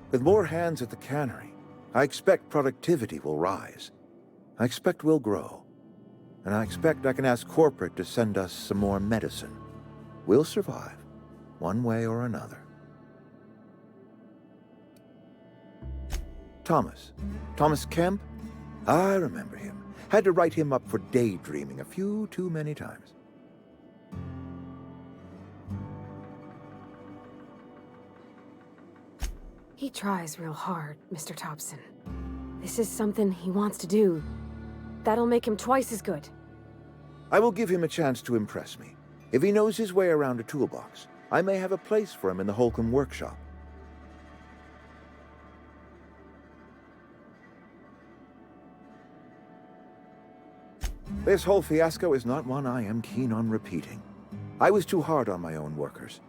With more hands at the cannery, I expect productivity will rise. I expect we'll grow. And I expect I can ask corporate to send us some more medicine. We'll survive, one way or another. Thomas Kemp? I remember him. Had to write him up for daydreaming a few too many times. He tries real hard, Mr. Thompson. This is something he wants to do. That'll make him twice as good. I will give him a chance to impress me. If he knows his way around a toolbox, I may have a place for him in the Holcomb workshop. This whole fiasco is not one I am keen on repeating. I was too hard on my own workers.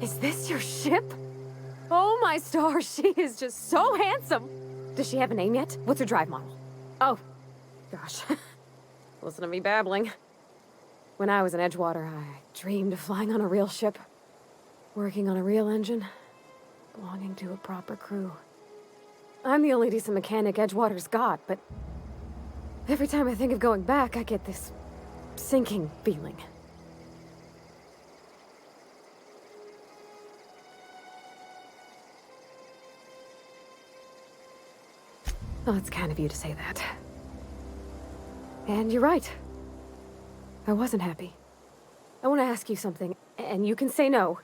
Is this your ship? Oh my stars, she is just so handsome. Does she have a name yet? What's her drive model? Oh, gosh. Listen to me babbling. When I was in Edgewater, I dreamed of flying on a real ship, working on a real engine, belonging to a proper crew. I'm the only decent mechanic Edgewater's got, but every time I think of going back, I get this sinking feeling. Well, it's kind of you to say that. And you're right. I wasn't happy. I want to ask you something, and you can say no.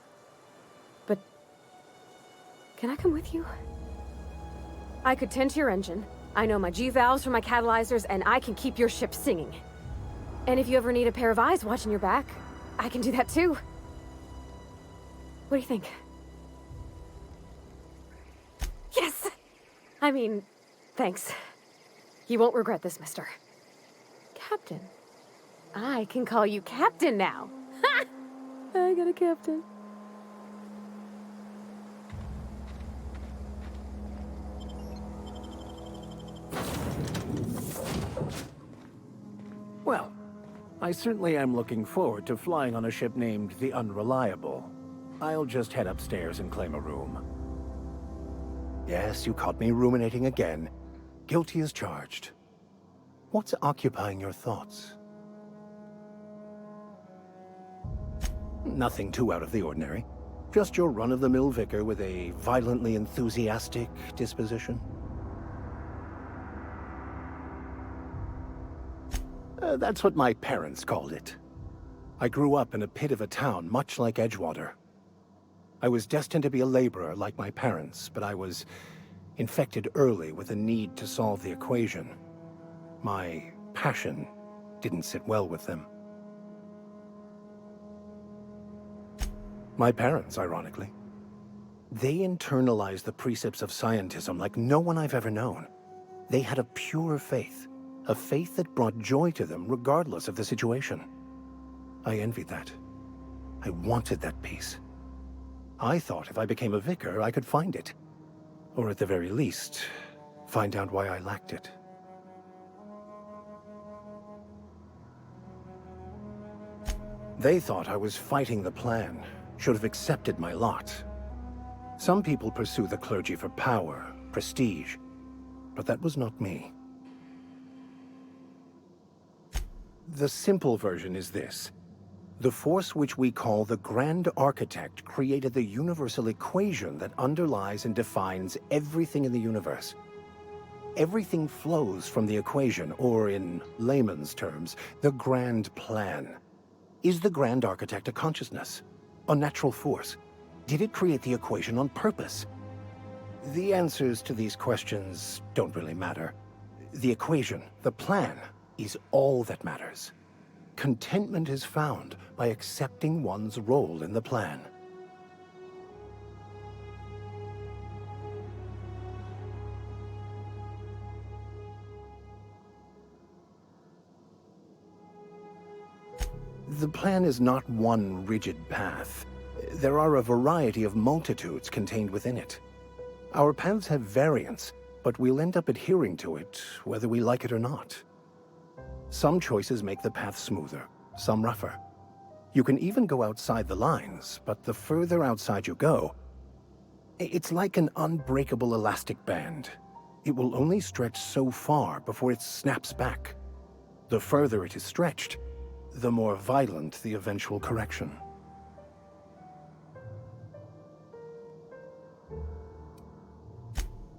But can I come with you? I could tend to your engine. I know my G-valves from my catalyzers, and I can keep your ship singing. And if you ever need a pair of eyes watching your back, I can do that too. What do you think? Yes! I mean, thanks. You won't regret this, mister. Captain. I can call you Captain now. Ha! I got a captain. Well, I certainly am looking forward to flying on a ship named the Unreliable. I'll just head upstairs and claim a room. Yes, you caught me ruminating again. Guilty as charged. What's occupying your thoughts? Nothing too out of the ordinary. Just your run-of-the-mill vicar with a violently enthusiastic disposition. That's what my parents called it. I grew up in a pit of a town, much like Edgewater. I was destined to be a laborer like my parents, but I was infected early with a need to solve the equation. My passion didn't sit well with them. My parents, ironically. They internalized the precepts of scientism like no one I've ever known. They had a pure faith, a faith that brought joy to them regardless of the situation. I envied that. I wanted that peace. I thought if I became a vicar, I could find it. Or at the very least, find out why I lacked it. They thought I was fighting the plan, should have accepted my lot. Some people pursue the clergy for power, prestige, but that was not me. The simple version is this. The force which we call the Grand Architect created the universal equation that underlies and defines everything in the universe. Everything flows from the equation, or in layman's terms, the grand plan. Is the Grand Architect a consciousness? A natural force? Did it create the equation on purpose? The answers to these questions don't really matter. The equation, the plan, is all that matters. Contentment is found by accepting one's role in the plan. The plan is not one rigid path. There are a variety of multitudes contained within it. Our paths have variance, but we'll end up adhering to it, whether we like it or not. Some choices make the path smoother, some rougher. You can even go outside the lines, but the further outside you go, it's like an unbreakable elastic band. It will only stretch so far before it snaps back. The further it is stretched, the more violent the eventual correction.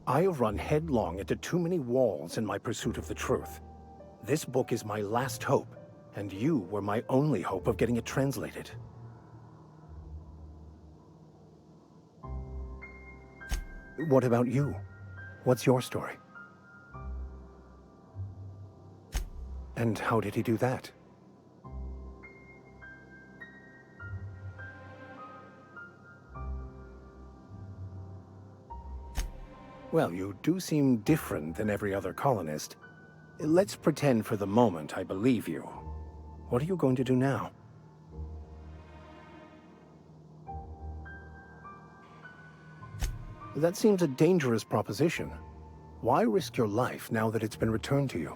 I have run headlong into too many walls in my pursuit of the truth. This book is my last hope, and you were my only hope of getting it translated. What about you? What's your story? And how did he do that? Well, you do seem different than every other colonist. Let's pretend for the moment I believe you. What are you going to do now? That seems a dangerous proposition. Why risk your life now that it's been returned to you?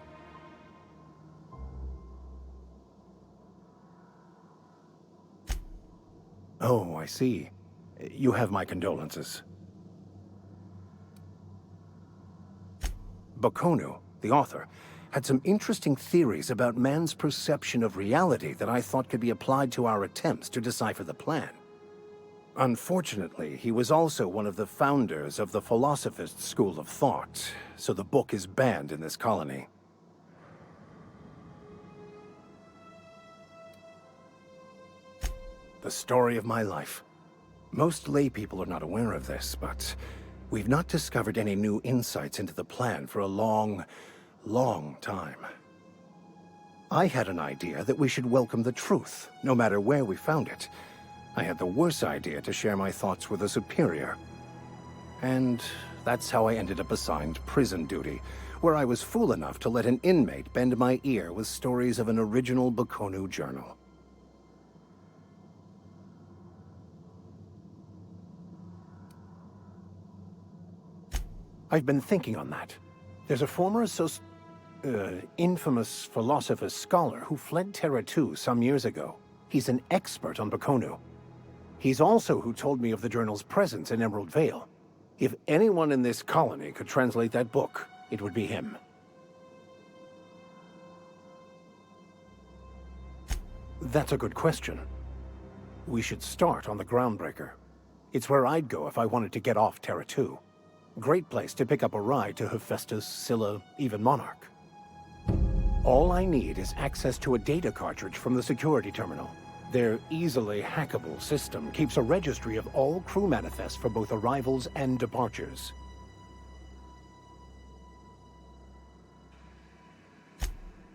Oh, I see. You have my condolences. Bakonu, the author, had some interesting theories about man's perception of reality that I thought could be applied to our attempts to decipher the plan. Unfortunately, he was also one of the founders of the Philosophist school of thought, so the book is banned in this colony. The story of my life. Most lay people are not aware of this, but we've not discovered any new insights into the plan for a long time. I had an idea that we should welcome the truth, no matter where we found it. I had the worse idea to share my thoughts with a superior. And that's how I ended up assigned prison duty, where I was fool enough to let an inmate bend my ear with stories of an original Bakonu journal. I've been thinking on that. There's a former infamous Philosophist scholar who fled Terra 2 some years ago. He's an expert on Bakonu. He's also who told me of the journal's presence in Emerald Vale. If anyone in this colony could translate that book, it would be him. That's a good question. We should start on the Groundbreaker. It's where I'd go if I wanted to get off Terra 2. Great place to pick up a ride to Hephaestus, Scylla, even Monarch. All I need is access to a data cartridge from the security terminal. Their easily hackable system keeps a registry of all crew manifests for both arrivals and departures.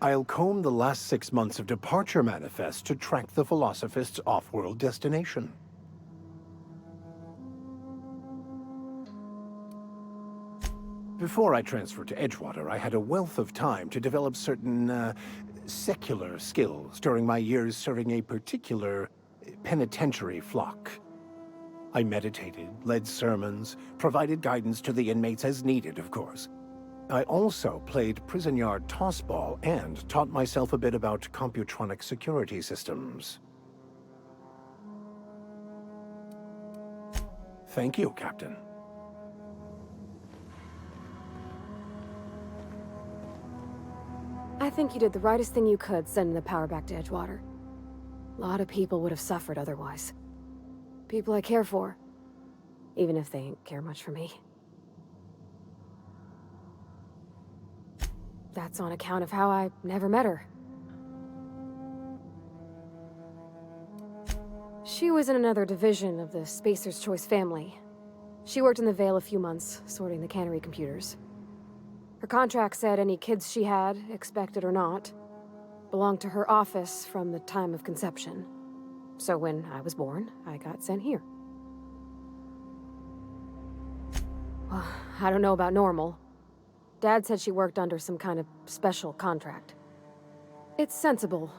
I'll comb the last 6 months of departure manifests to track the Philosophist's off-world destination. Before I transferred to Edgewater, I had a wealth of time to develop certain, secular skills during my years serving a particular penitentiary flock. I meditated, led sermons, provided guidance to the inmates as needed, of course. I also played prison yard tossball and taught myself a bit about computronic security systems. Thank you, Captain. I think you did the rightest thing you could sending the power back to Edgewater. A lot of people would have suffered otherwise. People I care for, even if they ain't care much for me. That's on account of how I never met her. She was in another division of the Spacer's Choice family. She worked in the Vale a few months, sorting the cannery computers. Her contract said any kids she had, expected or not, belonged to her office from the time of conception. So when I was born, I got sent here. Well, I don't know about normal. Dad said she worked under some kind of special contract. It's sensible.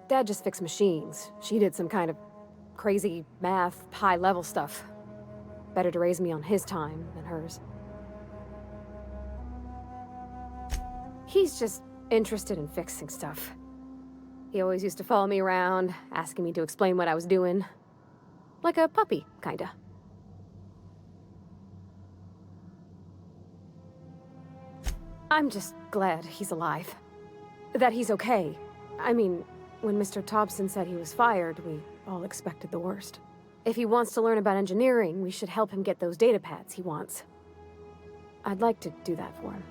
Dad just fixed machines. She did some kind of crazy math, high-level stuff. Better to raise me on his time than hers. He's just interested in fixing stuff. He always used to follow me around, asking me to explain what I was doing. Like a puppy, kinda. I'm just glad he's alive. That he's okay. I mean, when Mr. Thompson said he was fired, we all expected the worst. If he wants to learn about engineering, we should help him get those data pads he wants. I'd like to do that for him.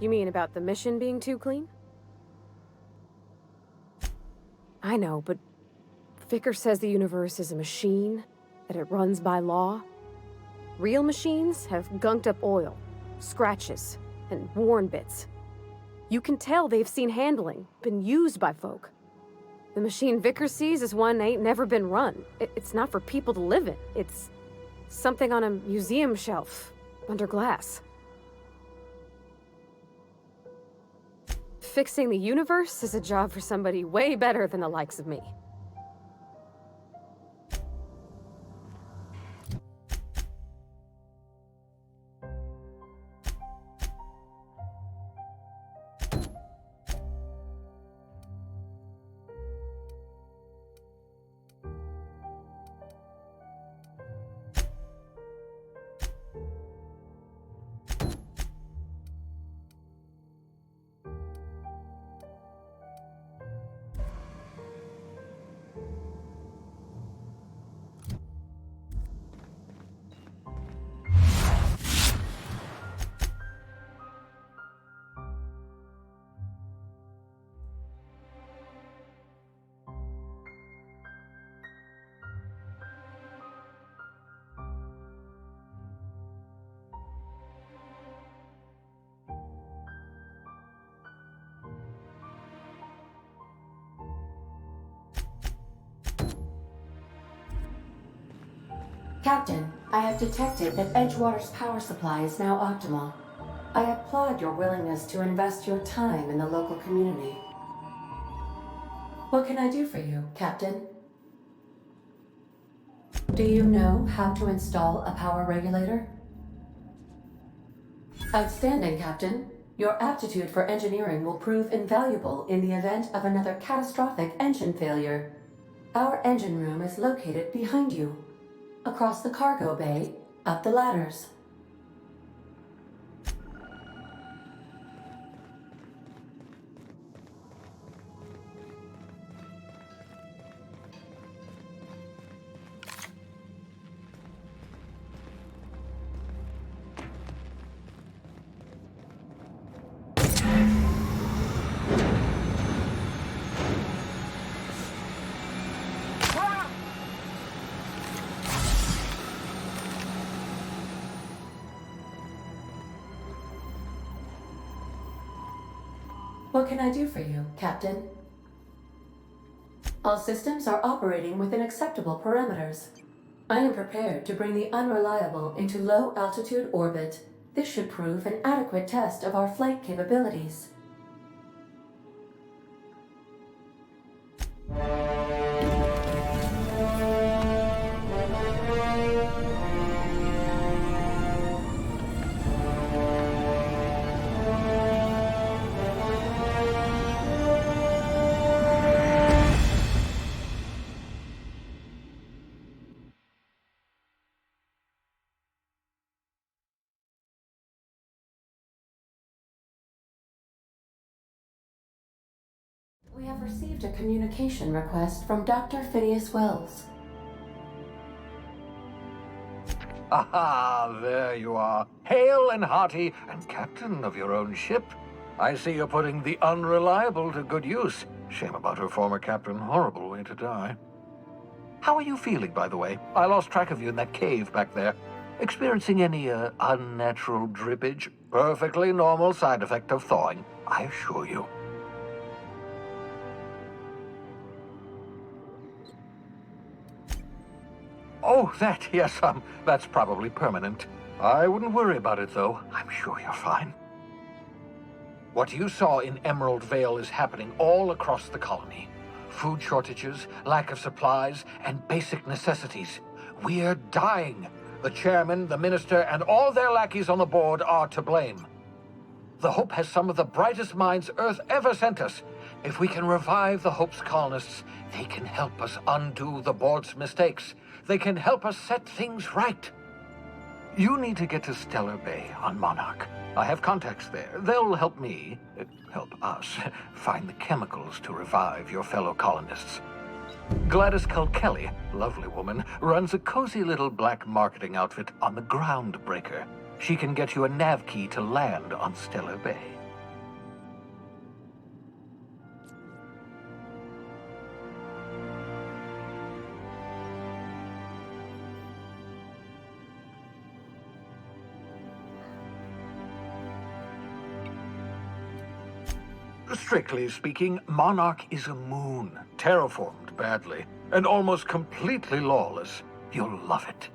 You mean about the mission being too clean? I know, but Vickers says the universe is a machine, that it runs by law. Real machines have gunked up oil, scratches, and worn bits. You can tell they've seen handling, been used by folk. The machine Vickers sees is one ain't never been run. It's not for people to live in. It's something on a museum shelf, under glass. Fixing the universe is a job for somebody way better than the likes of me. Captain, I have detected that Edgewater's power supply is now optimal. I applaud your willingness to invest your time in the local community. What can I do for you, Captain? Do you know how to install a power regulator? Outstanding, Captain. Your aptitude for engineering will prove invaluable in the event of another catastrophic engine failure. Our engine room is located behind you. Across the cargo bay, up the ladders. What can I do for you, Captain? All systems are operating within acceptable parameters. I am prepared to bring the unreliable into low-altitude orbit. This should prove an adequate test of our flight capabilities. We have received a communication request from Dr. Phineas Wells. Aha, there you are. Hale and hearty, and captain of your own ship. I see you're putting the unreliable to good use. Shame about her former captain. Horrible way to die. How are you feeling, by the way? I lost track of you in that cave back there. Experiencing any, unnatural drippage? Perfectly normal side effect of thawing, I assure you. Oh, that, yes, that's probably permanent. I wouldn't worry about it, though. I'm sure you're fine. What you saw in Emerald Vale is happening all across the colony. Food shortages, lack of supplies, and basic necessities. We're dying. The chairman, the minister, and all their lackeys on the board are to blame. The Hope has some of the brightest minds Earth ever sent us. If we can revive the Hope's colonists, they can help us undo the board's mistakes. They can help us set things right. You need to get to Stellar Bay on Monarch. I have contacts there. They'll help me, help us, find the chemicals to revive your fellow colonists. Gladys Kelly, lovely woman, runs a cozy little black marketing outfit on the Groundbreaker. She can get you a nav key to land on Stellar Bay. Strictly speaking, Monarch is a moon, terraformed badly, and almost completely lawless. You'll love it.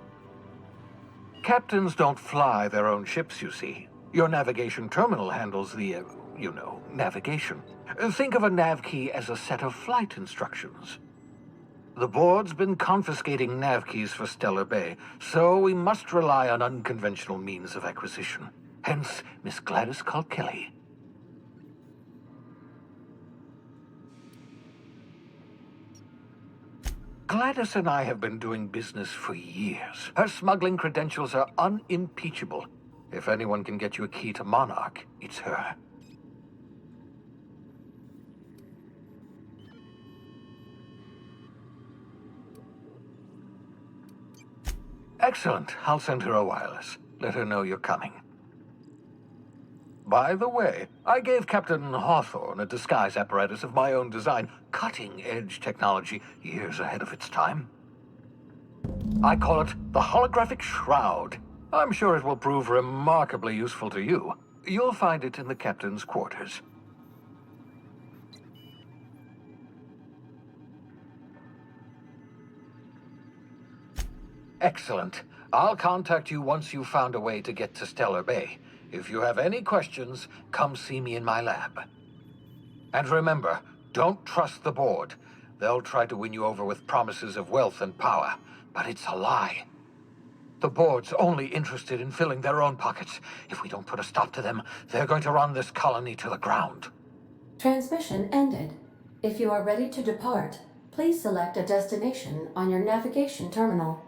Captains don't fly their own ships, you see. Your navigation terminal handles the, navigation. Think of a nav key as a set of flight instructions. The board's been confiscating nav keys for Stellar Bay, so we must rely on unconventional means of acquisition. Hence, Miss Gladys Kelly. Gladys and I have been doing business for years. Her smuggling credentials are unimpeachable. If anyone can get you a key to Monarch, it's her. Excellent. I'll send her a wireless. Let her know you're coming. By the way, I gave Captain Hawthorne a disguise apparatus of my own design, cutting-edge technology, years ahead of its time. I call it the Holographic Shroud. I'm sure it will prove remarkably useful to you. You'll find it in the captain's quarters. Excellent. I'll contact you once you've found a way to get to Stellar Bay. If you have any questions, come see me in my lab. And remember, don't trust the board. They'll try to win you over with promises of wealth and power, but it's a lie. The board's only interested in filling their own pockets. If we don't put a stop to them, they're going to run this colony to the ground. Transmission ended. If you are ready to depart, please select a destination on your navigation terminal.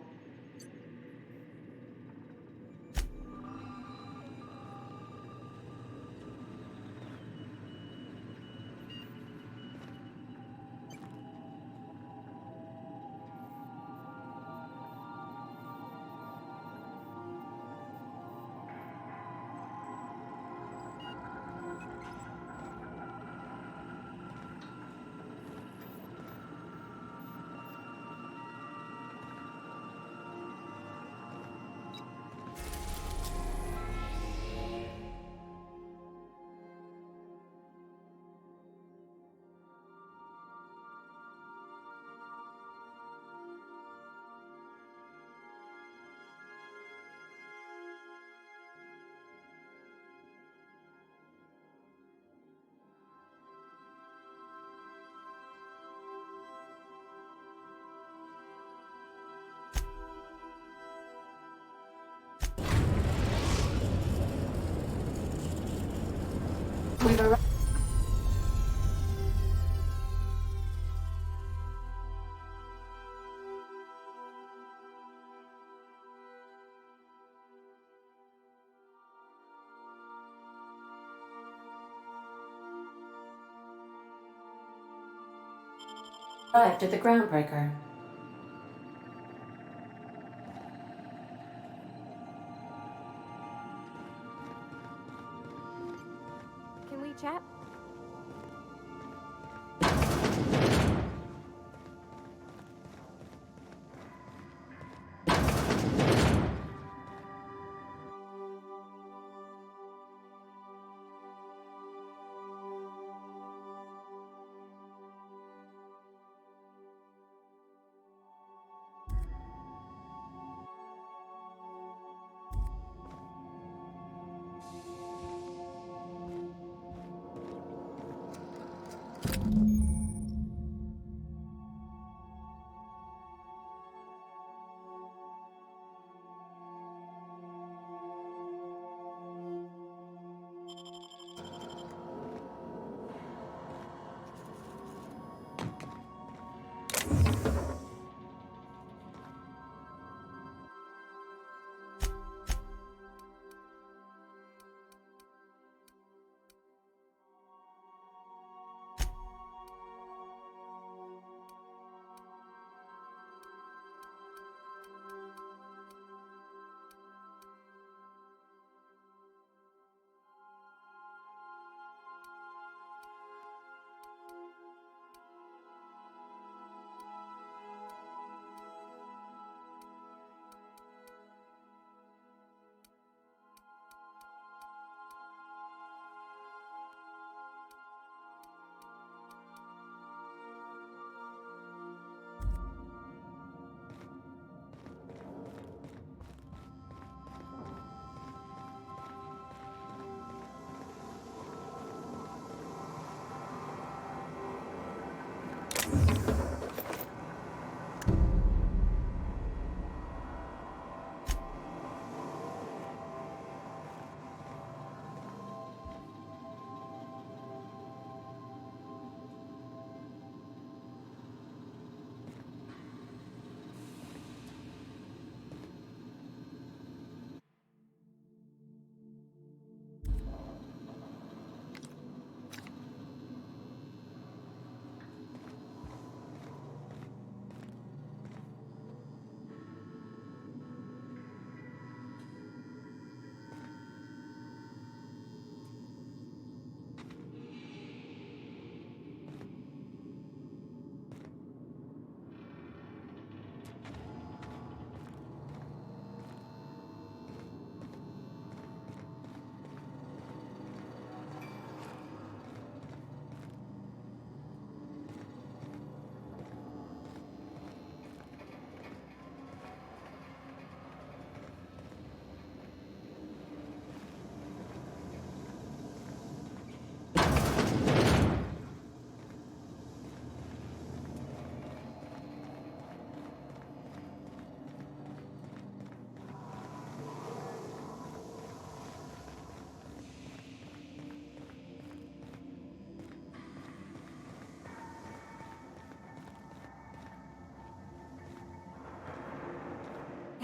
We've arrived. Arrived at the groundbreaker. Can we chat?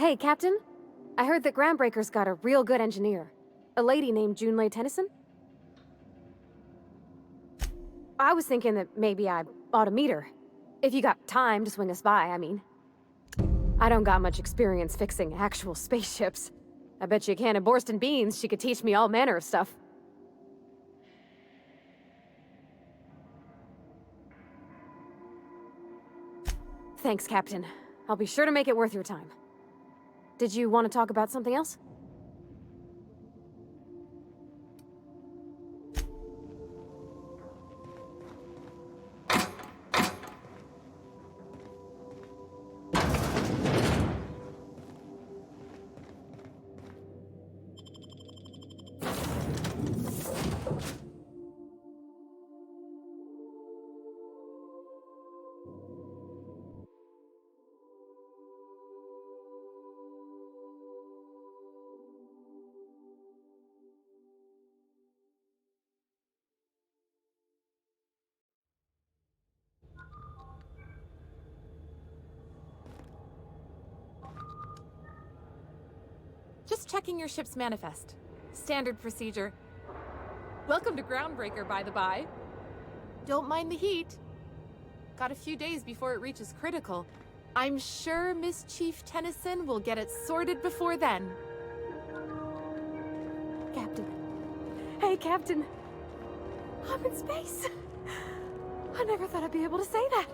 Hey, Captain. I heard that Groundbreaker's got a real good engineer. A lady named Junlei Tennyson? I was thinking that maybe I ought to meet her. If you got time to swing us by, I mean. I don't got much experience fixing actual spaceships. I bet you a can of Borston beans she could teach me all manner of stuff. Thanks, Captain. I'll be sure to make it worth your time. Did you want to talk about something else? Just checking your ship's manifest. Standard procedure. Welcome to Groundbreaker, by the by. Don't mind the heat. Got a few days before it reaches critical. I'm sure Miss Chief Tennyson will get it sorted before then. Captain. Hey, Captain. I'm in space. I never thought I'd be able to say that.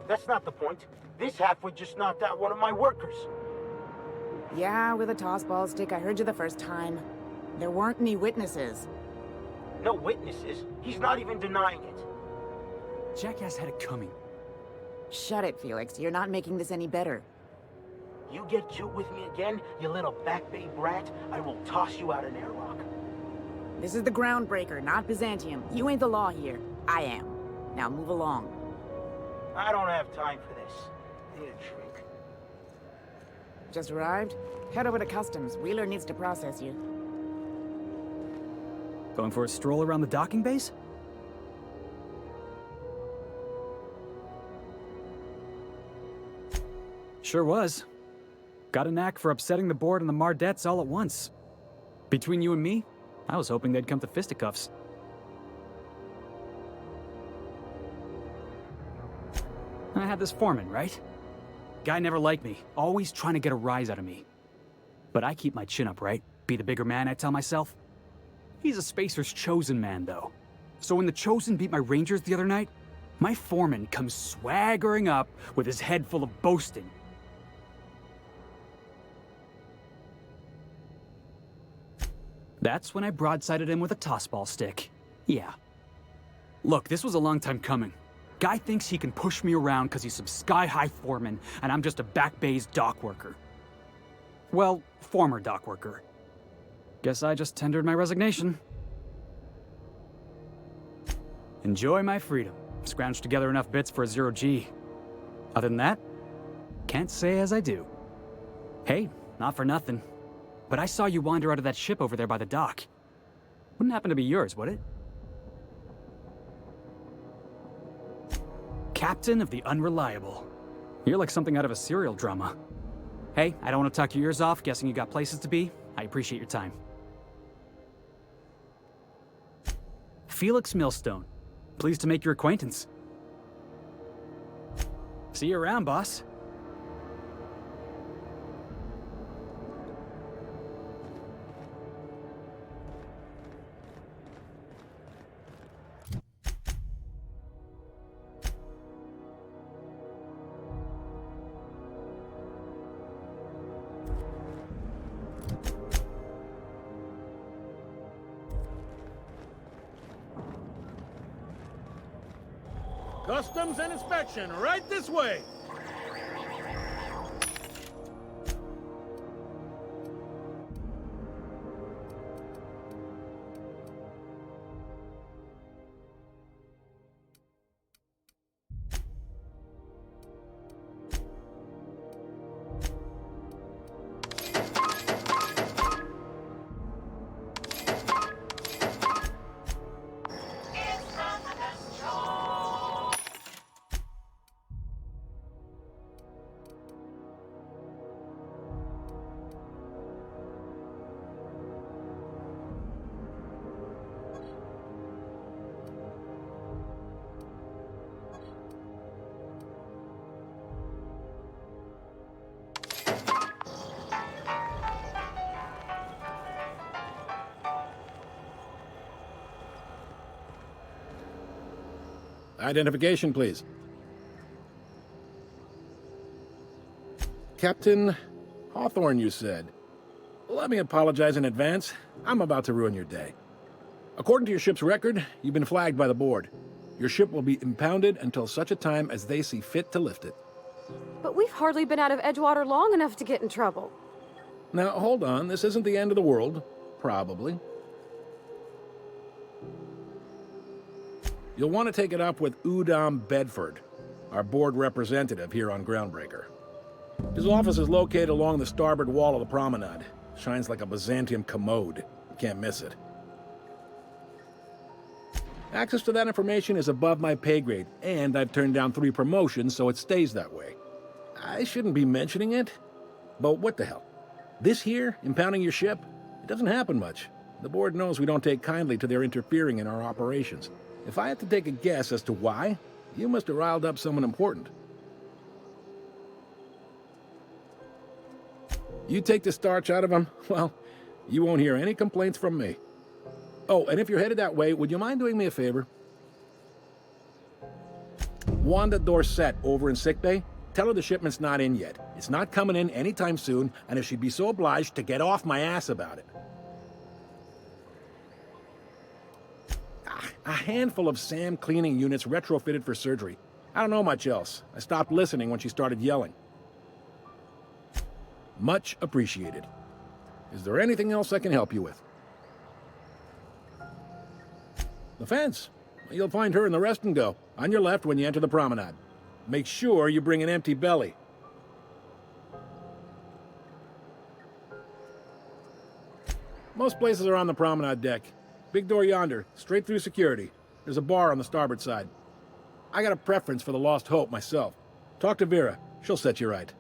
That's not the point. This halfwit just knocked out one of my workers. Yeah, with a tossball stick, I heard you the first time. There weren't any witnesses. No witnesses? He's not even denying it. Jackass had it coming. Shut it, Felix. You're not making this any better. You get cute with me again, you little back bay brat, I will toss you out an airlock. This is the Groundbreaker, not Byzantium. You ain't the law here. I am. Now move along. I don't have time for this. I need a drink. Just arrived? Head over to Customs. Wheeler needs to process you. Going for a stroll around the docking base? Sure was. Got a knack for upsetting the board and the Mardettes all at once. Between you and me, I was hoping they'd come to fisticuffs. I had this foreman, right? Guy never liked me, always trying to get a rise out of me. But I keep my chin up, right? Be the bigger man, I tell myself. He's a Spacer's chosen man, though. So when the Chosen beat my Rangers the other night, my foreman comes swaggering up with his head full of boasting. That's when I broadsided him with a tossball stick. Yeah. Look, this was a long time coming. Guy thinks he can push me around because he's some sky-high foreman, and I'm just a back bay's dock worker. Well, former dock worker. Guess I just tendered my resignation. Enjoy my freedom. Scrounged together enough bits for a 0G. Other than that, can't say as I do. Hey, not for nothing, but I saw you wander out of that ship over there by the dock. Wouldn't happen to be yours, would it? Captain of the Unreliable. You're like something out of a serial drama. Hey, I don't want to talk your ears off, guessing you got places to be. I appreciate your time. Felix Millstone. Pleased to make your acquaintance. See you around, boss. Customs and inspection, right this way! Identification, please. Captain Hawthorne, you said. Let me apologize in advance. I'm about to ruin your day. According to your ship's record, you've been flagged by the board. Your ship will be impounded until such a time as they see fit to lift it. But we've hardly been out of Edgewater long enough to get in trouble. Now, hold on. This isn't the end of the world. Probably. You'll want to take it up with Udom Bedford, our board representative here on Groundbreaker. His office is located along the starboard wall of the promenade. Shines like a Byzantium commode. You can't miss it. Access to that information is above my pay grade, and I've turned down 3 promotions, so it stays that way. I shouldn't be mentioning it, but what the hell? This here, impounding your ship, it doesn't happen much. The board knows we don't take kindly to their interfering in our operations. If I had to take a guess as to why, you must have riled up someone important. You take the starch out of them, well, you won't hear any complaints from me. Oh, and if you're headed that way, would you mind doing me a favor? Wanda Dorset over in sickbay, tell her the shipment's not in yet. It's not coming in anytime soon, and if she'd be so obliged to get off my ass about it. A handful of SAM cleaning units retrofitted for surgery. I don't know much else. I stopped listening when she started yelling. Much appreciated. Is there anything else I can help you with? The fence. You'll find her in the rest and go, on your left when you enter the promenade. Make sure you bring an empty belly. Most places are on the promenade deck. Big door yonder, straight through security. There's a bar on the starboard side. I got a preference for the Lost Hope myself. Talk to Vera. She'll set you right.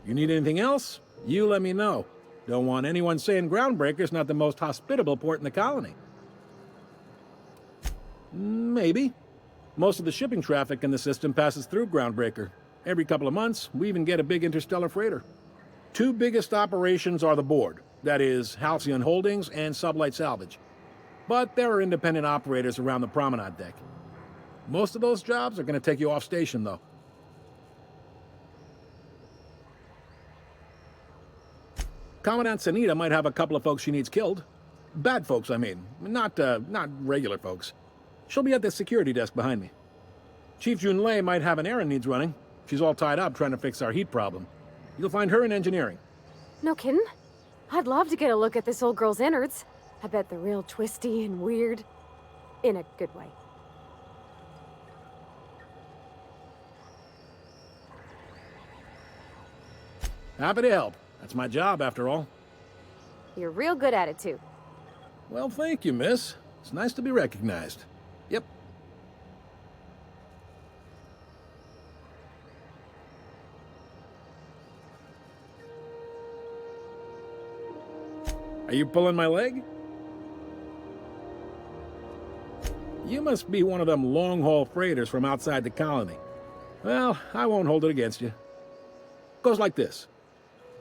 You need anything else? You let me know. Don't want anyone saying Groundbreaker's not the most hospitable port in the colony. Maybe. Most of the shipping traffic in the system passes through Groundbreaker. Every couple of months, we even get a big interstellar freighter. 2 biggest operations are the board. That is, Halcyon Holdings and Sublight Salvage. But there are independent operators around the promenade deck. Most of those jobs are going to take you off station, though. Commandant Sanita might have a couple of folks she needs killed. Bad folks, I mean. Not regular folks. She'll be at the security desk behind me. Chief Junlei might have an errand needs running. She's all tied up trying to fix our heat problem. You'll find her in engineering. No kidding? I'd love to get a look at this old girl's innards. I bet they're real twisty and weird. In a good way. Happy to help. That's my job, after all. You're real good at it, too. Well, thank you, miss. It's nice to be recognized. Yep. Are you pulling my leg? You must be one of them long-haul freighters from outside the colony. Well, I won't hold it against you. Goes like this.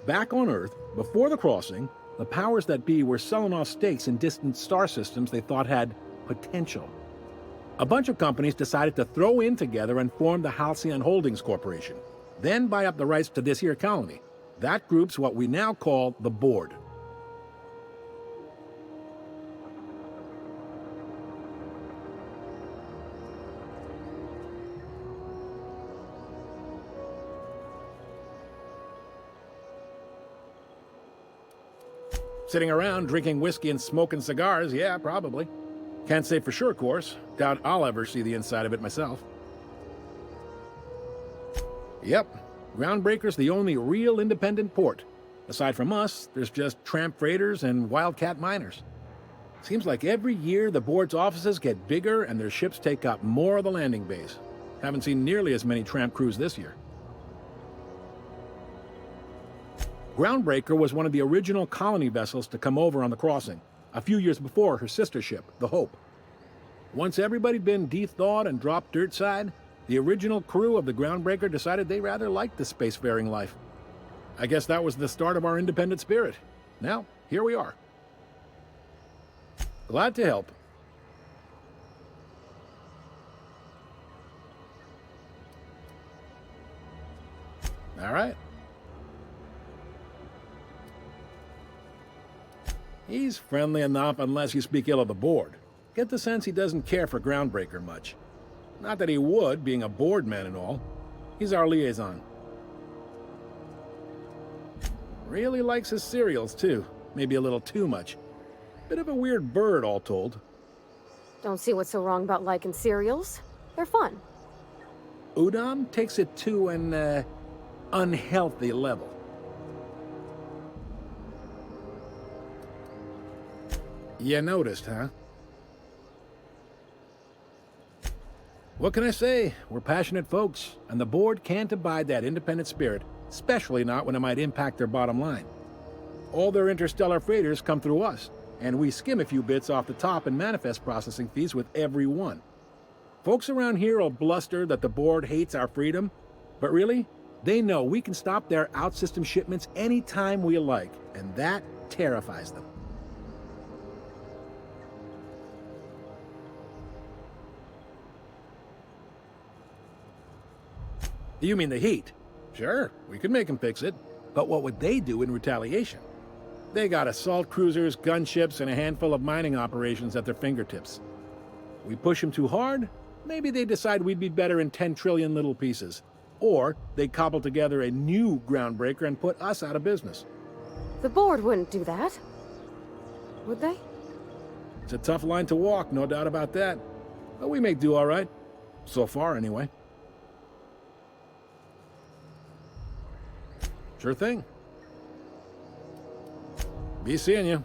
Back on Earth, before the crossing, the powers that be were selling off stakes in distant star systems they thought had potential. A bunch of companies decided to throw in together and form the Halcyon Holdings Corporation, then buy up the rights to this here colony. That group's what we now call the Board. Sitting around drinking whiskey and smoking cigars, yeah, probably. Can't say for sure, of course. Doubt I'll ever see the inside of it myself. Yep, Groundbreaker's the only real independent port. Aside from us, there's just tramp freighters and wildcat miners. Seems like every year the board's offices get bigger and their ships take up more of the landing base. Haven't seen nearly as many tramp crews this year. Groundbreaker was one of the original colony vessels to come over on the crossing, a few years before her sister ship, the Hope. Once everybody'd been de-thawed and dropped dirt side, the original crew of the Groundbreaker decided they rather liked the spacefaring life. I guess that was the start of our independent spirit. Now, here we are. Glad to help. All right. He's friendly enough unless you speak ill of the board. Get the sense he doesn't care for Groundbreaker much. Not that he would, being a board man and all. He's our liaison. Really likes his cereals, too. Maybe a little too much. Bit of a weird bird, all told. Don't see what's so wrong about liking cereals. They're fun. Udom takes it to an, unhealthy level. You noticed, huh? What can I say? We're passionate folks, and the board can't abide that independent spirit, especially not when it might impact their bottom line. All their interstellar freighters come through us, and we skim a few bits off the top in manifest processing fees with every one. Folks around here will bluster that the board hates our freedom, but really, they know we can stop their out-system shipments anytime we like, and that terrifies them. You mean the heat? Sure, we could make them fix it. But what would they do in retaliation? They got assault cruisers, gunships, and a handful of mining operations at their fingertips. We push them too hard, maybe they decide we'd be better in 10 trillion little pieces. Or they cobble together a new Groundbreaker and put us out of business. The board wouldn't do that. Would they? It's a tough line to walk, no doubt about that. But we make do all right. So far, anyway. Sure thing. Be seeing you.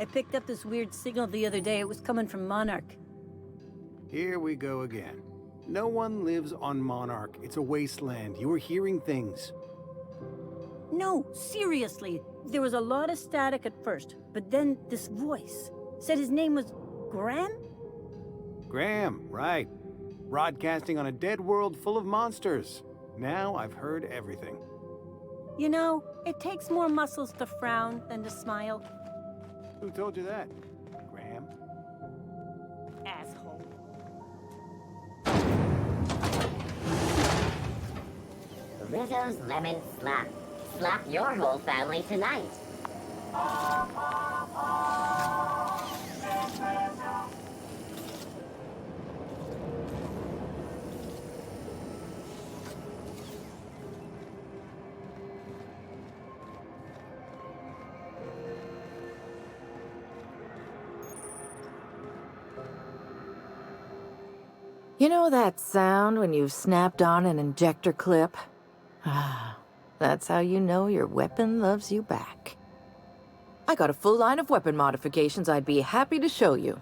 I picked up this weird signal the other day. It was coming from Monarch. Here we go again. No one lives on Monarch. It's a wasteland. You were hearing things. No, seriously. There was a lot of static at first, but then this voice said his name was Graham? Graham, right. Broadcasting on a dead world full of monsters. Now I've heard everything. You know, it takes more muscles to frown than to smile. Who told you that, Graham? Asshole. Rizzo's Lemon Slap. Slap your whole family tonight. You know that sound when you've snapped on an injector clip? Ah, that's how you know your weapon loves you back. I got a full line of weapon modifications I'd be happy to show you.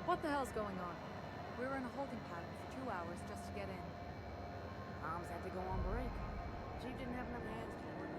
What the hell's going on? We were in a holding pattern for 2 hours just to get in. Moms had to go on break. Chief didn't have enough hands to coordinate.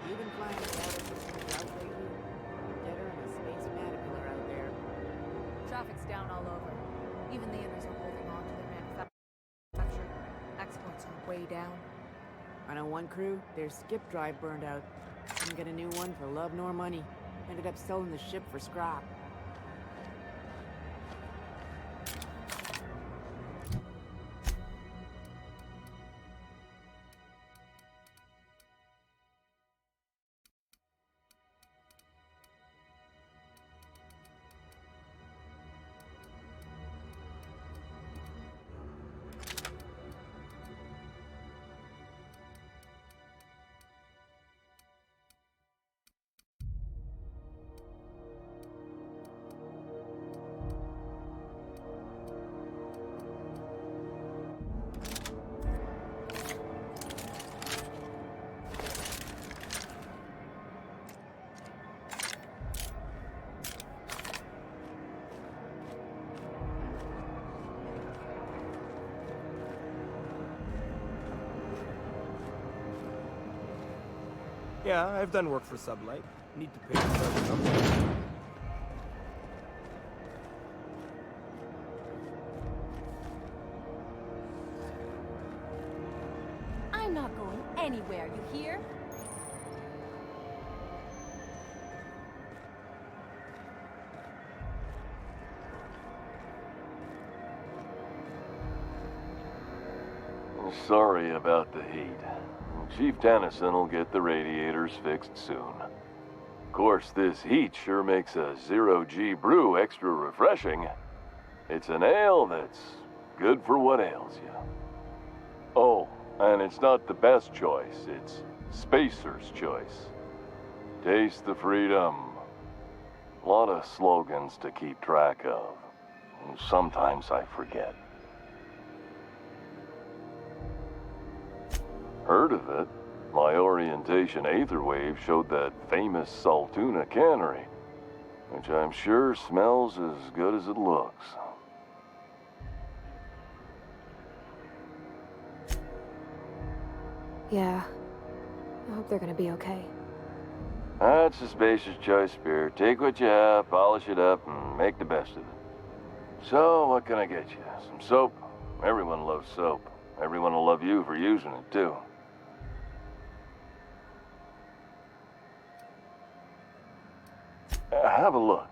You've been flying the battle systems out lately? Deader and a space caterpillar out there. Traffic's down all over. Even the inners are holding on to their manufacturing. Exports are way down. I know one crew, their skip drive burned out. Couldn't get a new one for love nor money. Ended up selling the ship for scrap. Yeah, I've done work for Sublight. Need to pay for something. anywhere, you hear? Sorry about the heat. Chief Tennyson will get the radiators fixed soon. Of course, this heat sure makes a zero-G brew extra refreshing. It's an ale that's good for what ails you. Oh, and it's not the best choice, it's Spacer's choice. Taste the freedom. A lot of slogans to keep track of. Sometimes I forget. Heard of it? My orientation aetherwave showed that famous Saltuna cannery, which I'm sure smells as good as it looks. Yeah. I hope they're gonna be okay. That's a Spacer's choice beer. Take what you have, polish it up, and make the best of it. So, what can I get you? Some soap? Everyone loves soap. Everyone will love you for using it, too. Have a look.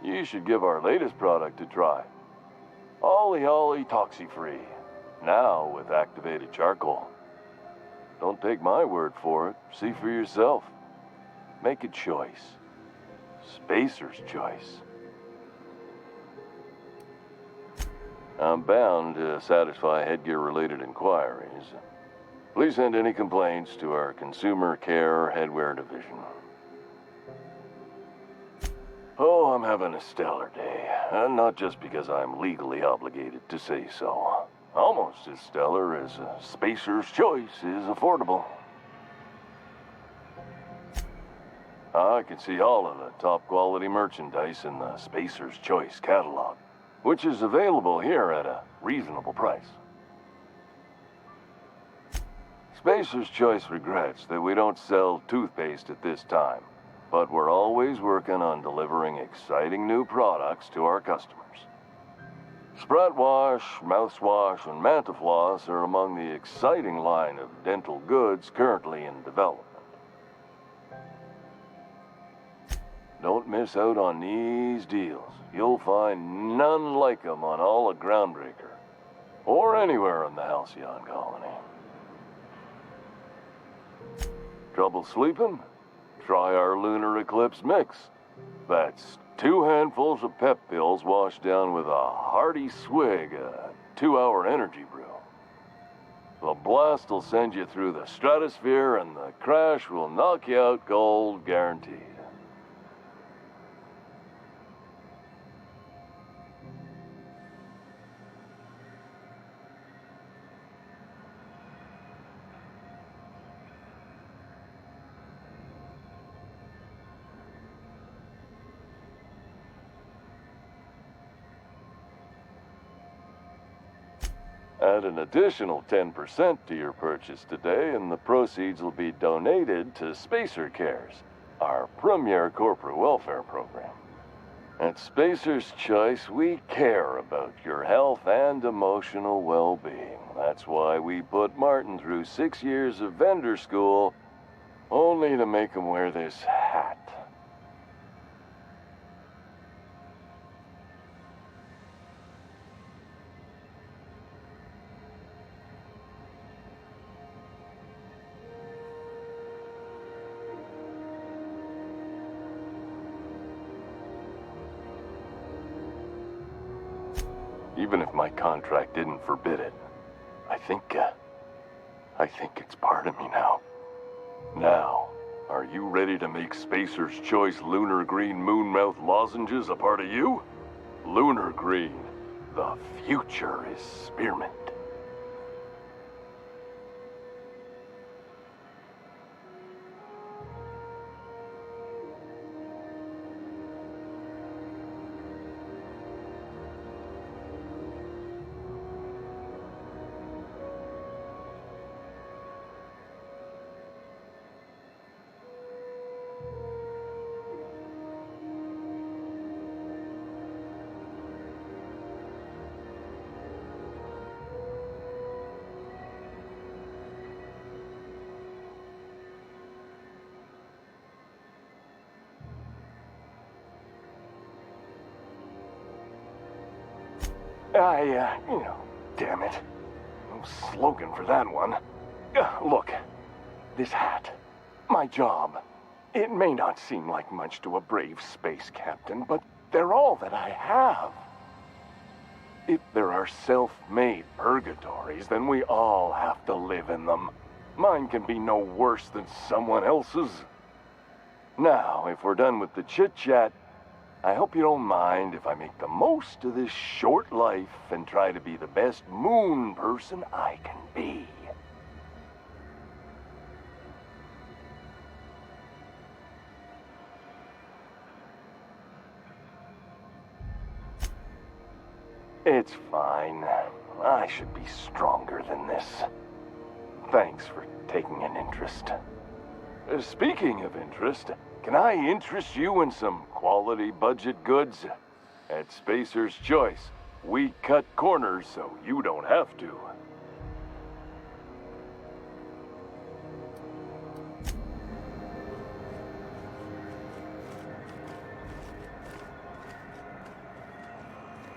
You should give our latest product a try. Ollie Ollie Toxi-Free. Now with activated charcoal. Don't take my word for it. See for yourself. Make a choice. Spacer's choice. I'm bound to satisfy headgear-related inquiries. Please send any complaints to our Consumer Care Headwear Division. Oh, I'm having a stellar day. And not just because I'm legally obligated to say so. Almost as stellar as Spacer's Choice is affordable. I can see all of the top quality merchandise in the Spacer's Choice catalog, which is available here at a reasonable price. Spacer's Choice regrets that we don't sell toothpaste at this time, but we're always working on delivering exciting new products to our customers. Sprout Wash, Mouthwash, and Mantafloss are among the exciting line of dental goods currently in development. Don't miss out on these deals. You'll find none like them on all of Groundbreaker, or anywhere in the Halcyon colony. Trouble sleeping? Try our Lunar Eclipse Mix. That's 2 handfuls of pep pills washed down with a hearty swig of 2-hour energy brew. The blast will send you through the stratosphere, and the crash will knock you out cold, guaranteed. Add an additional 10% to your purchase today, and the proceeds will be donated to Spacer Cares, our premier corporate welfare program. At Spacer's Choice, we care about your health and emotional well-being. That's why we put Martin through 6 years of vendor school, only to make him wear this hat. Even if my contract didn't forbid it, I think it's part of me now. Now, are you ready to make Spacer's Choice Lunar Green Moonmouth lozenges a part of you? Lunar Green, the future is spearmint. Damn it. No slogan for that one. Look, this hat, my job, it may not seem like much to a brave space captain, but they're all that I have. If there are self-made purgatories, then we all have to live in them. Mine can be no worse than someone else's. Now, if we're done with the chit-chat, I hope you don't mind if I make the most of this short life and try to be the best moon person I can be. It's fine. I should be stronger than this. Thanks for taking an interest. Speaking of interest, can I interest you in some quality budget goods? At Spacer's Choice, we cut corners so you don't have to.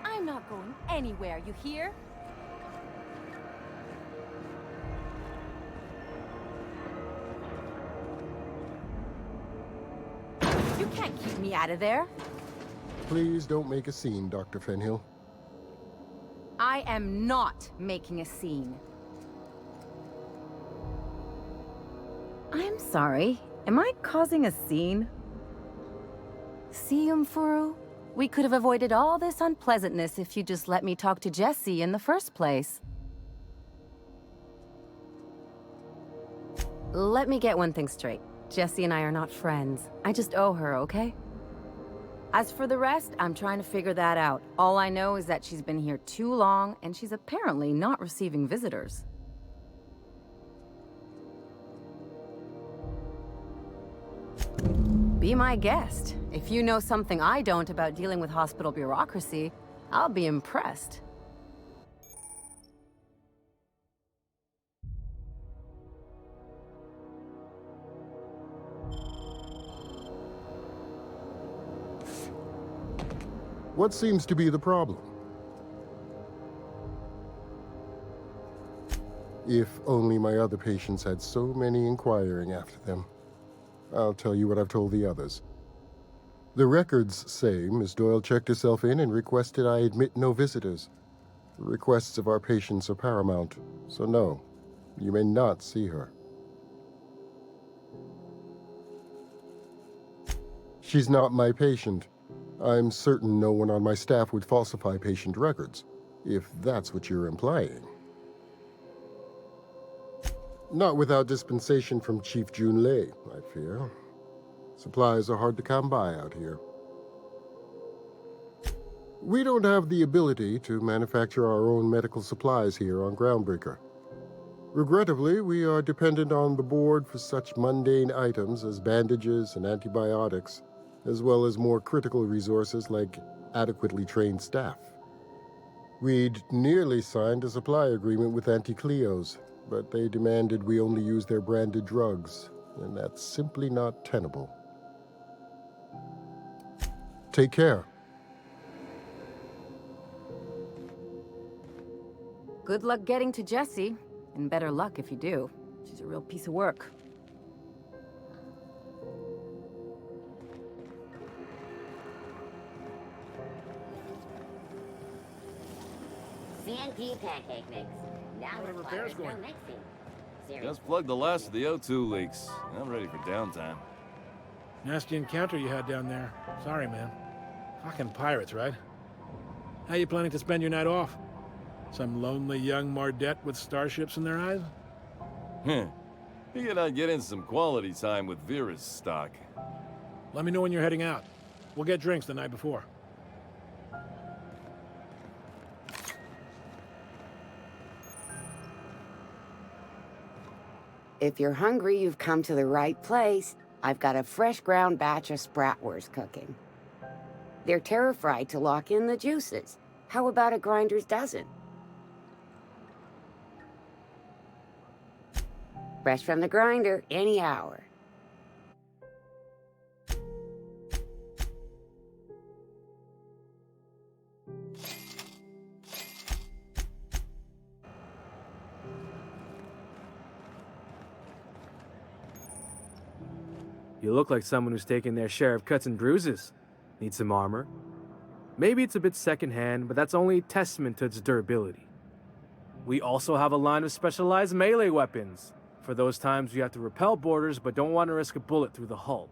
I'm not going anywhere, you hear? You can't keep me out of there. Please don't make a scene, Dr. Fenhill. I am not making a scene. I'm sorry. Am I causing a scene? See, Umfuru? We could have avoided all this unpleasantness if you just let me talk to Jessie in the first place. Let me get one thing straight. Jessie and I are not friends. I just owe her, okay? As for the rest, I'm trying to figure that out. All I know is that she's been here too long, and she's apparently not receiving visitors. Be my guest. If you know something I don't about dealing with hospital bureaucracy, I'll be impressed. What seems to be the problem? If only my other patients had so many inquiring after them. I'll tell you what I've told the others. The records say Miss Doyle checked herself in and requested I admit no visitors. The requests of our patients are paramount, so no, you may not see her. She's not my patient. I'm certain no one on my staff would falsify patient records, if that's what you're implying. Not without dispensation from Chief Junlei, I fear. Supplies are hard to come by out here. We don't have the ability to manufacture our own medical supplies here on Groundbreaker. Regrettably, we are dependent on the board for such mundane items as bandages and antibiotics, as well as more critical resources like adequately trained staff. We'd nearly signed a supply agreement with Anti-Cleos, but they demanded we only use their branded drugs, and that's simply not tenable. Take care. Good luck getting to Jessie, and better luck if you do. She's a real piece of work. CNT pancake mix. Now What with repairs Flowers going? Mixing. series. Just plugged the last of the O2 leaks. I'm ready for downtime. Nasty encounter you had down there. Sorry, man. Fucking pirates, right? How you planning to spend your night off? Some lonely young Mardette with starships in their eyes? Figured I'd get in some quality time with Vera's stock. Let me know when you're heading out. We'll get drinks the night before. If you're hungry, you've come to the right place. I've got a fresh ground batch of spratwurst cooking. They're terra-fried to lock in the juices. How about a grinder's dozen? Fresh from the grinder, any hour. You look like someone who's taken their share of cuts and bruises. Need some armor? Maybe it's a bit secondhand, but that's only a testament to its durability. We also have a line of specialized melee weapons, for those times you have to repel boarders but don't want to risk a bullet through the hull.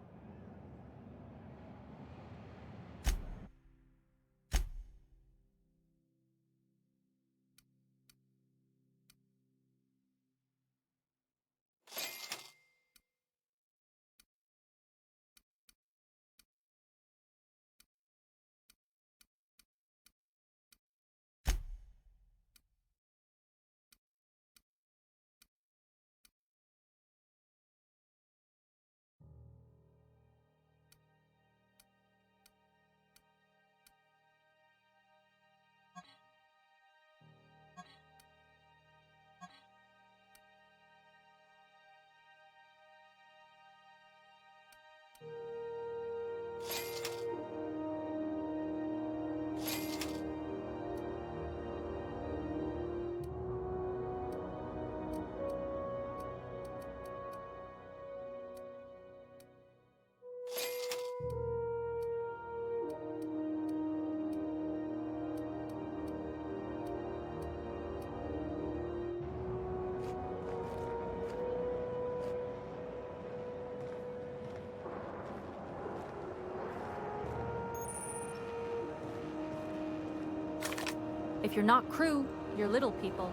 If you're not crew, you're little people.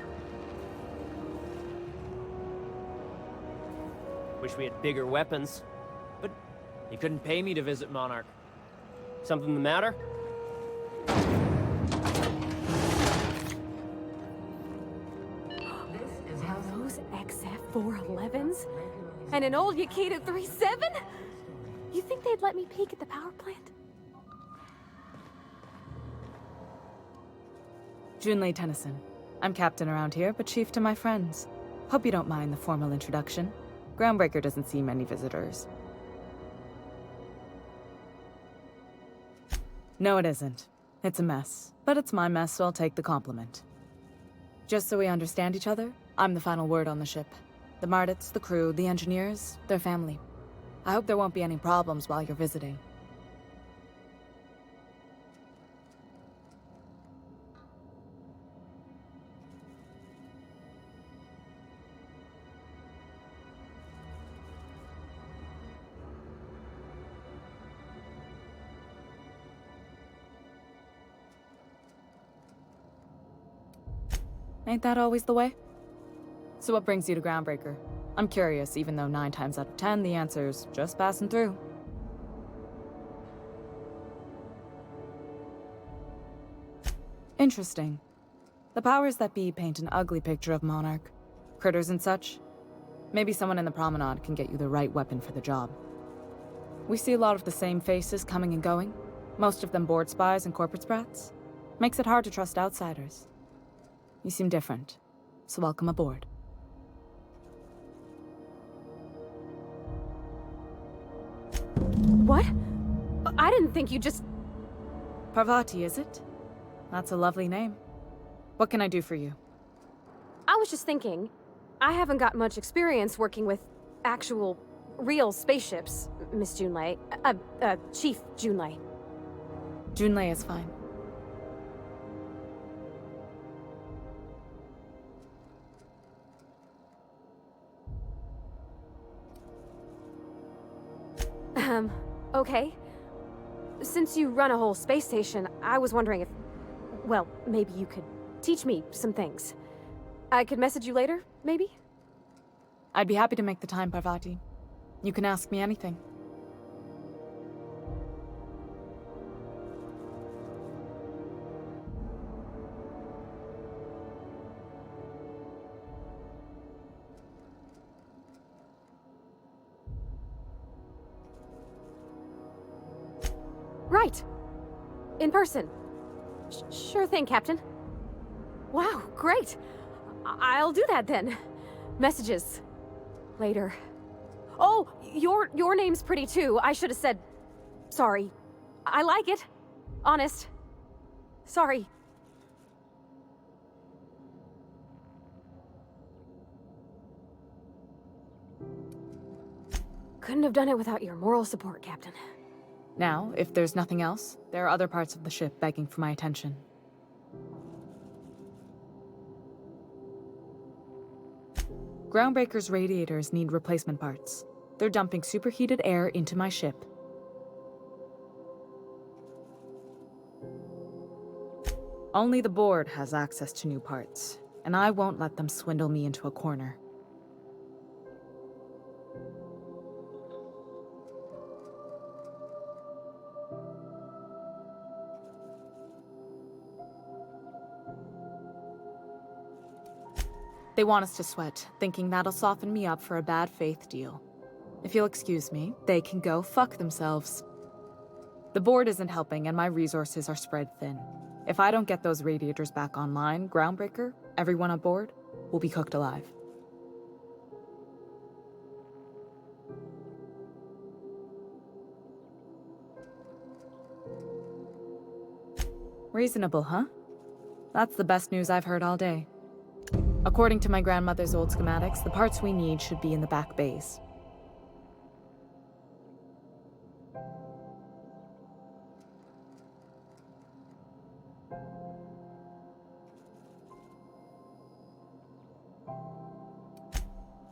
Wish we had bigger weapons, but you couldn't pay me to visit Monarch. Something the matter? Those XF411s? And an old Yakita 37? You think they'd let me peek at the power plant? Junlei Tennyson. I'm captain around here, but chief to my friends. Hope you don't mind the formal introduction. Groundbreaker doesn't see many visitors. No, it isn't. It's a mess. But it's my mess, so I'll take the compliment. Just so we understand each other, I'm the final word on the ship. The Mardets, the crew, the engineers, their family. I hope there won't be any problems while you're visiting. Ain't that always the way? So what brings you to Groundbreaker? I'm curious, even though 9 times out of 10, the answer's just passing through. Interesting. The powers that be paint an ugly picture of Monarch. Critters and such. Maybe someone in the promenade can get you the right weapon for the job. We see a lot of the same faces coming and going. Most of them board spies and corporate sprats. Makes it hard to trust outsiders. You seem different, so welcome aboard. What? I didn't think you just... Parvati, is it? That's a lovely name. What can I do for you? I was just thinking, I haven't got much experience working with actual, real spaceships, Miss Junlei. Chief Junlei. Junlei is fine. Okay. Since you run a whole space station, I was wondering if... Well, maybe you could teach me some things. I could message you later, maybe? I'd be happy to make the time, Parvati. You can ask me anything. Right. In person. Sure thing, Captain. Wow, great. I'll do that then. Messages. Later. Oh, your name's pretty too. I should have said... Sorry. I like it. Honest. Sorry. Couldn't have done it without your moral support, Captain. Now, if there's nothing else, there are other parts of the ship begging for my attention. Groundbreaker's radiators need replacement parts. They're dumping superheated air into my ship. Only the board has access to new parts, and I won't let them swindle me into a corner. They want us to sweat, thinking that'll soften me up for a bad faith deal. If you'll excuse me, they can go fuck themselves. The board isn't helping and my resources are spread thin. If I don't get those radiators back online, Groundbreaker, everyone aboard, will be cooked alive. Reasonable, huh? That's the best news I've heard all day. According to my grandmother's old schematics, the parts we need should be in the back bays.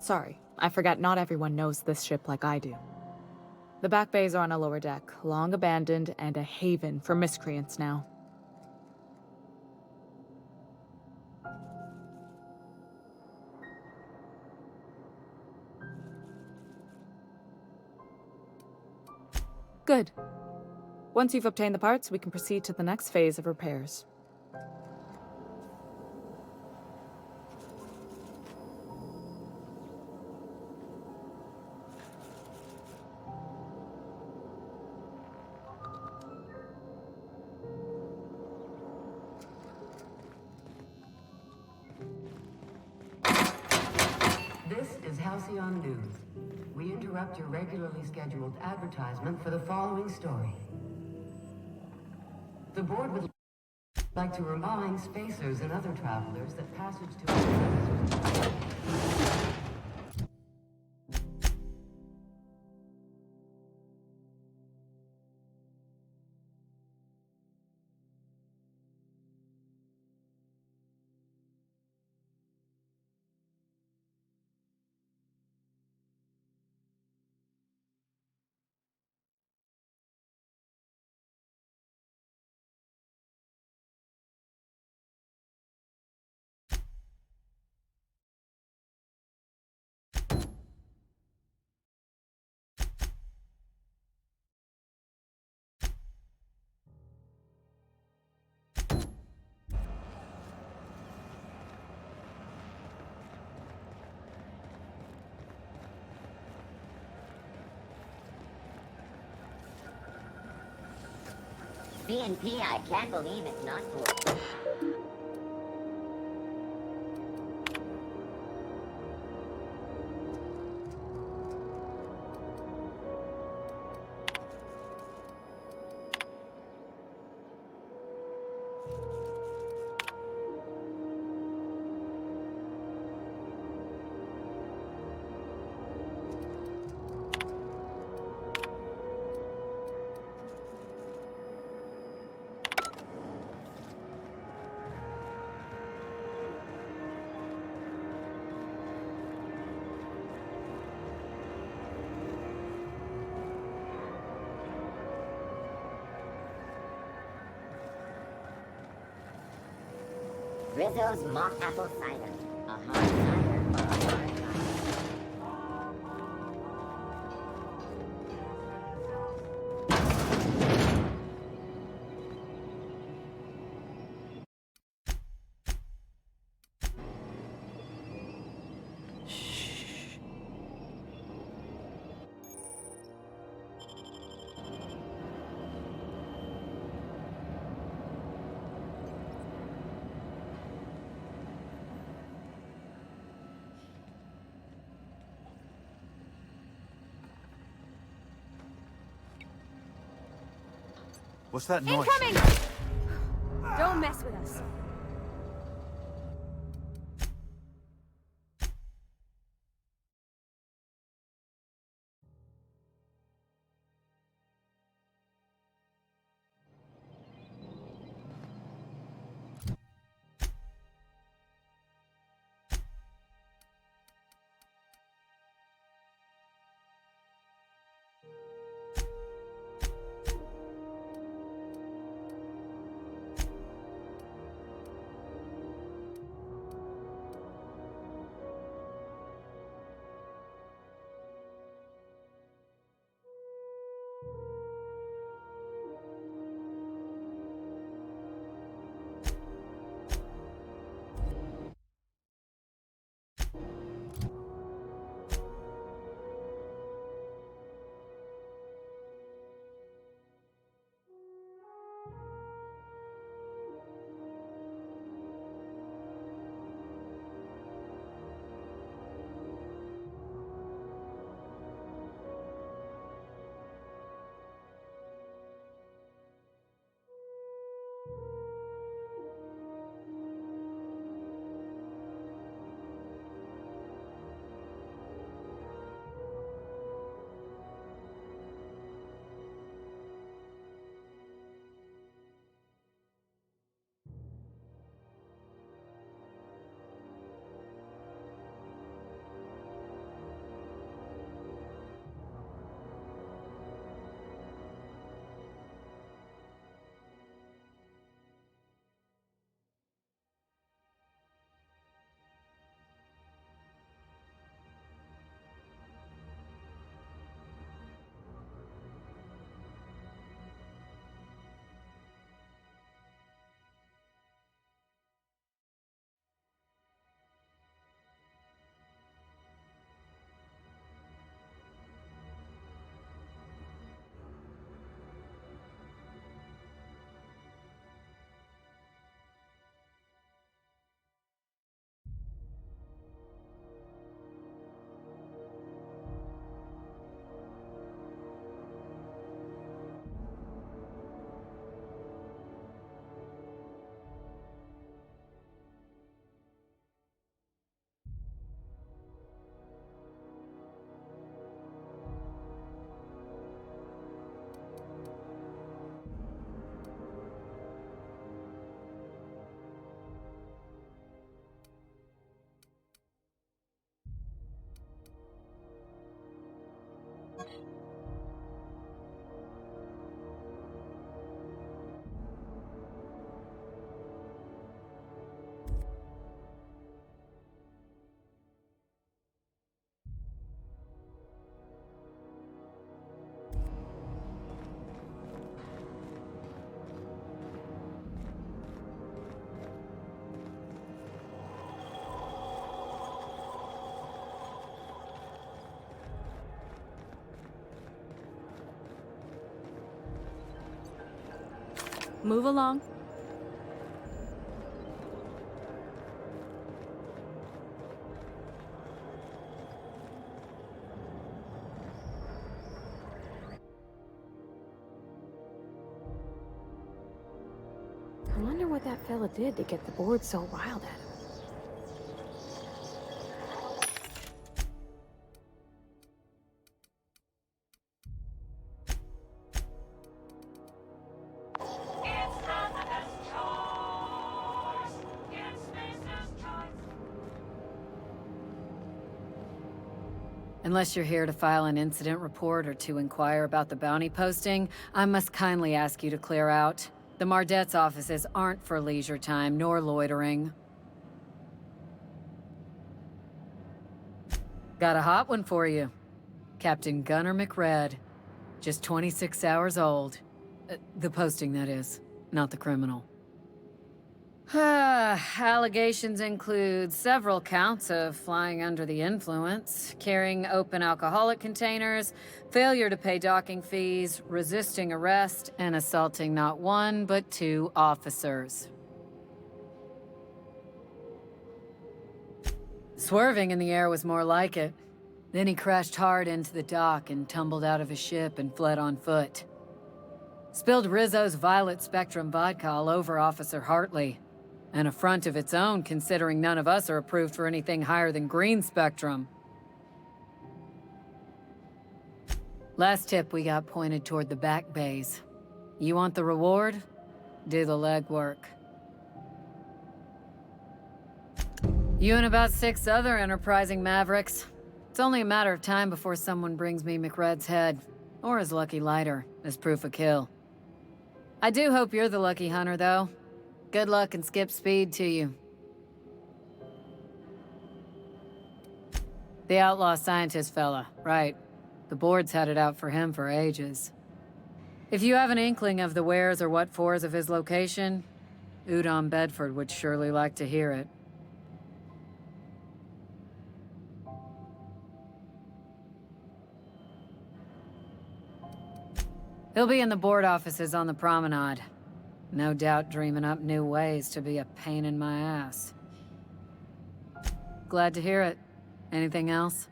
Sorry, I forgot not everyone knows this ship like I do. The back bays are on a lower deck, long abandoned and a haven for miscreants now. Good. Once you've obtained the parts, we can proceed to the next phase of repairs. This is Halcyon News. We interrupt your regularly scheduled advertisement for the following story. The board would like to remind spacers and other travelers that passage to... BNP, I can't believe it's not cool. Rizzo's mock apple cider. A hard cider for a hard time. What's that noise? Incoming! Don't mess with us. Move along. I wonder what that fella did to get the board so riled at him. Unless you're here to file an incident report or to inquire about the bounty posting, I must kindly ask you to clear out. The Mardet's offices aren't for leisure time nor loitering. Got a hot one for you. Captain Gunnar McRed. Just 26 hours old. The posting, that is, not the criminal. Allegations include several counts of flying under the influence, carrying open alcoholic containers, failure to pay docking fees, resisting arrest, and assaulting not one but 2 officers. Swerving in the air was more like it. Then he crashed hard into the dock and tumbled out of his ship and fled on foot. Spilled Rizzo's Violet Spectrum vodka all over Officer Hartley. An affront of its own, considering none of us are approved for anything higher than green spectrum. Last tip we got pointed toward the back bays. You want the reward? Do the legwork. You and about 6 other enterprising mavericks. It's only a matter of time before someone brings me McRed's head, or his lucky lighter, as proof of kill. I do hope you're the lucky hunter, though. Good luck and skip speed to you. The outlaw scientist fella, right. The board's had it out for him for ages. If you have an inkling of the wheres or what fors of his location, Udon Bedford would surely like to hear it. He'll be in the board offices on the promenade. No doubt dreaming up new ways to be a pain in my ass. Glad to hear it. Anything else?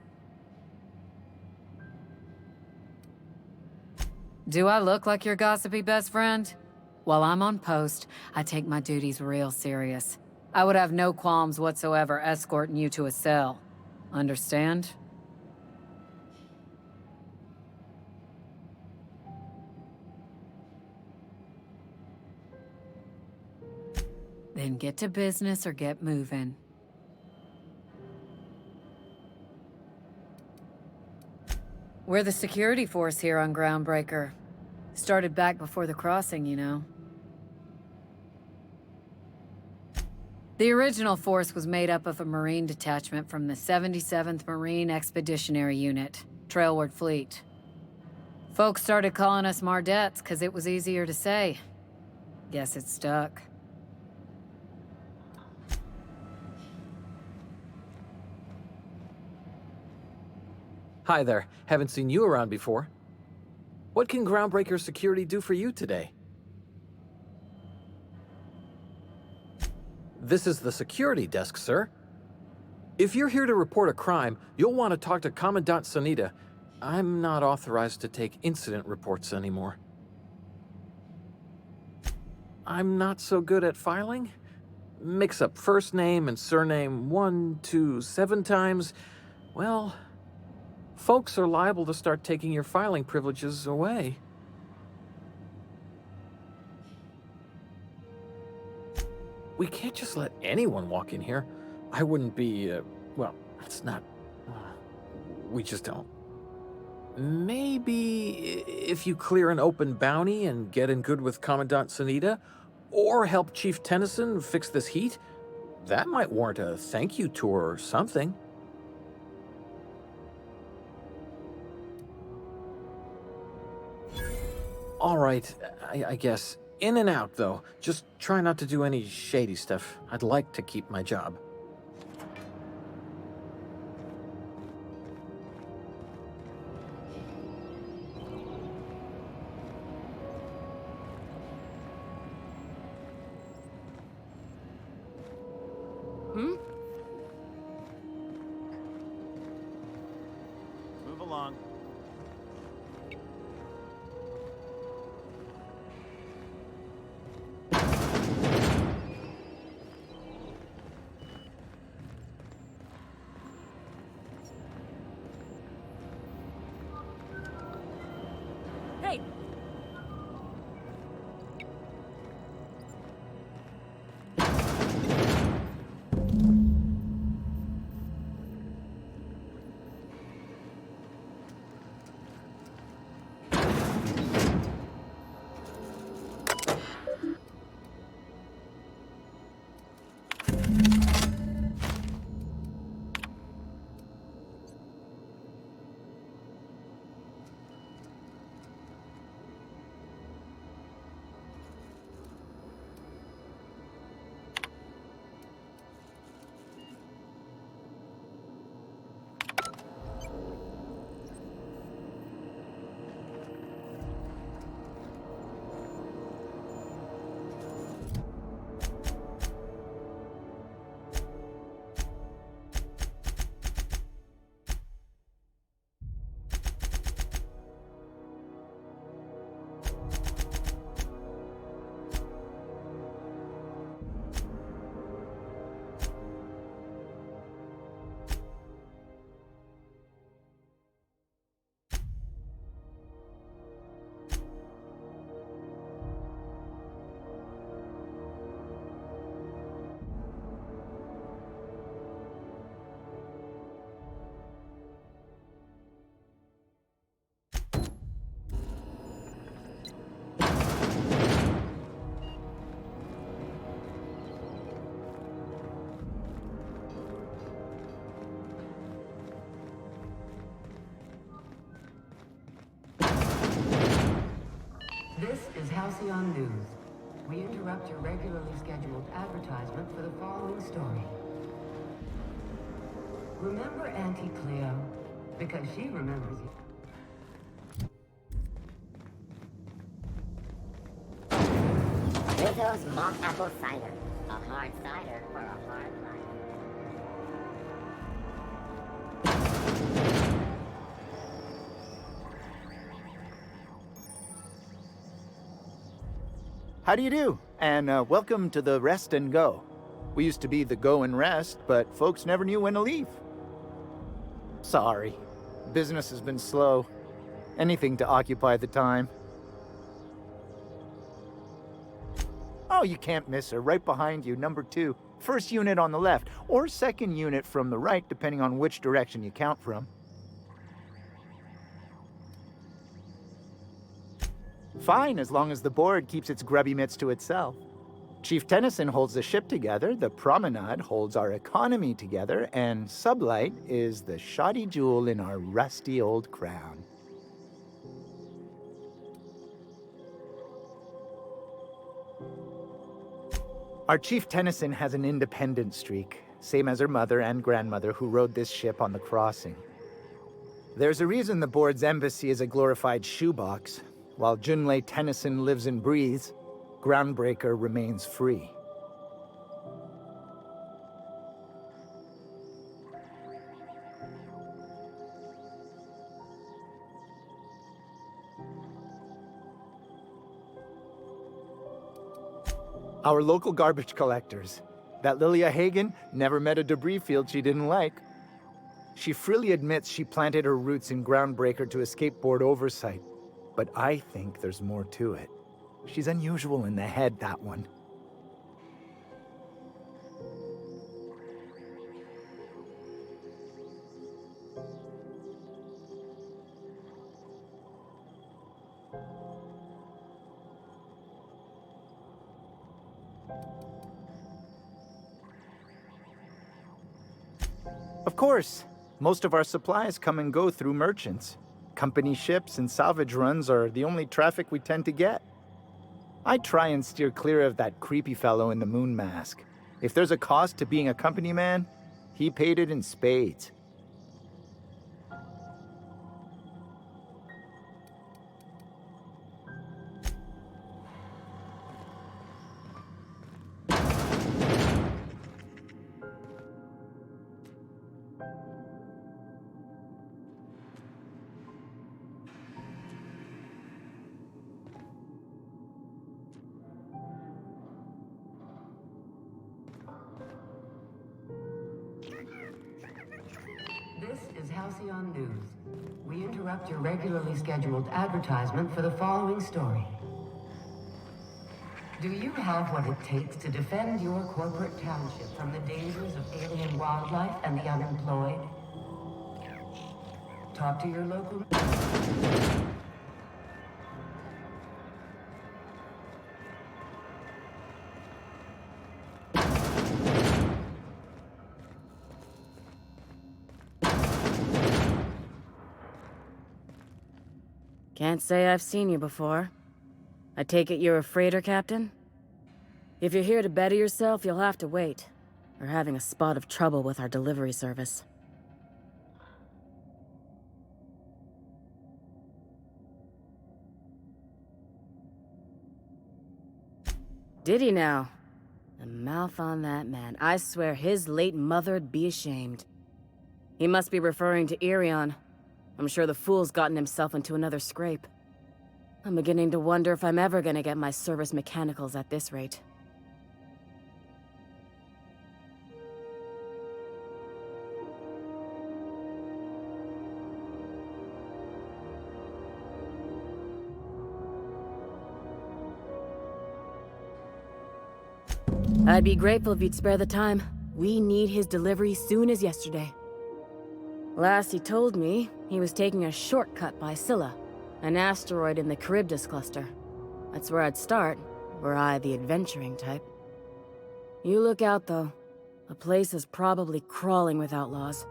Do I look like your gossipy best friend? While I'm on post, I take my duties real serious. I would have no qualms whatsoever escorting you to a cell. Understand? Then get to business or get moving. We're the security force here on Groundbreaker. Started back before the crossing, you know. The original force was made up of a Marine detachment from the 77th Marine Expeditionary Unit, Trailward Fleet. Folks started calling us Mardettes because it was easier to say. Guess it stuck. Hi there. Haven't seen you around before. What can Groundbreaker Security do for you today? This is the security desk, sir. If you're here to report a crime, you'll want to talk to Commandant Sanita. I'm not authorized to take incident reports anymore. I'm not so good at filing. Mix up first name and surname 1, 2, 7 times. Well, folks are liable to start taking your filing privileges away. We can't just let anyone walk in here. I wouldn't be, well, it's not... we just don't. Maybe if you clear an open bounty and get in good with Commandant Sanita, or help Chief Tennyson fix this heat, that might warrant a thank you tour or something. All right, I guess. In and out, though. Just try not to do any shady stuff. I'd like to keep my job. Move along. Hey! This is Halcyon News. We interrupt your regularly scheduled advertisement for the following story. Remember Auntie Cleo? Because she remembers you. Rizzo's mock apple cider. A hard cider for a hard life. How do you do? And welcome to the Rest and Go. We used to be the Go and Rest, but folks never knew when to leave. Sorry. Business has been slow. Anything to occupy the time. Oh, you can't miss her. Right behind you, number 2. First unit on the left, or second unit from the right, depending on which direction you count from. Fine, as long as the board keeps its grubby mitts to itself. Chief Tennyson holds the ship together, the Promenade holds our economy together, and Sublight is the shoddy jewel in our rusty old crown. Our Chief Tennyson has an independent streak, same as her mother and grandmother who rode this ship on the crossing. There's a reason the board's embassy is a glorified shoebox. While Junlei Tennyson lives and breathes, Groundbreaker remains free. Our local garbage collectors. That Lilia Hagen never met a debris field she didn't like. She freely admits she planted her roots in Groundbreaker to escape board oversight. But I think there's more to it. She's unusual in the head, that one. Of course, most of our supplies come and go through merchants. Company ships and salvage runs are the only traffic we tend to get. I try and steer clear of that creepy fellow in the moon mask. If there's a cost to being a company man, he paid it in spades. This is Halcyon News. We interrupt your regularly scheduled advertisement for the following story. Do you have what it takes to defend your corporate township from the dangers of alien wildlife and the unemployed? Talk to your local... Can't say I've seen you before. I take it you're a freighter captain? If you're here to better yourself, you'll have to wait. We're having a spot of trouble with our delivery service. Did he now? The mouth on that man. I swear his late mother'd be ashamed. He must be referring to Irion. I'm sure the fool's gotten himself into another scrape. I'm beginning to wonder if I'm ever gonna get my service mechanicals at this rate. I'd be grateful if you'd spare the time. We need his delivery soon as yesterday. Last he told me, he was taking a shortcut by Scylla, an asteroid in the Charybdis cluster. That's where I'd start, were I the adventuring type. You look out, though. The place is probably crawling with outlaws.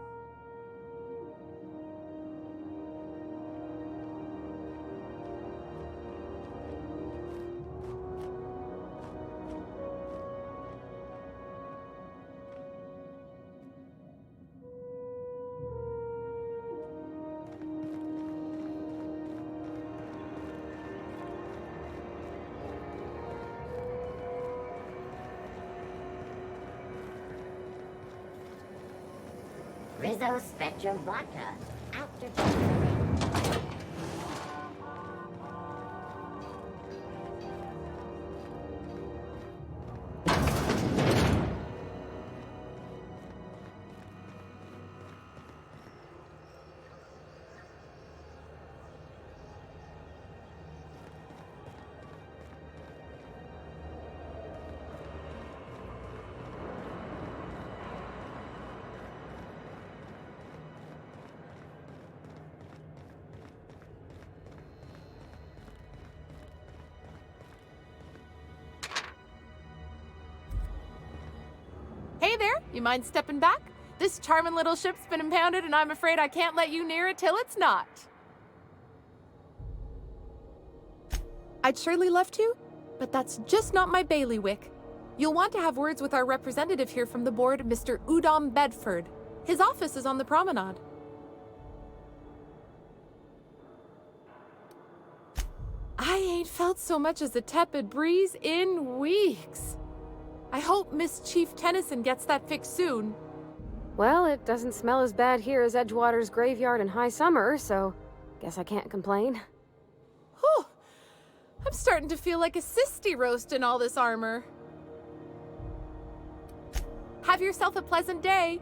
Rizzo Spectrum Vodka. After delivery. Hey there, you mind stepping back? This charming little ship's been impounded and I'm afraid I can't let you near it till it's not. I'd surely love to, but that's just not my bailiwick. You'll want to have words with our representative here from the board, Mr. Udom Bedford. His office is on the promenade. I ain't felt so much as a tepid breeze in weeks. I hope Miss Chief Tennyson gets that fixed soon. Well, it doesn't smell as bad here as Edgewater's graveyard in high summer, so guess I can't complain. Whew. I'm starting to feel like a sisty roast in all this armor. Have yourself a pleasant day.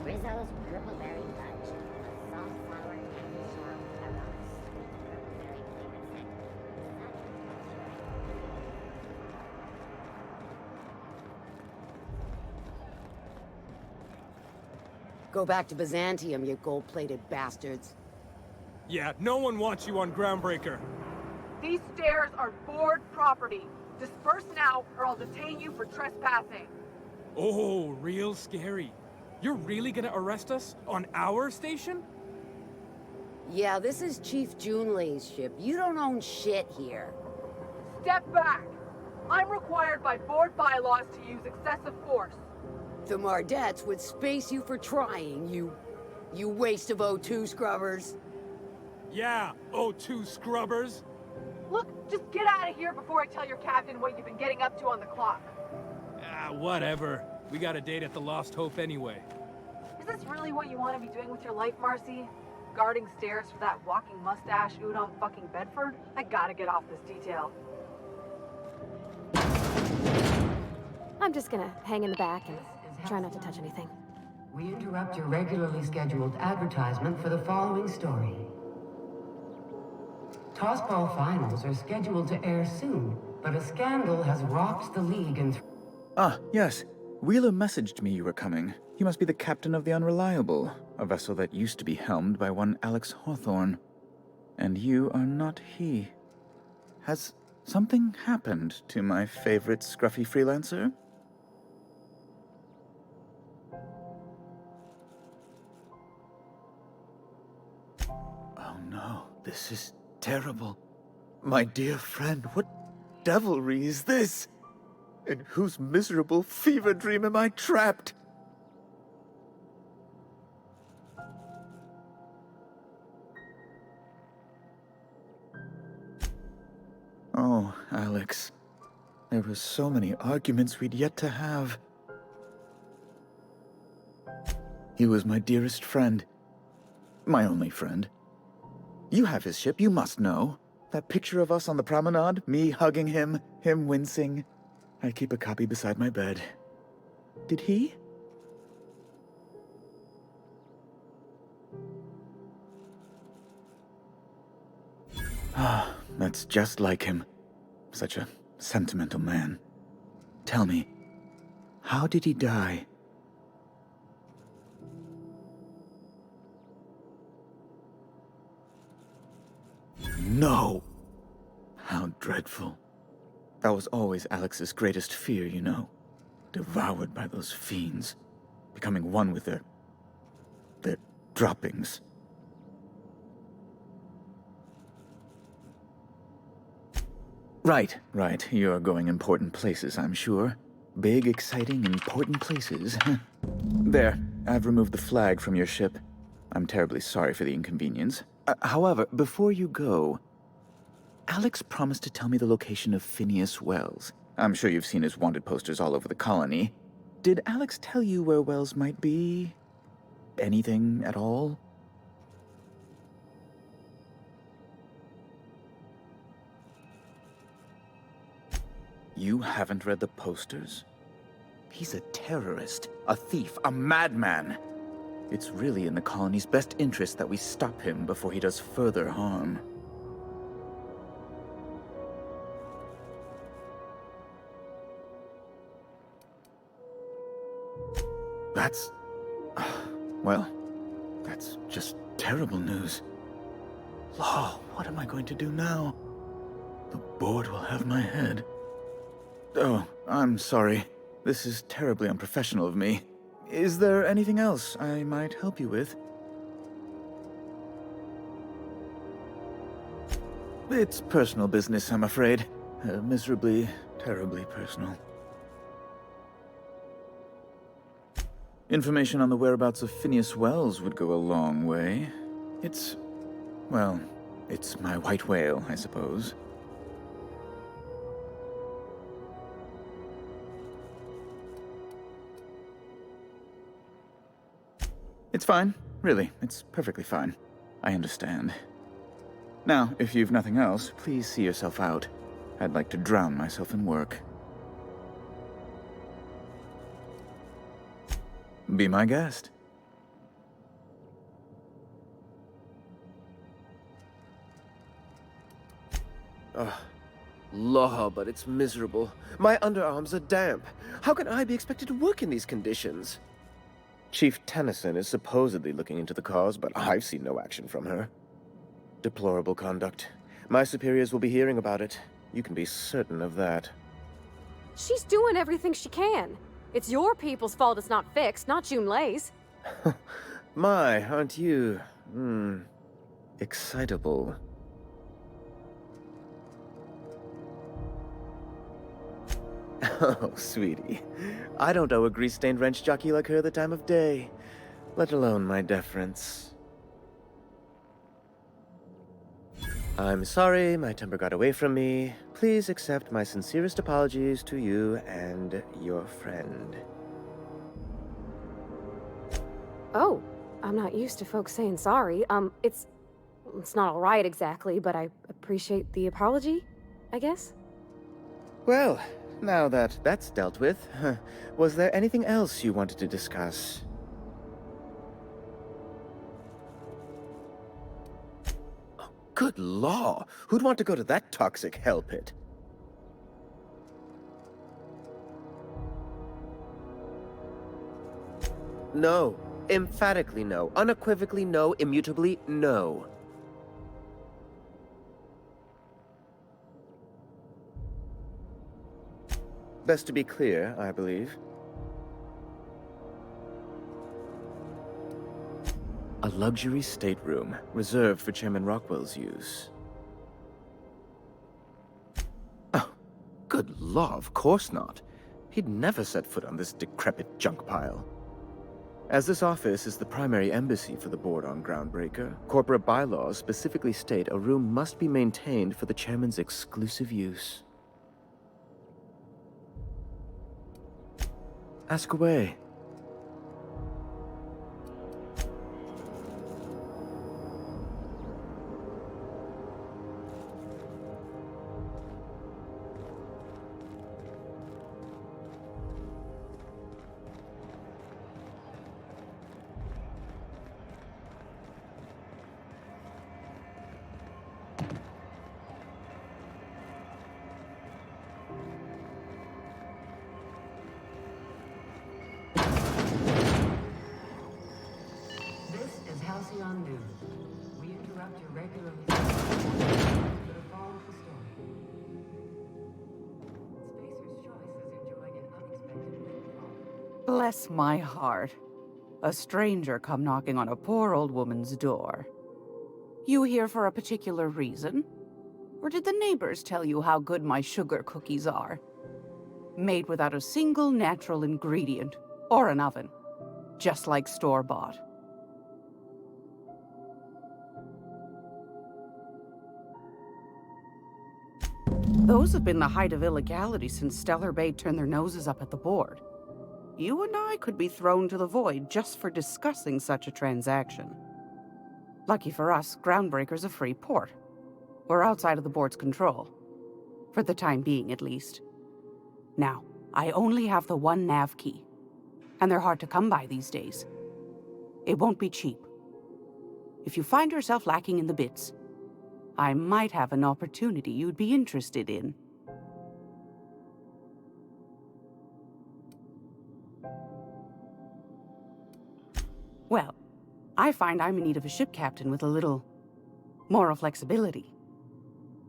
Rizzo's Purple Berry Punch. A soft flower and strong aroma. Sweet purple berry flavored scent. Go back to Byzantium, you gold-plated bastards. Yeah, no one wants you on Groundbreaker. These stairs are board property. Disperse now, or I'll detain you for trespassing. Oh, real scary. You're really gonna arrest us on our station? Yeah, this is Chief Junlei's ship. You don't own shit here. Step back. I'm required by board bylaws to use excessive force. The Mardettes would space you for trying, you waste of O2 scrubbers. Yeah, O2 scrubbers. Look, just get out of here before I tell your captain what you've been getting up to on the clock. Ah, whatever. We got a date at the Lost Hope anyway. Is this really what you want to be doing with your life, Marcy? Guarding stairs for that walking mustache Udom fucking Bedford? I gotta get off this detail. I'm just gonna hang in the back and try not to touch anything. We interrupt your regularly scheduled advertisement for the following story. Tossball finals are scheduled to air soon, but a scandal has rocked the league and... Ah, yes. Wheeler messaged me you were coming. He must be the captain of the Unreliable, a vessel that used to be helmed by one Alex Hawthorne. And you are not he. Has something happened to my favorite scruffy freelancer? Oh no, this is terrible. My dear friend, what devilry is this? In whose miserable fever dream am I trapped? Oh, Alex. There were so many arguments we'd yet to have. He was my dearest friend. My only friend. You have his ship, you must know. That picture of us on the promenade, me hugging him, him wincing. I keep a copy beside my bed. Did he? Ah, that's just like him. Such a sentimental man. Tell me, how did he die? No! How dreadful. That was always Alex's greatest fear, you know. Devoured by those fiends. Becoming one with their droppings. Right. You're going important places, I'm sure. Big, exciting, important places. There, I've removed the flag from your ship. I'm terribly sorry for the inconvenience. However, before you go, Alex promised to tell me the location of Phineas Wells. I'm sure you've seen his wanted posters all over the colony. Did Alex tell you where Wells might be? Anything at all? You haven't read the posters? He's a terrorist, a thief, a madman. It's really in the colony's best interest that we stop him before he does further harm. That's... well, that's just terrible news. Law, what am I going to do now? The board will have my head. Oh, I'm sorry. This is terribly unprofessional of me. Is there anything else I might help you with? It's personal business, I'm afraid. Miserably, terribly personal. Information on the whereabouts of Phineas Wells would go a long way. It's my white whale, I suppose. It's fine. Really, it's perfectly fine. I understand. Now, if you've nothing else, please see yourself out. I'd like to drown myself in work. Be my guest. Law, but it's miserable. My underarms are damp. How can I be expected to work in these conditions? Chief Tennyson is supposedly looking into the cause, but I've seen no action from her. Deplorable conduct. My superiors will be hearing about it. You can be certain of that. She's doing everything she can. It's your people's fault it's not fixed, not Junlei's. My, aren't you, excitable. Oh, sweetie. I don't owe a grease-stained wrench jockey like her the time of day, let alone my deference. I'm sorry, my temper got away from me. Please accept my sincerest apologies to you and your friend. Oh, I'm not used to folks saying sorry. It's not all right exactly, but I appreciate the apology, I guess. Well, now that that's dealt with, was there anything else you wanted to discuss? Oh, good law! Who'd want to go to that toxic hell pit? No. Emphatically no. Unequivocally no. Immutably no. Best to be clear, I believe. A luxury stateroom, reserved for Chairman Rockwell's use. Oh, good law, of course not. He'd never set foot on this decrepit junk pile. As this office is the primary embassy for the board on Groundbreaker, corporate bylaws specifically state a room must be maintained for the chairman's exclusive use. Ask away. Halcyon News. We interrupt your regularly scheduled for the following story. Spacer's Choice is enjoying an unexpected windfall. Bless my heart. A stranger come knocking on a poor old woman's door. You here for a particular reason? Or did the neighbors tell you how good my sugar cookies are? Made without a single natural ingredient, or an oven. Just like store-bought. Those have been the height of illegality since Stellar Bay turned their noses up at the board. You and I could be thrown to the void just for discussing such a transaction. Lucky for us, Groundbreaker's a free port. We're outside of the board's control. For the time being, at least. Now, I only have the one nav key. And they're hard to come by these days. It won't be cheap. If you find yourself lacking in the bits, I might have an opportunity you'd be interested in. Well, I find I'm in need of a ship captain with a little moral flexibility.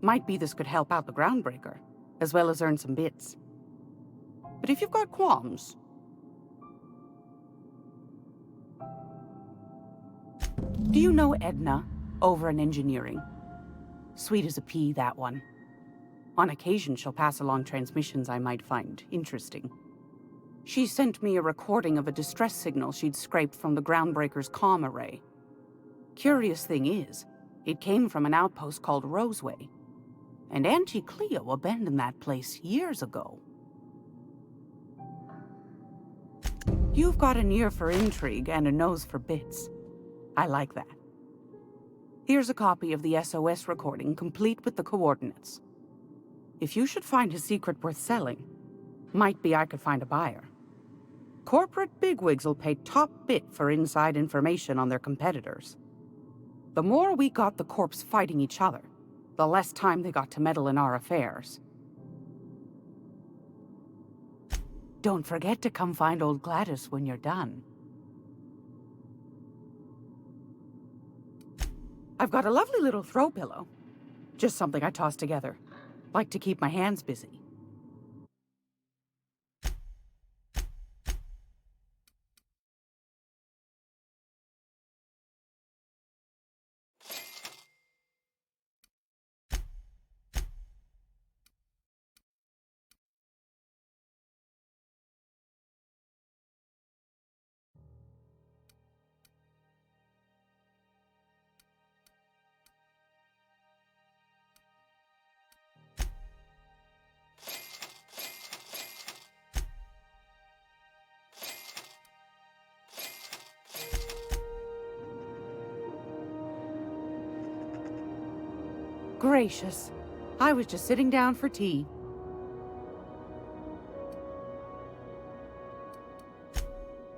Might be this could help out the Groundbreaker, as well as earn some bits. But if you've got qualms... Do you know Edna, over in engineering? Sweet as a pea, that one. On occasion, she'll pass along transmissions I might find interesting. She sent me a recording of a distress signal she'd scraped from the Groundbreaker's comm array. Curious thing is, it came from an outpost called Roseway. And Auntie Cleo abandoned that place years ago. You've got an ear for intrigue and a nose for bits. I like that. Here's a copy of the SOS recording, complete with the coordinates. If you should find a secret worth selling, might be I could find a buyer. Corporate bigwigs will pay top bit for inside information on their competitors. The more we got the corps fighting each other, the less time they got to meddle in our affairs. Don't forget to come find old Gladys when you're done. I've got a lovely little throw pillow. Just something I toss together. Like to keep my hands busy. Gracious. I was just sitting down for tea.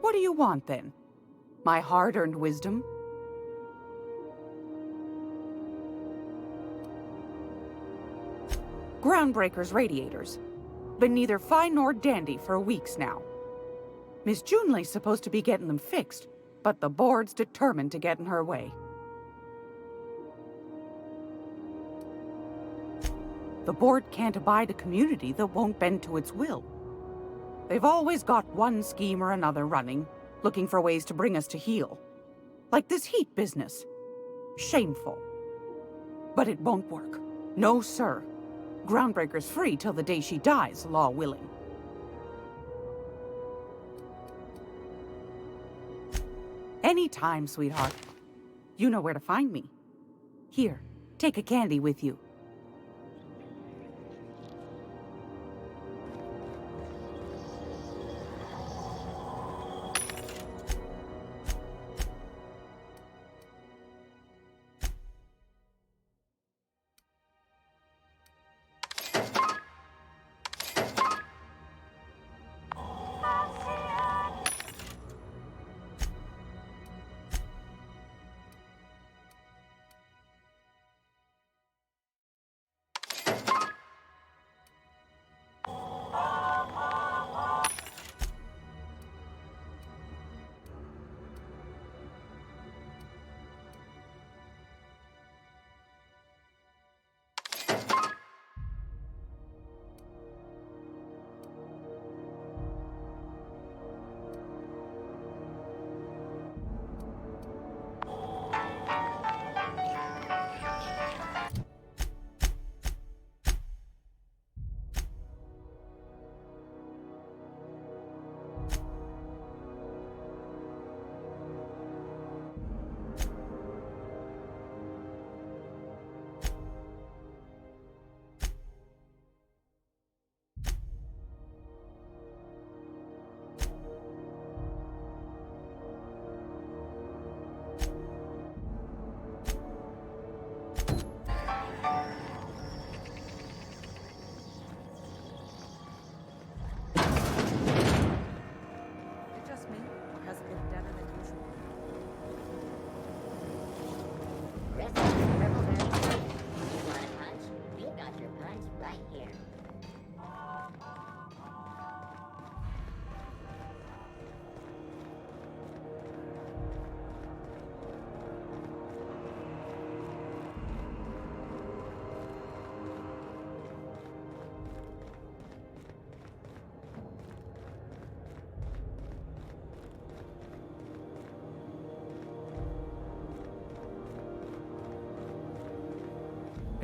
What do you want, then? My hard-earned wisdom? Groundbreaker's radiators. Been neither fine nor dandy for weeks now. Miss Junley's supposed to be getting them fixed, but the board's determined to get in her way. The board can't abide a community that won't bend to its will. They've always got one scheme or another running, looking for ways to bring us to heel. Like this heat business. Shameful. But it won't work. No, sir. Groundbreaker's free till the day she dies, law willing. Anytime, sweetheart. You know where to find me. Here, take a candy with you.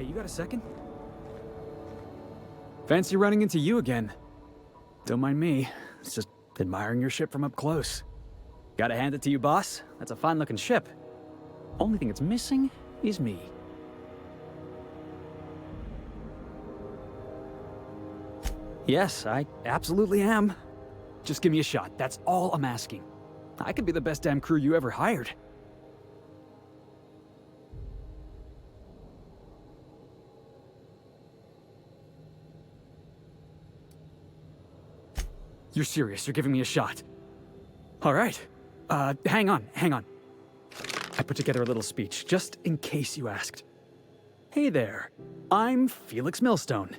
Hey, you got a second? Fancy running into you again. Don't mind me. It's just admiring your ship from up close. Gotta hand it to you, boss. That's a fine-looking ship. Only thing it's missing is me. Yes, I absolutely am. Just give me a shot. That's all I'm asking. I could be the best damn crew you ever hired. You're serious? You're giving me a shot? All right. Hang on. I put together a little speech, just in case you asked. Hey there. I'm Felix Millstone.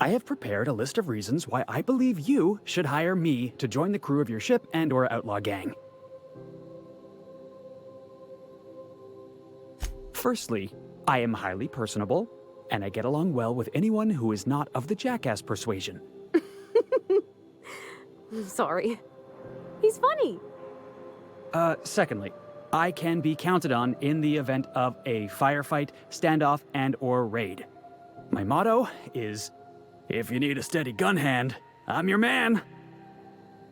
I have prepared a list of reasons why I believe you should hire me to join the crew of your ship and/or outlaw gang. Firstly, I am highly personable, and I get along well with anyone who is not of the jackass persuasion. Sorry. He's funny. Secondly, I can be counted on in the event of a firefight, standoff, and/or raid. My motto is, if you need a steady gun hand, I'm your man.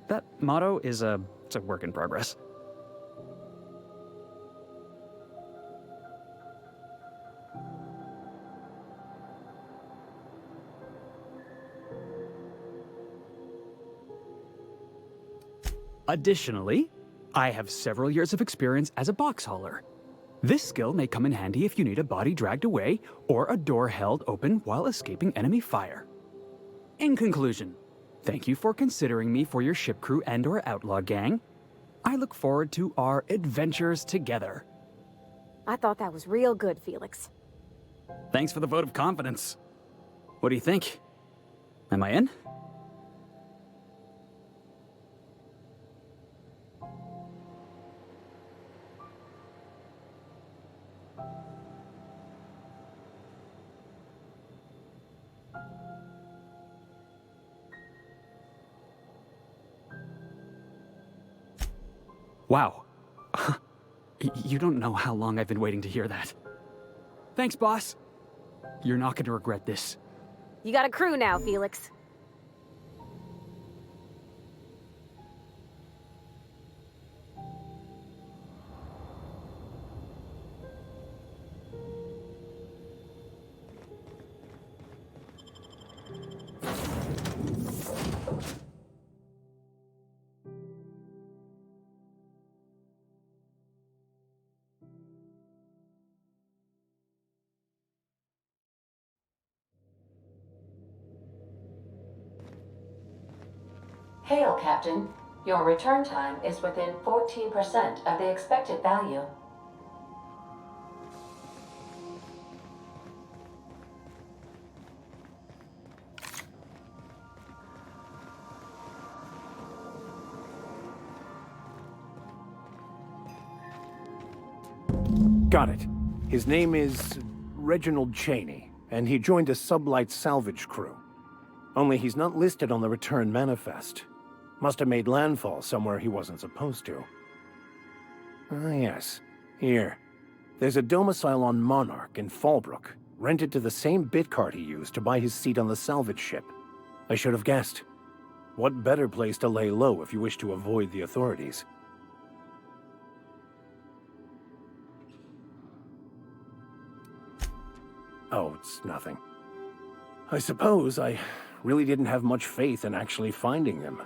That motto is it's a work in progress. Additionally, I have several years of experience as a box hauler. This skill may come in handy if you need a body dragged away or a door held open while escaping enemy fire. In conclusion, thank you for considering me for your ship crew and/or outlaw gang. I look forward to our adventures together. I thought that was real good, Felix. Thanks for the vote of confidence. What do you think? Am I in? Wow. You don't know how long I've been waiting to hear that. Thanks, boss. You're not going to regret this. You got a crew now, Felix. Hail, Captain. Your return time is within 14% of the expected value. Got it. His name is Reginald Cheney, and he joined a sublight salvage crew. Only he's not listed on the return manifest. Must have made landfall somewhere he wasn't supposed to. Ah, yes. Here. There's a domicile on Monarch in Fallbrook, rented to the same bit card he used to buy his seat on the salvage ship. I should have guessed. What better place to lay low if you wish to avoid the authorities? Oh, it's nothing. I suppose I really didn't have much faith in actually finding them.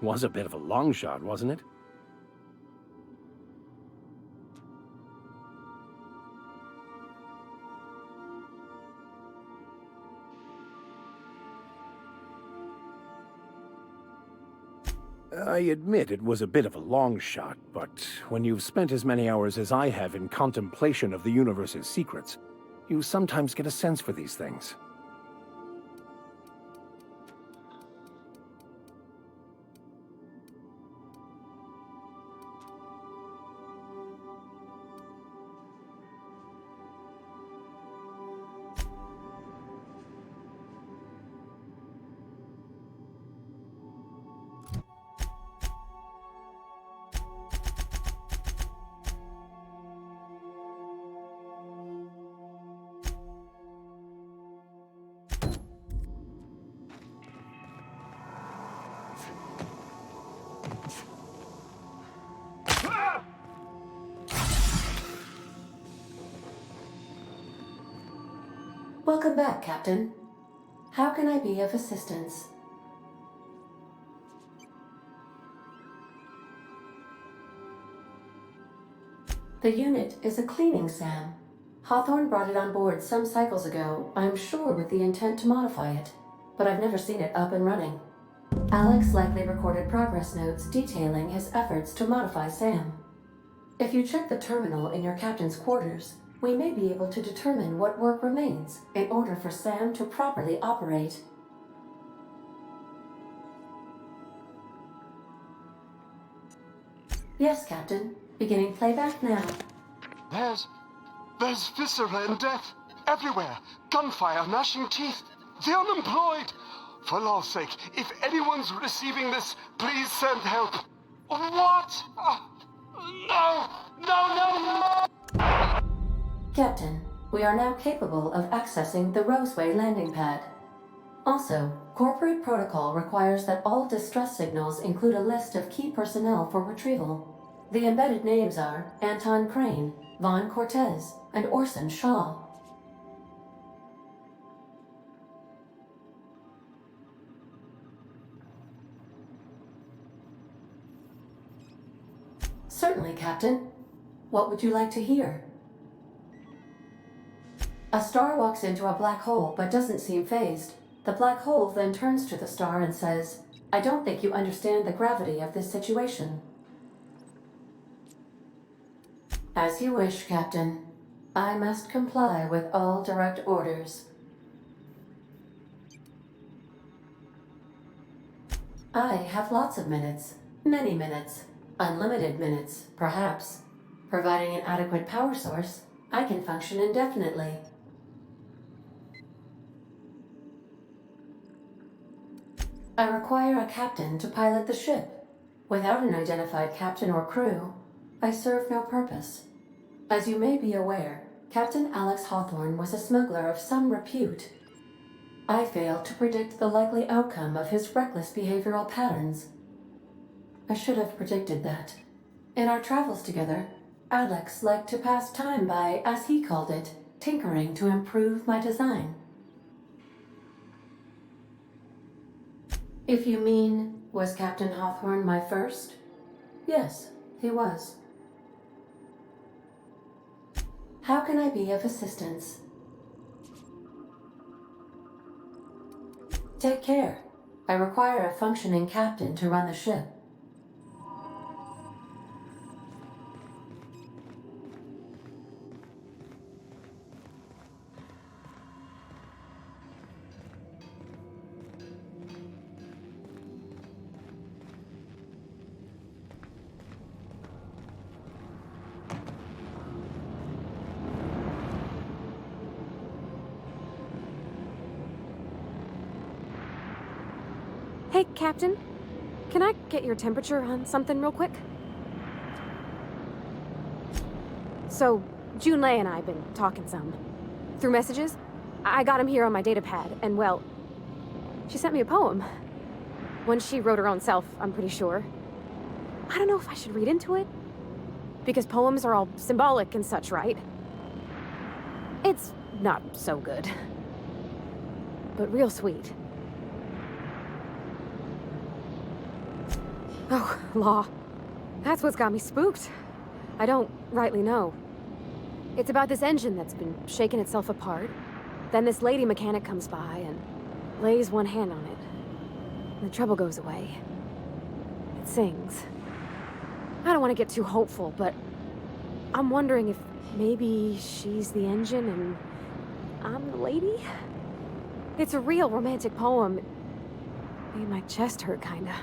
Was a bit of a long shot, wasn't it? I admit it was a bit of a long shot, but when you've spent as many hours as I have in contemplation of the universe's secrets, you sometimes get a sense for these things. Welcome back, Captain. How can I be of assistance? The unit is a cleaning SAM. Hawthorne brought it on board some cycles ago, I'm sure with the intent to modify it, but I've never seen it up and running. Alex likely recorded progress notes detailing his efforts to modify SAM. If you check the terminal in your captain's quarters, we may be able to determine what work remains in order for SAM to properly operate. Yes, Captain. Beginning playback now. There's viscera and death everywhere. Gunfire, gnashing teeth. The unemployed. For law's sake, if anyone's receiving this, please send help. What? No! Captain, we are now capable of accessing the Roseway landing pad. Also, corporate protocol requires that all distress signals include a list of key personnel for retrieval. The embedded names are Anton Crane, Vaughn Cortez, and Orson Shaw. Certainly, Captain. What would you like to hear? A star walks into a black hole but doesn't seem phased. The black hole then turns to the star and says, "I don't think you understand the gravity of this situation." As you wish, Captain. I must comply with all direct orders. I have lots of minutes. Many minutes. Unlimited minutes, perhaps. Providing an adequate power source, I can function indefinitely. I require a captain to pilot the ship. Without an identified captain or crew, I serve no purpose. As you may be aware, Captain Alex Hawthorne was a smuggler of some repute. I failed to predict the likely outcome of his reckless behavioral patterns. I should have predicted that. In our travels together, Alex liked to pass time by, as he called it, tinkering to improve my design. If you mean, was Captain Hawthorne my first? Yes, he was. How can I be of assistance? Take care. I require a functioning captain to run the ship. Hey, Captain. Can I get your temperature on something real quick? So, Junlei and I have been talking some. Through messages. I got him here on my data pad, and well, she sent me a poem. One she wrote her own self, I'm pretty sure. I don't know if I should read into it. Because poems are all symbolic and such, right? It's not so good. But real sweet. Oh, law. That's what's got me spooked. I don't rightly know. It's about this engine that's been shaking itself apart. Then this lady mechanic comes by and lays one hand on it. And the trouble goes away. It sings. I don't want to get too hopeful, but I'm wondering if maybe she's the engine and I'm the lady? It's a real romantic poem. It made my chest hurt, kinda.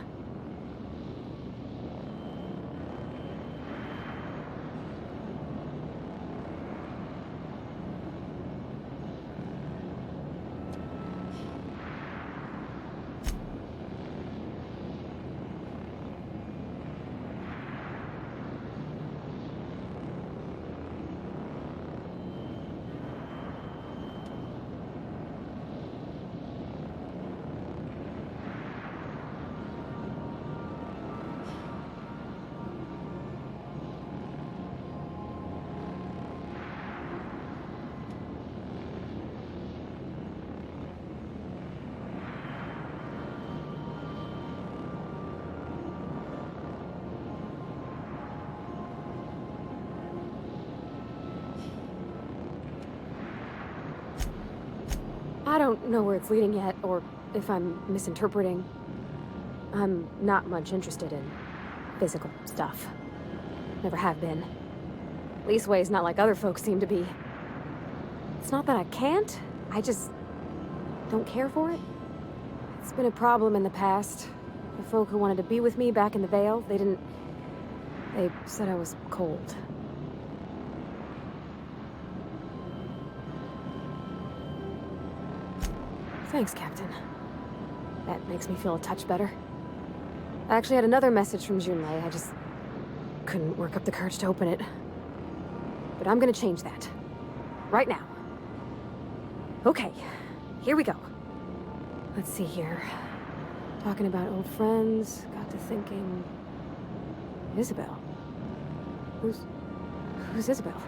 I don't know where it's leading yet, or if I'm misinterpreting. I'm not much interested in physical stuff. Never have been. Leastway's not like other folks seem to be. It's not that I can't, I just don't care for it. It's been a problem in the past. The folk who wanted to be with me back in the Vale, they said I was cold. Thanks, Captain. That makes me feel a touch better. I actually had another message from Junlei. I just couldn't work up the courage to open it. But I'm gonna change that. Right now. Okay, here we go. Let's see here. Talking about old friends, got to thinking... Isabel. Who's Isabel?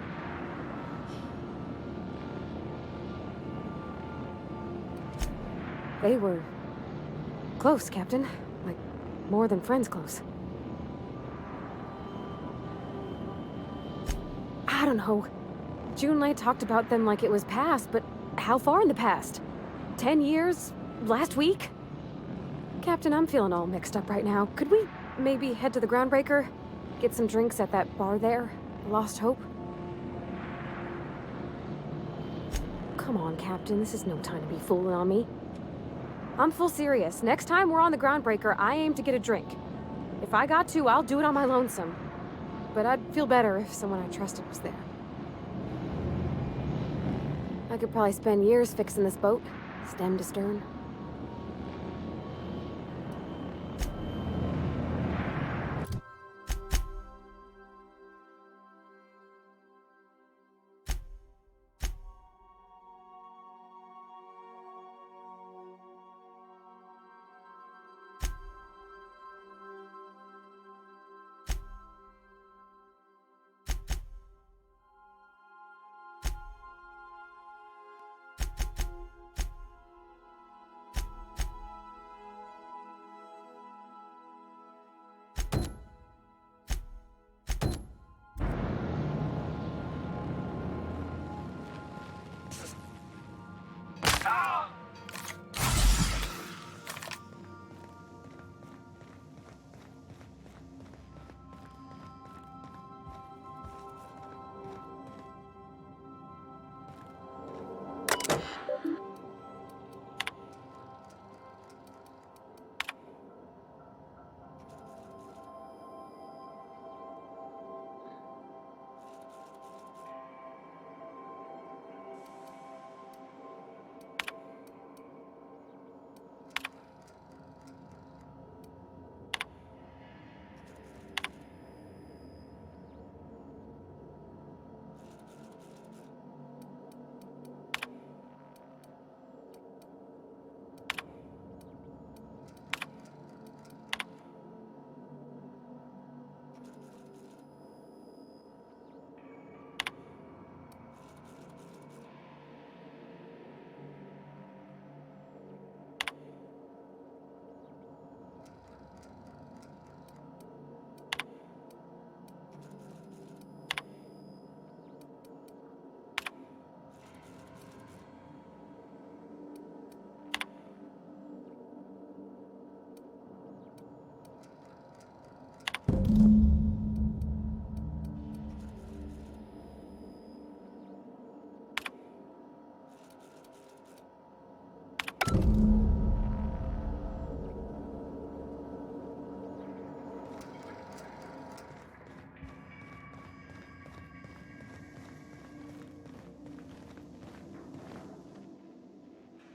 They were close, Captain. Like, more than friends close. I don't know. Junlei talked about them like it was past, but how far in the past? 10 years? Last week? Captain, I'm feeling all mixed up right now. Could we maybe head to the Groundbreaker? Get some drinks at that bar there? Lost Hope? Come on, Captain. This is no time to be fooling on me. I'm full serious. Next time we're on the Groundbreaker, I aim to get a drink. If I got to, I'll do it on my lonesome. But I'd feel better if someone I trusted was there. I could probably spend years fixing this boat, stem to stern.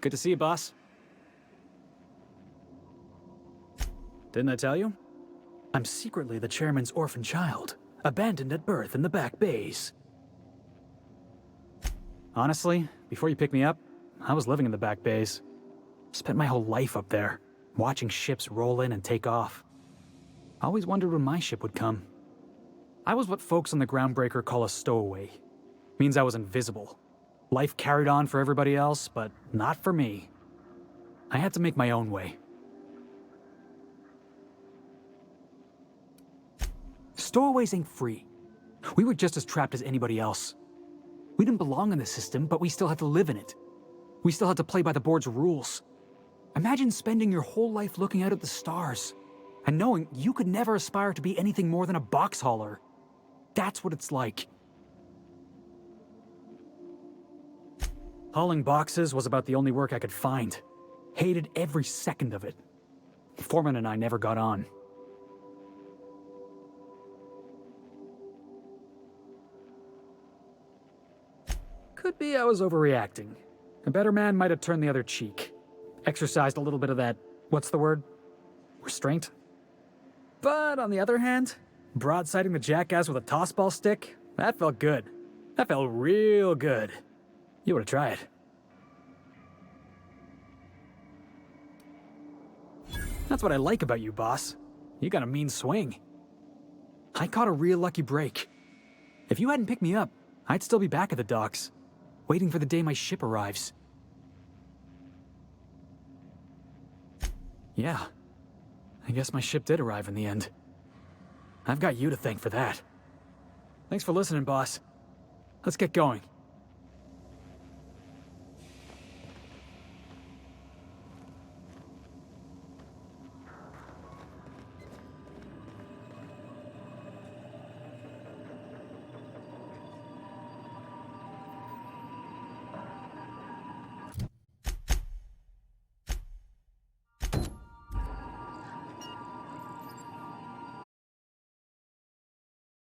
Good to see you, boss. Didn't I tell you? I'm secretly the chairman's orphan child, abandoned at birth in the back bays. Honestly, before you picked me up, I was living in the back bays. Spent my whole life up there, watching ships roll in and take off. I always wondered when my ship would come. I was what folks on the Groundbreaker call a stowaway. Means I was invisible. Life carried on for everybody else, but not for me. I had to make my own way. Stowaways ain't free. We were just as trapped as anybody else. We didn't belong in the system, but we still had to live in it. We still had to play by the board's rules. Imagine spending your whole life looking out at the stars, and knowing you could never aspire to be anything more than a box hauler. That's what it's like. Hauling boxes was about the only work I could find. Hated every second of it. Foreman and I never got on. Could be I was overreacting. A better man might have turned the other cheek. Exercised a little bit of that, what's the word? Restraint? But on the other hand, broadsiding the jackass with a tossball stick, that felt good. That felt real good. You ought to try it. That's what I like about you, boss. You got a mean swing. I caught a real lucky break. If you hadn't picked me up, I'd still be back at the docks, waiting for the day my ship arrives. Yeah, I guess my ship did arrive in the end. I've got you to thank for that. Thanks for listening, boss. Let's get going.